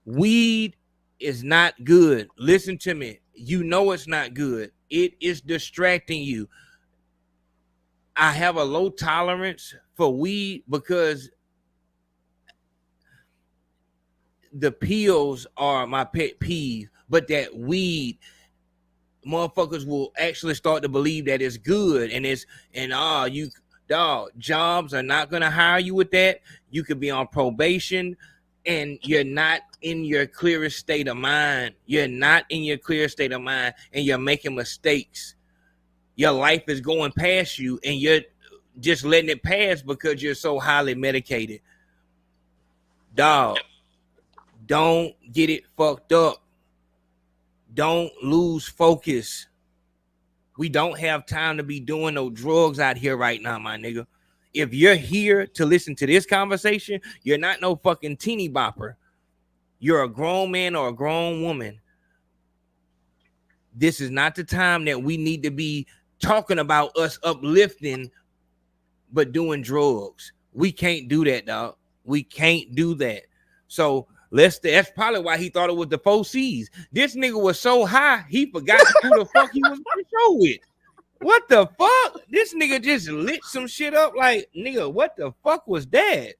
Weed is not good. Listen to me. You know it's not good. It is distracting you. I have a low tolerance for weed because the pills are my pet peeve, but that weed, motherfuckers will actually start to believe that it's good jobs are not gonna hire you with that. You could be on probation and you're not in your clearest state of mind. You're not in your clearest state of mind and you're making mistakes. Your life is going past you and you're just letting it pass because you're so highly medicated. Dog, don't get it fucked up. Don't lose focus. We don't have time to be doing no drugs out here right now, my nigga. If you're here to listen to this conversation, you're not no fucking teeny bopper. You're a grown man or a grown woman. This is not the time that we need to be talking about us uplifting, but doing drugs. We can't do that, dog. We can't do that. So that's probably why he thought it was the 4 C's. This nigga was so high, he forgot who the fuck he was on the show with. What the fuck? This nigga just lit some shit up like, nigga, what the fuck was that?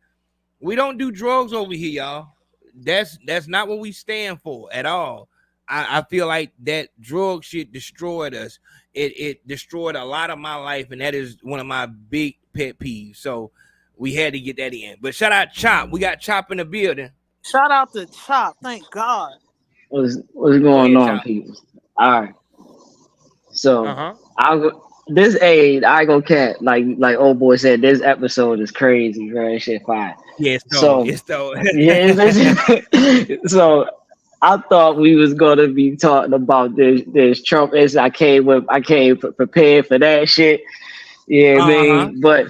We don't do drugs over here, y'all. That's not what we stand for at all. I feel like that drug shit destroyed us. It destroyed a lot of my life, and that is one of my big pet peeves. So we had to get that in. But shout out Chop. We got Chop in the building. Shout out to Chop. Thank God. What's going on, people? All right. So this aid, I go cat. Like old boy said, this episode is crazy, right? Shit fire. Yeah, so I thought we was gonna be talking about this Trump. I came prepared for that shit. Yeah, man. But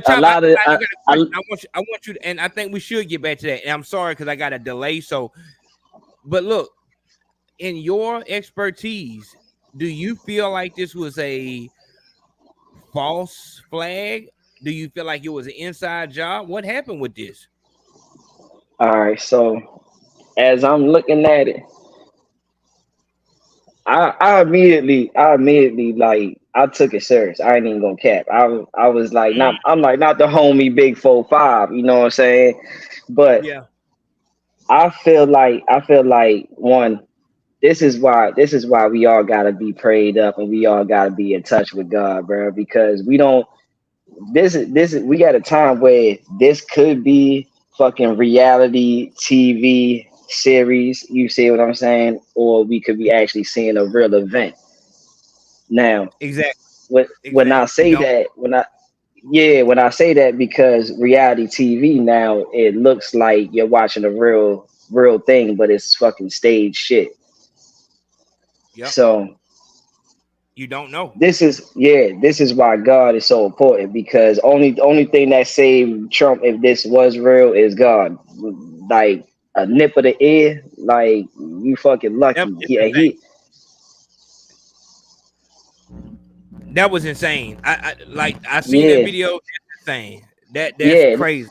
Chop, a lot of I want you to, and I think we should get back to that. And I'm sorry because I got a delay. So, but look, in your expertise, do you feel like this was a false flag? Do you feel like it was an inside job? What happened with this? All right, so as I'm looking at it, I immediately like I took it serious. I ain't even gonna cap. I was like not the homie Big 4-5, you know what I'm saying? But yeah, I feel like one, this is why we all gotta be prayed up and we all gotta be in touch with God, bro. Because we got a time where this could be fucking reality TV series, you see what I'm saying? Or we could be actually seeing a real event. Now, when I say that, when I say that, because reality TV now, it looks like you're watching a real thing, but it's fucking stage shit. Yep. So You don't know. This is why God is so important, because only thing that saved Trump, if this was real, is God. Like a nip of the ear, like you fucking lucky. It's Yeah, insane. That was insane. I seen that yeah, video. That's insane. That's yeah, crazy.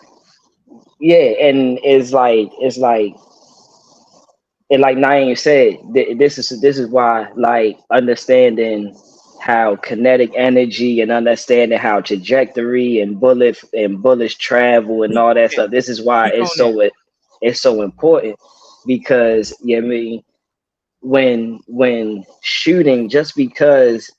yeah, and like Naeem said, this is why, like, understanding how kinetic energy and understanding how trajectory and bullets travel and all that stuff. This is why Speak on that. it's so important, because I mean, when shooting, just because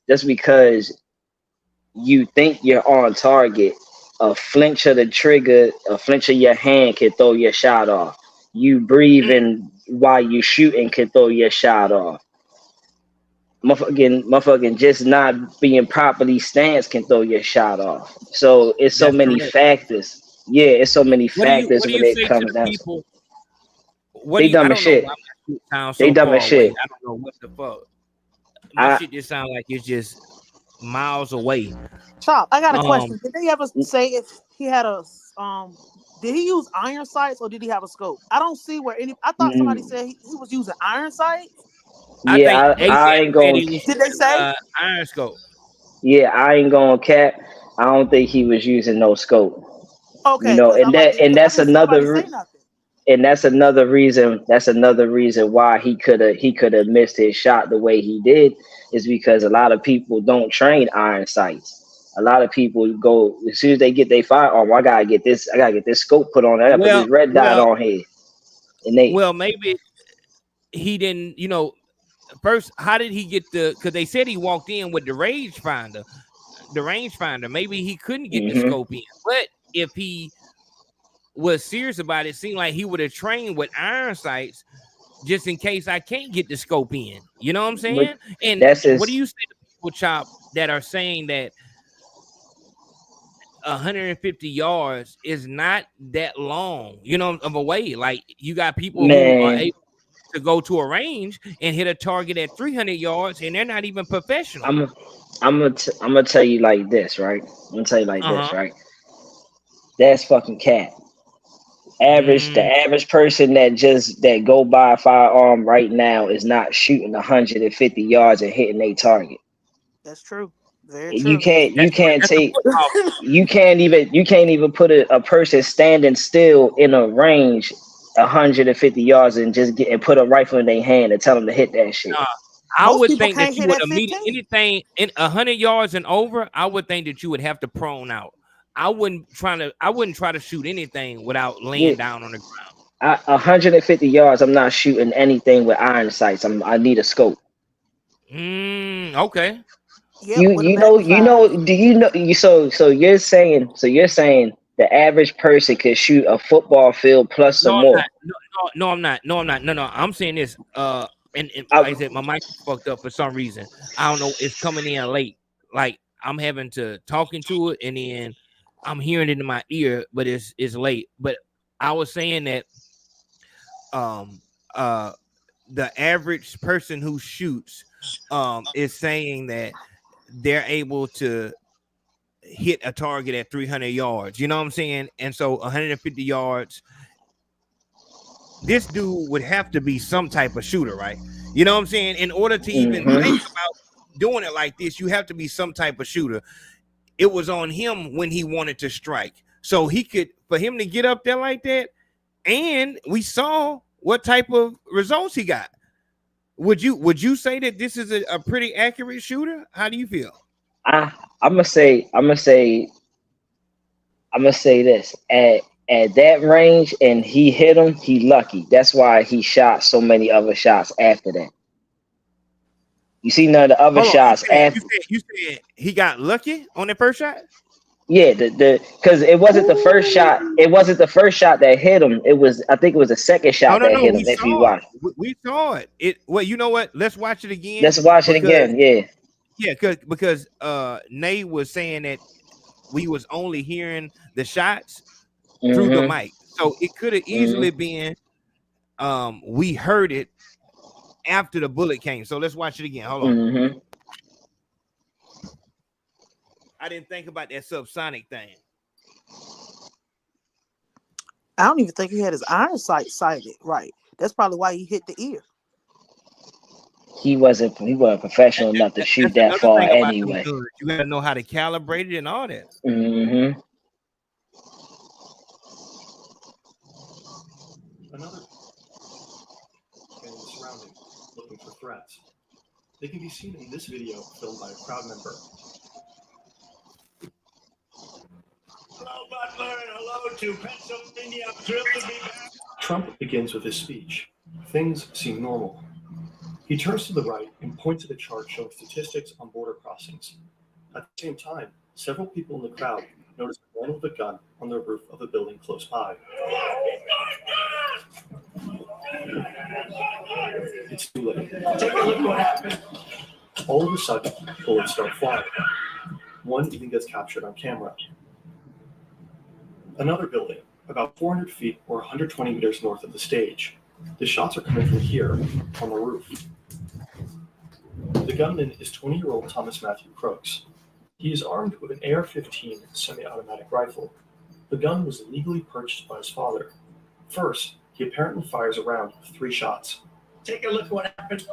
you think you're on target, a flinch of the trigger, a flinch of your hand can throw your shot off. You breathing while you shooting can throw your shot off. Motherfucking just not being properly stance can throw your shot off. So it's so That's many correct. factors. Yeah, it's so many What factors do when you it say to comes the down to people? What do they you? I dumb as don't know shit. why my shit sounds They so dumb far as away. shit. I don't know what the fuck. My shit just sounds like it's just miles away. Chop, I got a question. Did they ever say if he had a did he use iron sights or did he have a scope? I don't see where any. I thought somebody said he was using iron sights. I think I ain't said going. he was Did they say? iron scope. Yeah, I ain't going cap. I don't think he was using no scope. Okay, because I like it. And I didn't see nobody say nothing. that's another reason. That's another reason why he could have missed his shot the way he did, is because a lot of people don't train iron sights. A lot of people go, as soon as they get their firearm, I gotta get this scope put on. I gotta put this red dot on here. And Maybe he didn't. First, how did he get the? Because they said he walked in with the rangefinder. Maybe he couldn't get the scope in. But if he was serious about it, seemed like he would have trained with iron sights just in case I can't get the scope in. You know what I'm saying? And what do you say to people, Chop, that are saying that 150 yards is not that long, of a way? Like, you got people who are able to go to a range and hit a target at 300 yards, and they're not even professional. I'm gonna tell you like this, right? I'm gonna tell you like this, right? That's fucking cat. The average person that go by a firearm right now is not shooting 150 yards and hitting a target. That's true. Very true. You can't even put a person standing still in a range 150 yards and just put a rifle in their hand and tell them to hit that shit. I would think that you would immediately anything in 100 yards and over. I would think that you would have to prone out. I wouldn't try to shoot anything without laying down on the ground. 150 yards, I'm not shooting anything with iron sights. I need a scope. Okay. Do you know? So you're saying the average person could shoot a football field plus some more. No, I'm not. I'm saying this. And like I said, my mic is fucked up for some reason. I don't know. It's coming in late. Like, I'm having to talk into it, and then I'm hearing it in my ear, but it's late. But I was saying that the average person who shoots is saying that they're able to hit a target at 300 yards. You know what I'm saying? And so 150 yards, this dude would have to be some type of shooter, right? You know what I'm saying? In order to even think about doing it like this, you have to be some type of shooter. It was on him when he wanted to strike. So for him to get up there like that, and we saw what type of results he got. Would you say that this is a pretty accurate shooter? How do you feel? I'm gonna say this. At that range, and he hit him, he lucky. That's why he shot so many other shots after that. You see none of the other shots after. You said he got lucky on the first shot? Yeah, because it wasn't the first shot. It wasn't the first shot that hit him. I think it was the second shot that hit him. If you watch, we saw it. Well, you know what? Let's watch it again. Let's watch it again. Yeah. Yeah, because Nate was saying that we was only hearing the shots through the mic, so it could have easily been we heard it after the bullet came. So let's watch it again. Hold on. I didn't think about that subsonic thing. I don't even think he had his iron sight sighted right. That's probably why he hit the ear. He wasn't professional enough to shoot That's that another far thing about anyway. them guns. You gotta know how to calibrate it and all that. Mm-hmm. Another and surrounding, looking for threats. They can be seen in this video filmed by a crowd member. Hello, Butler, and hello to Pennsylvania. I'm thrilled to be back. Trump begins with his speech. Things seem normal. He turns to the right and points at a chart showing statistics on border crossings. At the same time, several people in the crowd notice a man with a gun on the roof of a building close by. It's too late. Take a look what happened. All of a sudden, bullets start flying. One even gets captured on camera. Another building, about 400 feet or 120 meters north of the stage. The shots are coming from here, on the roof. The gunman is 20-year-old Thomas Matthew Crooks. He is armed with an AR-15 semi-automatic rifle. The gun was legally purchased by his father. First, he apparently fires a round with 3 shots. Take a look what happened.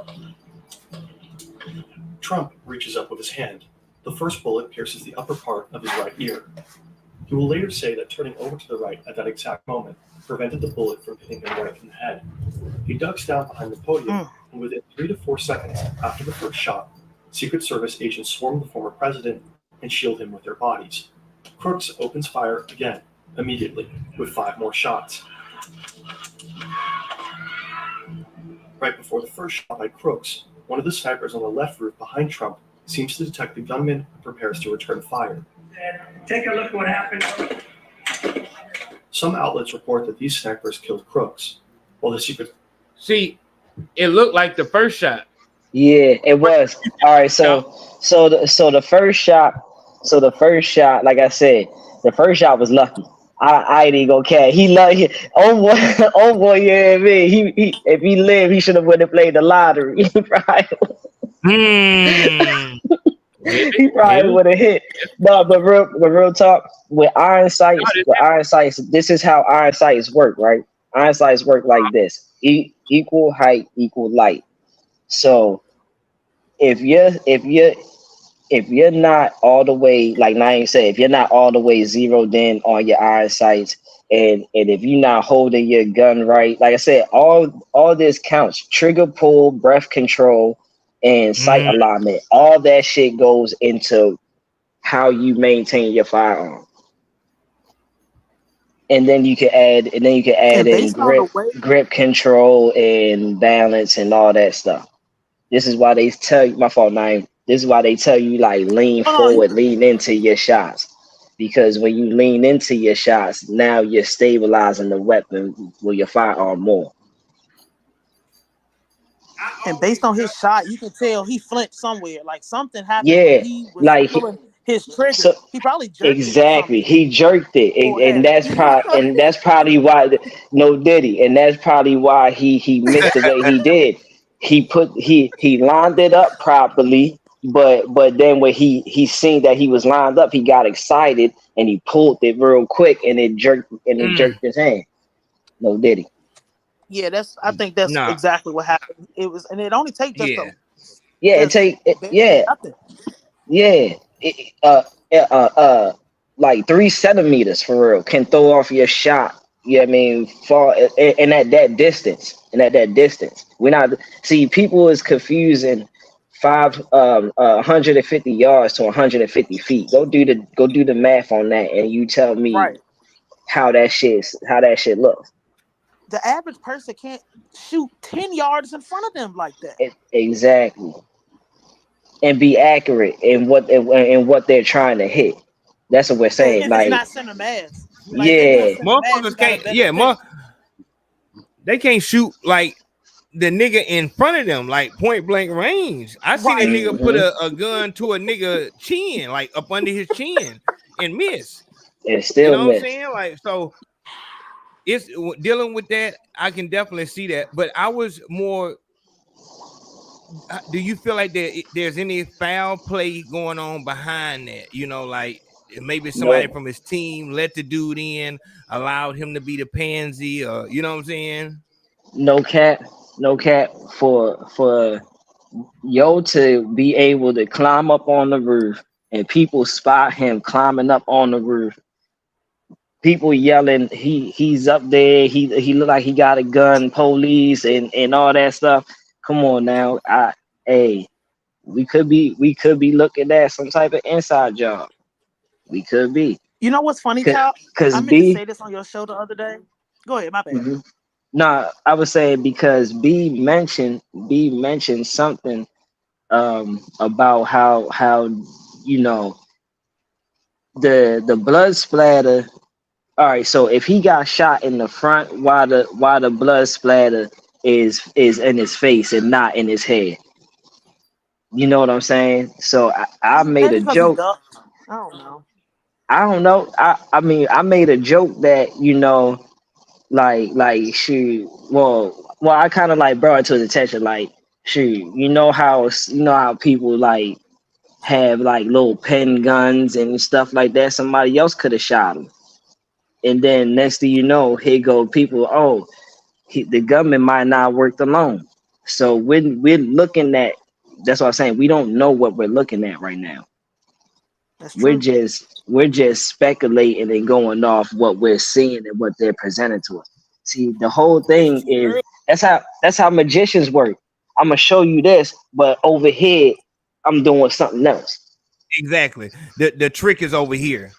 Trump reaches up with his hand. The first bullet pierces the upper part of his right ear. He will later say that turning over to the right at that exact moment prevented the bullet from hitting him right in the head. He ducks down behind the podium, and within 3 to 4 seconds after the first shot, Secret Service agents swarm the former president and shield him with their bodies. Crooks opens fire again, immediately, with 5 more shots. Right before the first shot by Crooks, one of the snipers on the left roof behind Trump seems to detect the gunman and prepares to return fire. Take a look what happened. Some outlets report that these snipers killed Crooks, while the secret... See, it looked like the first shot. Yeah, it was. All right, so the first shot, like I said, the first shot was lucky. I ain't even gonna care. Oh boy, yeah, man. He if he lived, he should have went and played the lottery. He probably would have hit. No, but real talk, with iron sights, this is how iron sights work, right? Iron sights work like this: equal height, equal light. So if you're not all the way, like Naeem said, if you're not all the way zeroed in on your iron sights, and if you're not holding your gun right, like I said, all this counts: trigger pull, breath control, and sight alignment. All that shit goes into how you maintain your firearm. And then you can add in grip control and balance and all that stuff. This is why they tell you, my fault, Naeem. This is why they tell you, like, lean forward, lean into your shots. Because when you lean into your shots, now you're stabilizing the weapon with your firearm more. And based on his shot, you can tell he flinched somewhere. Like something happened. Yeah, when he was like pulling his trigger. He probably jerked exactly. He jerked it, and that's probably why no Diddy, and that's probably why he missed the way he did. He lined it up properly, but then when he seen that he was lined up, he got excited and he pulled it real quick, and it jerked his hand. No Diddy. Yeah, I think that's exactly what happened. It was, and it only takes just like 3 centimeters for real can throw off your shot. Yeah, I mean, far and at that distance, we're not people is confusing 150 yards to 150 feet. Go do the math on that, and you tell me how that shit looks. The average person can't shoot 10 yards in front of them like that. Exactly. And be accurate in what they're trying to hit. That's what we're saying. And like, it's not center mass. Like, motherfuckers can't. They can't shoot like the nigga in front of them, like point blank range. I seen a nigga put a gun to a nigga chin, like up under his chin, and miss. And still miss. What I'm saying? Like, so it's dealing with that. I can definitely see that, but I was more do you feel like there's any foul play going on behind that? You know, like maybe somebody No, from his team let the dude in, allowed him to be the pansy, or you know what I'm saying? no cap, no cap for yo to be able to climb up on the roof and people spot him climbing up on the roof. People yelling, he's up there. He look like he got a gun, police and all that stuff. Come on now, hey, we could be looking at some type of inside job. We could be. You know what's funny, Top? I Cause meant to B. say this on your show the other day. Go ahead, my bad. Mhm. Nah, I was saying because B mentioned something about how you know the blood splatter. All right, so if he got shot in the front, why the blood splatter is in his face and not in his head? You know what I'm saying? So I made Maybe a because he joke. ducked. I don't know. I don't know. I mean I made a joke that like shoot. Well I kind of like brought it to his attention like shoot. You know how people like have like little pen guns and stuff like that. Somebody else could have shot him. And then next thing you know, here go people. Oh, the government might not work alone. So we're looking at. That's what I'm saying. We don't know what we're looking at right now. That's We're true. just speculating and going off what we're seeing and what they're presenting to us. See, the whole thing is that's how magicians work. I'm gonna show you this, but over here, I'm doing something else. Exactly. The trick is over here.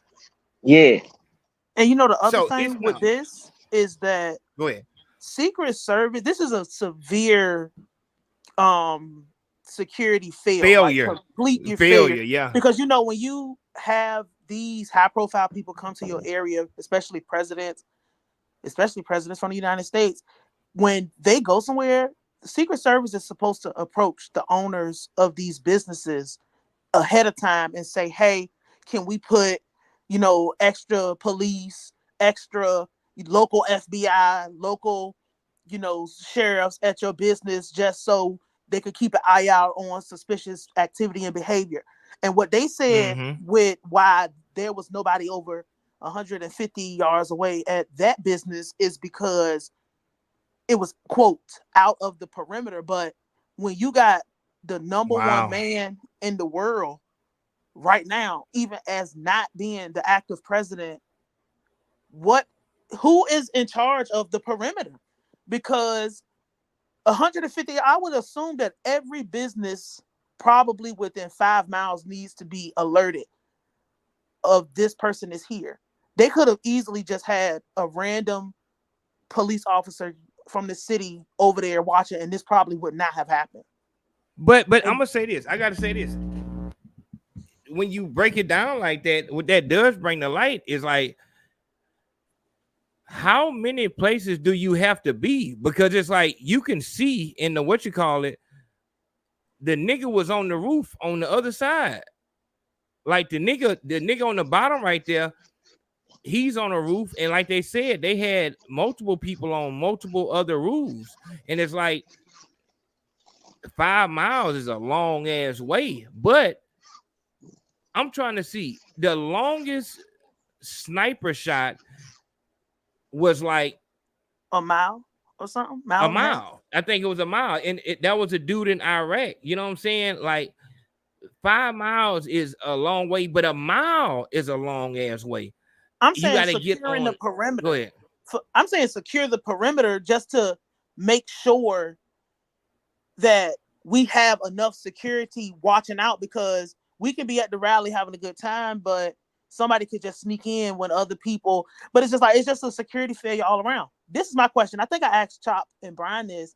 Yeah. And you know the other So thing with this is that go ahead. Secret Service. This is a severe security Failure. like complete Failure, yeah. Because you know when you have these high profile people come to your area, especially presidents from the United States, when they go somewhere, the Secret Service is supposed to approach the owners of these businesses ahead of time and say, hey, can we put, extra police, extra local FBI, local, sheriffs at your business just so they could keep an eye out on suspicious activity and behavior. And what they said with why there was nobody over 150 yards away at that business is because it was, quote, out of the perimeter. But when you got the number one man in the world right now, even as not being the active president, who is in charge of the perimeter? Because 150, I would assume that every business probably within 5 miles needs to be alerted of this person is here. They could have easily just had a random police officer from the city over there watching, and this probably would not have happened. But I'm gonna say this. I gotta say this. When you break it down like that, what that does bring to light is like, how many places do you have to be? Because it's like you can see in the the nigga was on the roof on the other side. Like the nigga on the bottom right there, he's on a roof, and like they said, they had multiple people on multiple other roofs, and it's like 5 miles is a long ass way. But I'm trying to see the longest sniper shot was like a mile or something. A mile. I think it was a mile, and that was a dude in Iraq. You know what I'm saying? Like 5 miles is a long way, but a mile is a long ass way. I'm You saying gotta securing the perimeter. Go ahead. I'm saying secure the perimeter just to make sure that we have enough security watching out, because we can be at the rally having a good time, but somebody could just sneak in when other people. But it's just a security failure all around. This is my question. I think I asked Chop and Brian this.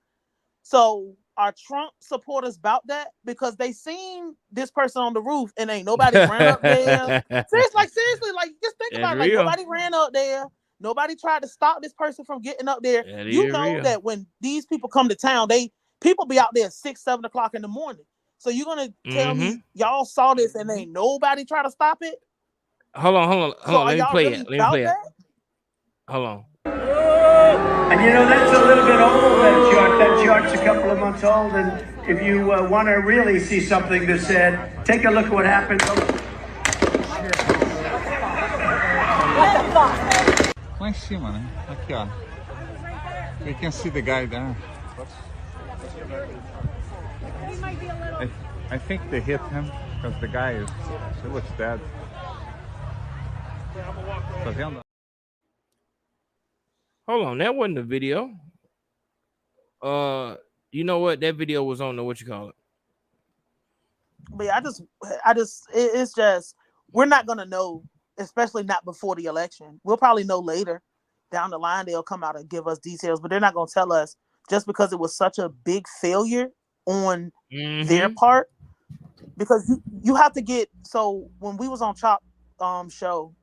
So are Trump supporters about that? Because they seen this person on the roof and ain't nobody ran up there. Seriously, like just think about it. Like nobody ran up there. Nobody tried to stop this person from getting up there. You know that when these people come to town, people be out there at 6, 7 o'clock in the morning. So you're gonna tell me y'all saw this and ain't nobody try to stop it? Hold on. Let me play it. Hold on. And that's a little bit old, that chart's a couple of months old, and if you want to really see something that's said, take a look at what happened. Lá em cima, né? Aqui, ó. You can see the guy there. I think they hit him because the guy is, he looks dead. Tá vendo? Hold on, that wasn't the video. You know what? That video was on the what you call it. But yeah, it's just we're not gonna know, especially not before the election. We'll probably know later down the line. They'll come out and give us details, but they're not gonna tell us just because it was such a big failure on their part. Because you have to get, so when we was on Chop show,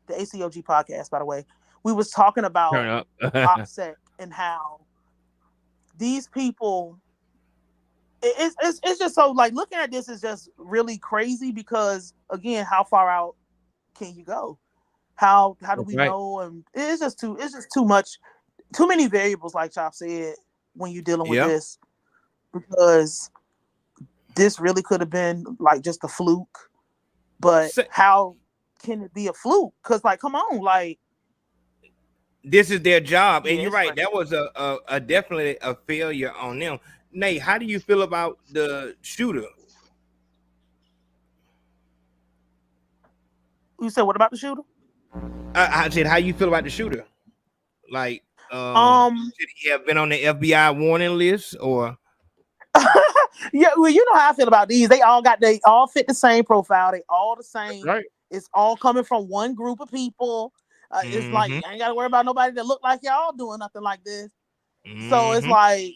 the ACOG podcast, by the way, we was talking about OPSEC and how these people, it's just so, like, looking at this is just really crazy because, again, how far out can you go? How do we know? And it's just too much, too many variables, like Chop said, when you're dealing with this, because this really could have been like just a fluke. But how can it be a fluke? Because, like, come on, like, this is their job, and you're right. That was a definitely a failure on them. Nate, how do you feel about the shooter? You said what about the shooter? I said, how you feel about the shooter? Like, should he have been on the FBI warning list or? Yeah, well, you know how I feel about these. They all fit the same profile. They all the same. Right. It's all coming from one group of people. It's like, you ain't got to worry about nobody that look like y'all doing nothing like this. So it's like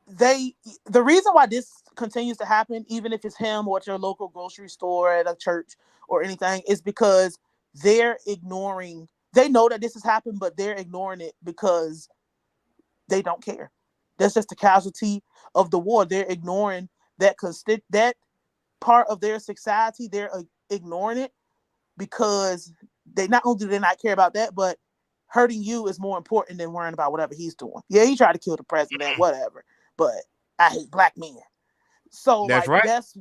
the reason why this continues to happen, even if it's him or at your local grocery store, at a church or anything, is because they're ignoring. They know that this has happened, but they're ignoring it because they don't care. That's just the casualty of the war. They're ignoring that that part of their society. They're ignoring it because they not only do they not care about that, but hurting you is more important than worrying about whatever he's doing. Yeah, he tried to kill the president, whatever, but I hate black men. So that's like, right. That's,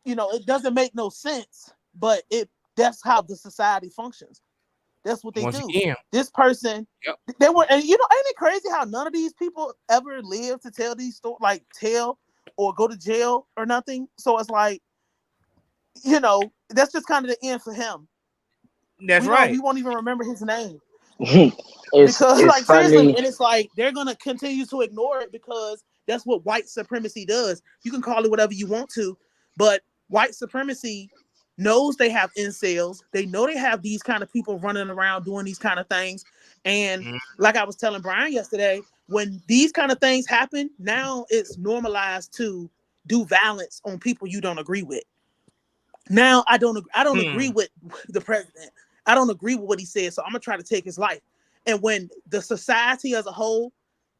you know, it doesn't make no sense, but that's how the society functions. That's what they do. Again. This person, they were, and you know, ain't it crazy how none of these people ever live to tell these stories, like tell or go to jail or nothing. So it's like, you know, that's just kind of the end for him. That's right. We won't even remember his name. It's like, funny. seriously, and it's like they're gonna continue to ignore it because that's what white supremacy does. You can call it whatever you want to, but white supremacy knows they have incels. They know they have these kind of people running around doing these kind of things. And like I was telling Brian yesterday, when these kind of things happen, now it's normalized to do violence on people you don't agree with. Now I don't agree with the president. I don't agree with what he said, so I'm gonna try to take his life. And when the society as a whole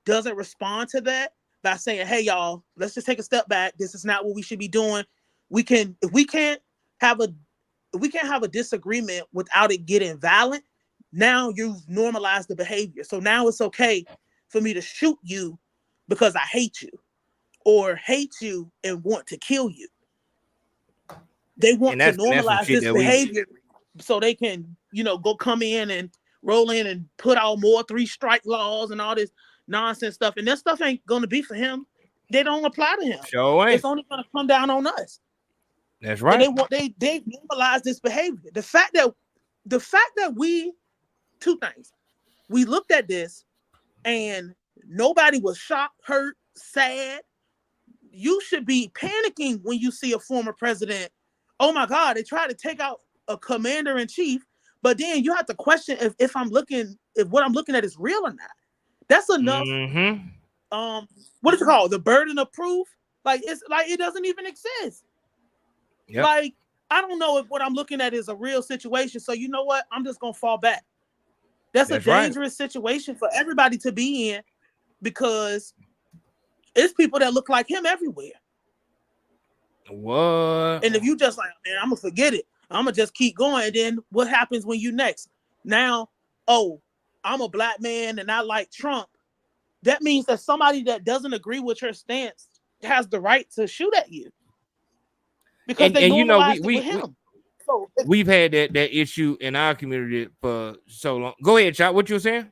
doesn't respond to that by saying, "Hey, y'all, let's just take a step back. This is not what we should be doing." If we can't have a disagreement without it getting violent, now you've normalized the behavior. So now it's okay for me to shoot you because I hate you, or hate you and want to kill you. They want to normalize this behavior so they can, you know, go come in and roll in and put out more 3-strike laws and all this nonsense stuff. And that stuff ain't going to be for him. They don't apply to him. Sure ain't. It's only going to come down on us. That's right. And they normalize this behavior. The fact that we, two things, we looked at this and nobody was shocked, hurt, sad. You should be panicking when you see a former president. Oh my God, they tried to take out a commander in chief, but then you have to question if what I'm looking at is real or not. That's enough. What is it called? The burden of proof? Like, it's like it doesn't even exist. Yep. Like, I don't know if what I'm looking at is a real situation. So you know what? I'm just gonna fall back. That's a dangerous situation for everybody to be in, because it's people that look like him everywhere. What? And if you just like, man, I'm gonna forget it. I'm gonna just keep going. And then what happens when you next? Now, oh, I'm a black man and I like Trump. That means that somebody that doesn't agree with your stance has the right to shoot at you because they and you know, normalized it with him. So we've had that issue in our community for so long. Go ahead, Chop. What you were saying?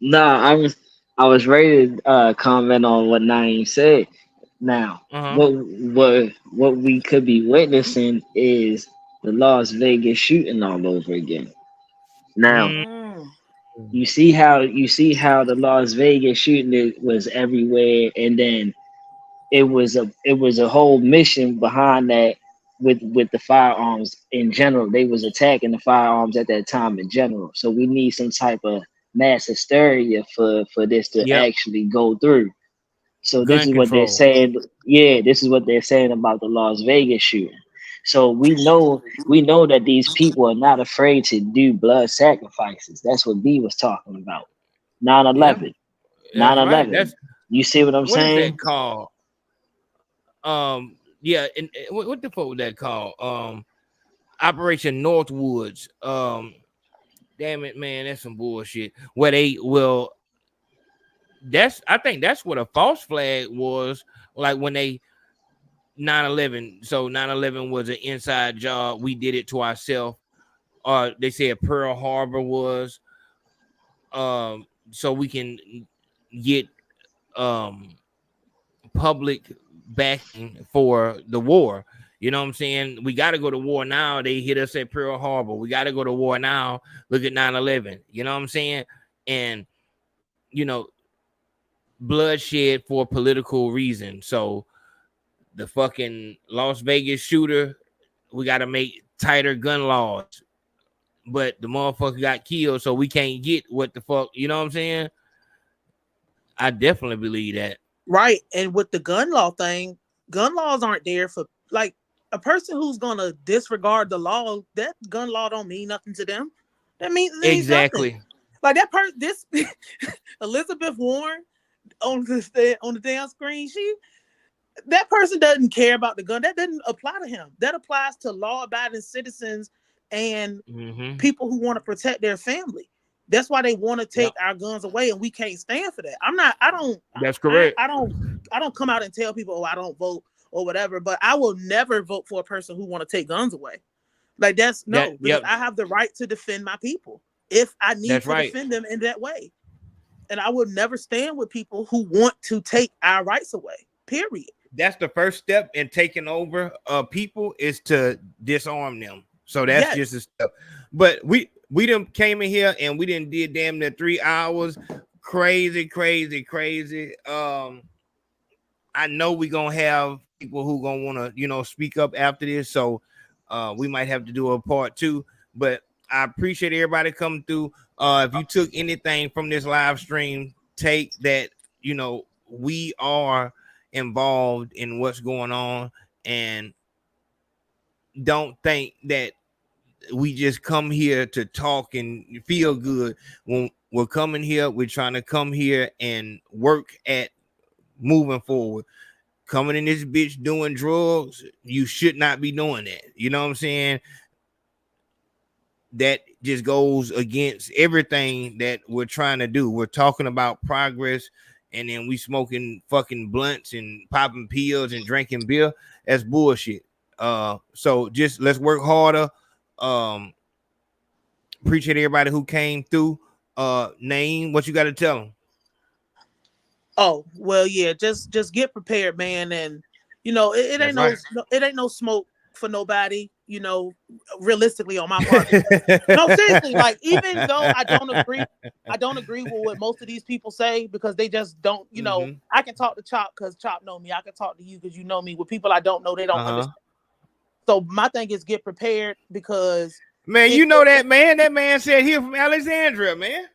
No, I was ready to comment on what Naeem said. Now, what we could be witnessing is the Las Vegas shooting all over again. Now, you see how the Las Vegas shooting was everywhere, and then it was a whole mission behind that with the firearms in general. They was attacking the firearms at that time in general. So we need some type of mass hysteria for this to actually go through. So this Gun is what they're control. saying. Yeah, this is what they're saying about the Las Vegas shooting. So we know that these people are not afraid to do blood sacrifices. That's what B was talking about. 9/11. That's right. 9/11. You see what I'm what is saying? that called? Yeah, and what the fuck was that called? Operation Northwoods. Damn it, man, that's some bullshit. Where they will. I think that's what a false flag was, like when they 9/11. So 9/11 was an inside job. We did it to ourselves. They said Pearl Harbor was so we can get public backing for the war. You know what I'm saying? We got to go to war now. They hit us at Pearl Harbor. We got to go to war now. Look at 9/11. You know what I'm saying? And you know, bloodshed for political reasons. So the fucking Las Vegas shooter, we got to make tighter gun laws. But the motherfucker got killed, so we can't get what the fuck. You know what I'm saying? I definitely believe that. Right. And with the gun law thing, gun laws aren't there for like a person who's gonna disregard the law. That gun law don't mean nothing to them. That means Exactly. nothing. Like that person, this Elizabeth Warren on the damn screen, that person doesn't care about the gun. That doesn't apply to him. That applies to law-abiding citizens and people who want to protect their family. That's why they want to take our guns away, and we can't stand for that. That's correct. I don't come out and tell people, oh, I don't vote or whatever, but I will never vote for a person who want to take guns away. Like because I have the right to defend my people if I need to defend them in that way. And I will never stand with people who want to take our rights away. Period. That's the first step in taking over people is to disarm them. So that's just a step. But we done came in here and we didn't did damn near 3 hours. Crazy. I know we're gonna have people who gonna want to, speak up after this. So we might have to do a part 2. But I appreciate everybody coming through. If you took anything from this live stream, take that, we are involved in what's going on, and don't think that we just come here to talk and feel good. When we're coming here, we're trying to come here and work at moving forward. Coming in this bitch doing drugs, you should not be doing that. You know what I'm saying? That just goes against everything that we're trying to do. We're talking about progress, and then we smoking fucking blunts and popping pills and drinking beer. That's bullshit. So just let's work harder. Appreciate everybody who came through. Naeem, what you got to tell them? Oh, well, yeah, just get prepared, man. And it ain't no smoke for nobody, realistically on my part. No, seriously, like even though I don't agree with what most of these people say, because they just don't, I can talk to Chop because Chop know me. I can talk to you because you know me. With people I don't know, they don't understand. So my thing is get prepared, because man, that man said he from Alexandria, man.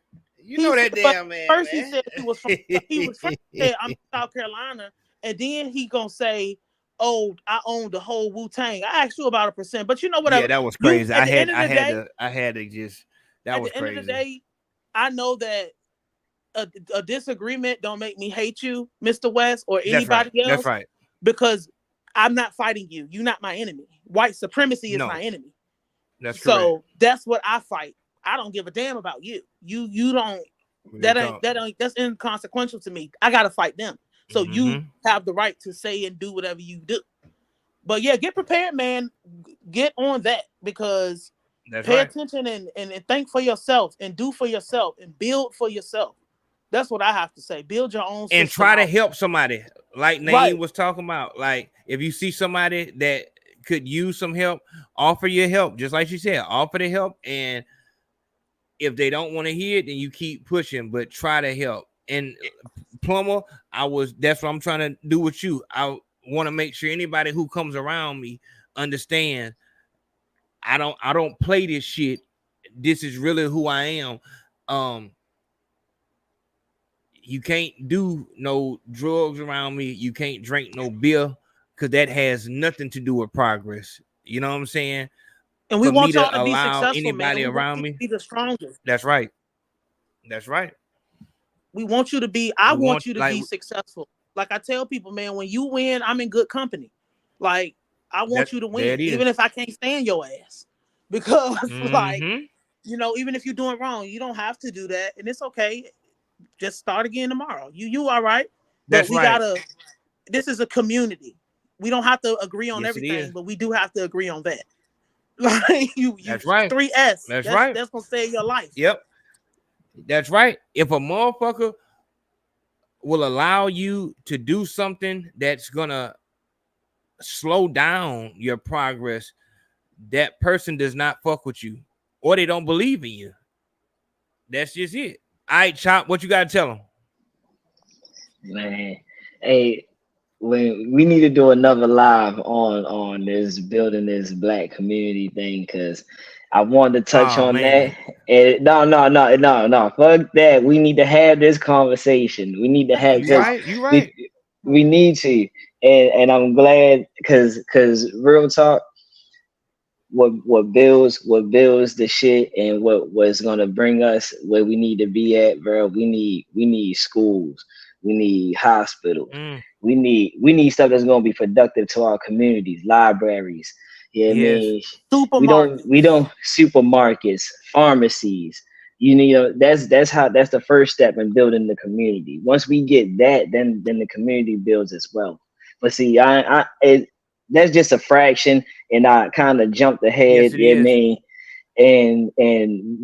That damn man. First he said he was from I'm in South Carolina, and then he gonna say, oh, I own the whole Wu-Tang. I asked you about 1%, but whatever. Yeah, that was crazy. I had to just. That was crazy. At the end of the day, I know that a disagreement don't make me hate you, Mr. West, or anybody else. That's right. Because I'm not fighting you. You're not my enemy. White supremacy is my enemy. That's correct. So that's what I fight. I don't give a damn about you. You don't. That's inconsequential to me. I gotta fight them. So you have the right to say and do whatever you do. But yeah, get prepared, man. Get on that, because pay attention and think for yourself and do for yourself and build for yourself. That's what I have to say. Build your own system and try to out. help somebody, like Naeem was talking about. Like, if you see somebody that could use some help, offer your help. Just like she said, offer the help. And if they don't want to hear it, then you keep pushing, but try to help. And Plumber, that's what I'm trying to do with you. I want to make sure anybody who comes around me understand I don't play this shit. This is really who I am. You can't do no drugs around me. You can't drink no beer, because that has nothing to do with progress. You know what I'm saying? And we For want me to y'all to be allow successful, anybody man. We around want you me. to be the strongest. That's right. That's right. We want you to be, I We want want, you to like, be successful. Like I tell people, man, when you win, I'm in good company. Like, I want you to win, even if I can't stand your ass. Because, like, you know, even if you're doing wrong, you don't have to do that. And it's okay. Just start again tomorrow. You all right. But That's right. This is a community. We don't have to agree on everything, but we do have to agree on that. Like, That's right. 3S. That's right. That's gonna save your life. Yep. That's right. If a motherfucker will allow you to do something that's gonna slow down your progress, that person does not fuck with you, or they don't believe in you. That's just it. All right, Chop, what you gotta tell them? Man, hey, when we need to do another live on this building this black community thing, because I wanted to touch on that. And no, fuck that. We need to have this conversation. We need to have You right. We need to, and I'm glad, because real talk, what builds the shit and what's gonna bring us where we need to be at, bro. We need schools. We need hospitals. We need stuff that's gonna be productive to our communities, libraries. You know what I mean? We don't supermarkets, pharmacies. You know, that's the first step in building the community. Once we get that, then the community builds as well. But see, that's just a fraction, and I kind of jumped ahead. Yes, it You know what I is. mean? And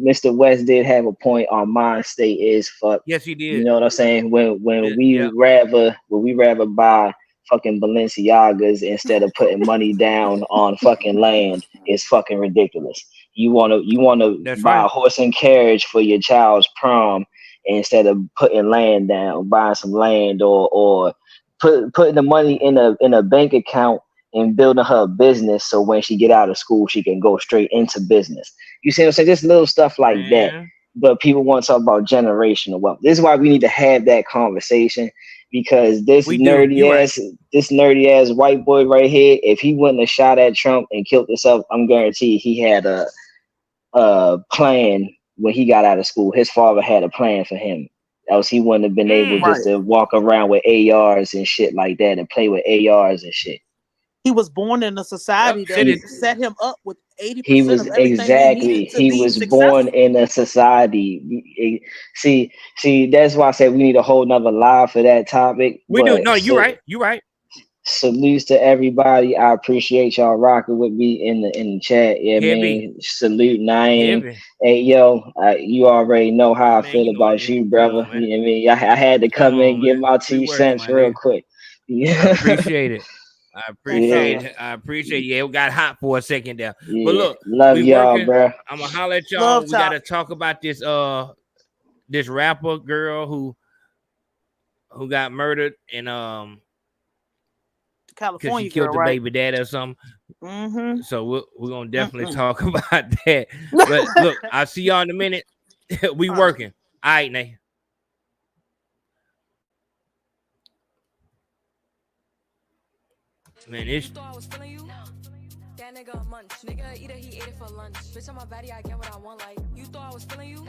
Mr. West did have a point. On mind state is fuck. Yes, he did. You know what I'm saying? When we rather buy fucking Balenciagas instead of putting money down on fucking land, is fucking ridiculous. You wanna buy a horse and carriage for your child's prom instead of putting land down, buying some land, or putting the money in a bank account and building her a business, so when she get out of school, she can go straight into business. You see what I'm saying? Just little stuff like that. But people want to talk about generational wealth. This is why we need to have that conversation, because this nerdy ass white boy right here, if he wouldn't have shot at Trump and killed himself, I'm guaranteed he had a plan when he got out of school. His father had a plan for him. Else he wouldn't have been able just to walk around with ARs and shit like that and play with ARs and shit. He was born in a society that set him up with 80% of everything he needed to he be was successful. born in a society. See, that's why I said we need a whole nother live for that topic. We do. No, you're right. You're right. Salutes to everybody. I appreciate y'all rocking with me in the chat. Yeah, man. Salute Naeem. Hey, yo, you already know how I feel about you, brother. You know what I mean? I had to come in and give my 2 cents real quick. I appreciate it. I appreciate it. I appreciate it. Yeah, it got hot for a second there. Yeah. But look, love we y'all, working. bro. I'm gonna holler at y'all. We gotta talk about this this rapper girl who got murdered in California, she killed girl, the right? baby daddy or something. Mm-hmm. So we're gonna definitely talk about that. But look, I'll see y'all in a minute. We working. All right, Nate. Man, it's that nigga munch. Nigga either he ate it for lunch. Bitch on my body, I get what I want. Like you thought I was feeling you?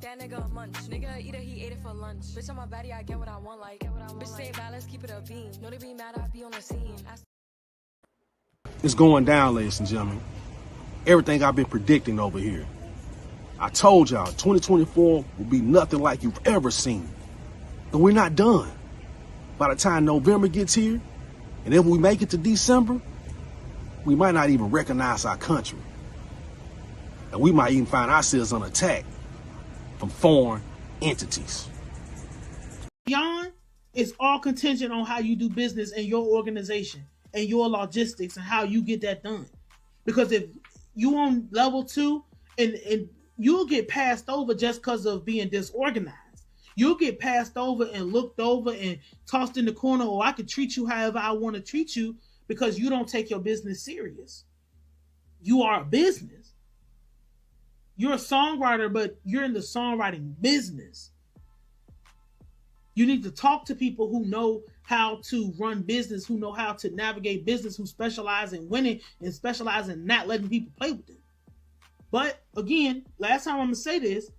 That nigga munch. Nigga either he ate it for lunch. Bitch on my body, I get what I want. Like bitch say bad, let's keep it a beam. No, they be mad, I be on the scene. It's going down, ladies and gentlemen. Everything I've been predicting over here. I told y'all 2024 will be nothing like you've ever seen. But we're not done. by the time November gets here, and if we make it to December, we might not even recognize our country. And we might even find ourselves on attack from foreign entities. Beyond, it's all contingent on how you do business in your organization and your logistics and how you get that done. Because if you on level 2 and you'll get passed over just because of being disorganized. You'll get passed over and looked over and tossed in the corner, or I could treat you however I want to treat you because you don't take your business serious. You are a business. You're a songwriter, but you're in the songwriting business. You need to talk to people who know how to run business, who know how to navigate business, who specialize in winning and specialize in not letting people play with them. But again, last time I'm going to say this,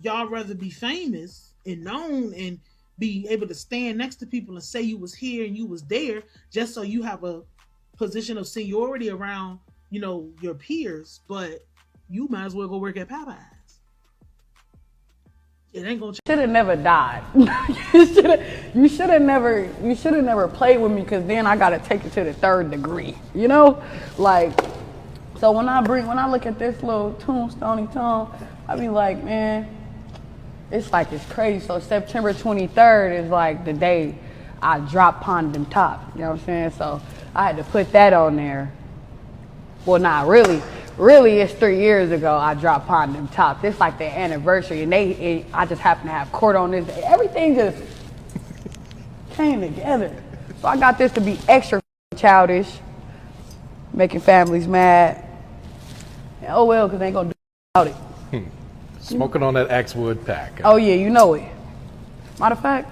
y'all rather be famous and known and be able to stand next to people and say you was here and you was there just so you have a position of seniority around, you know, your peers, but you might as well go work at Popeyes. It ain't gonna change. Should have never died. you should have never played with me, because then I gotta take it to the 3rd degree. You know, like, so when I look at this little tombstone tone, I be like, man, it's like it's crazy. So September 23rd is like the day I dropped Pond Them Top. You know what I'm saying? So I had to put that on there. Well, not really. Really, it's 3 years ago I dropped Pond Them Top. It's like the anniversary, and I just happen to have court on this day. Everything just came together. So I got this to be extra childish, making families mad. And oh well, because they ain't gonna do about it. Smoking on that Axwood pack. Oh yeah, you know it. Matter of fact,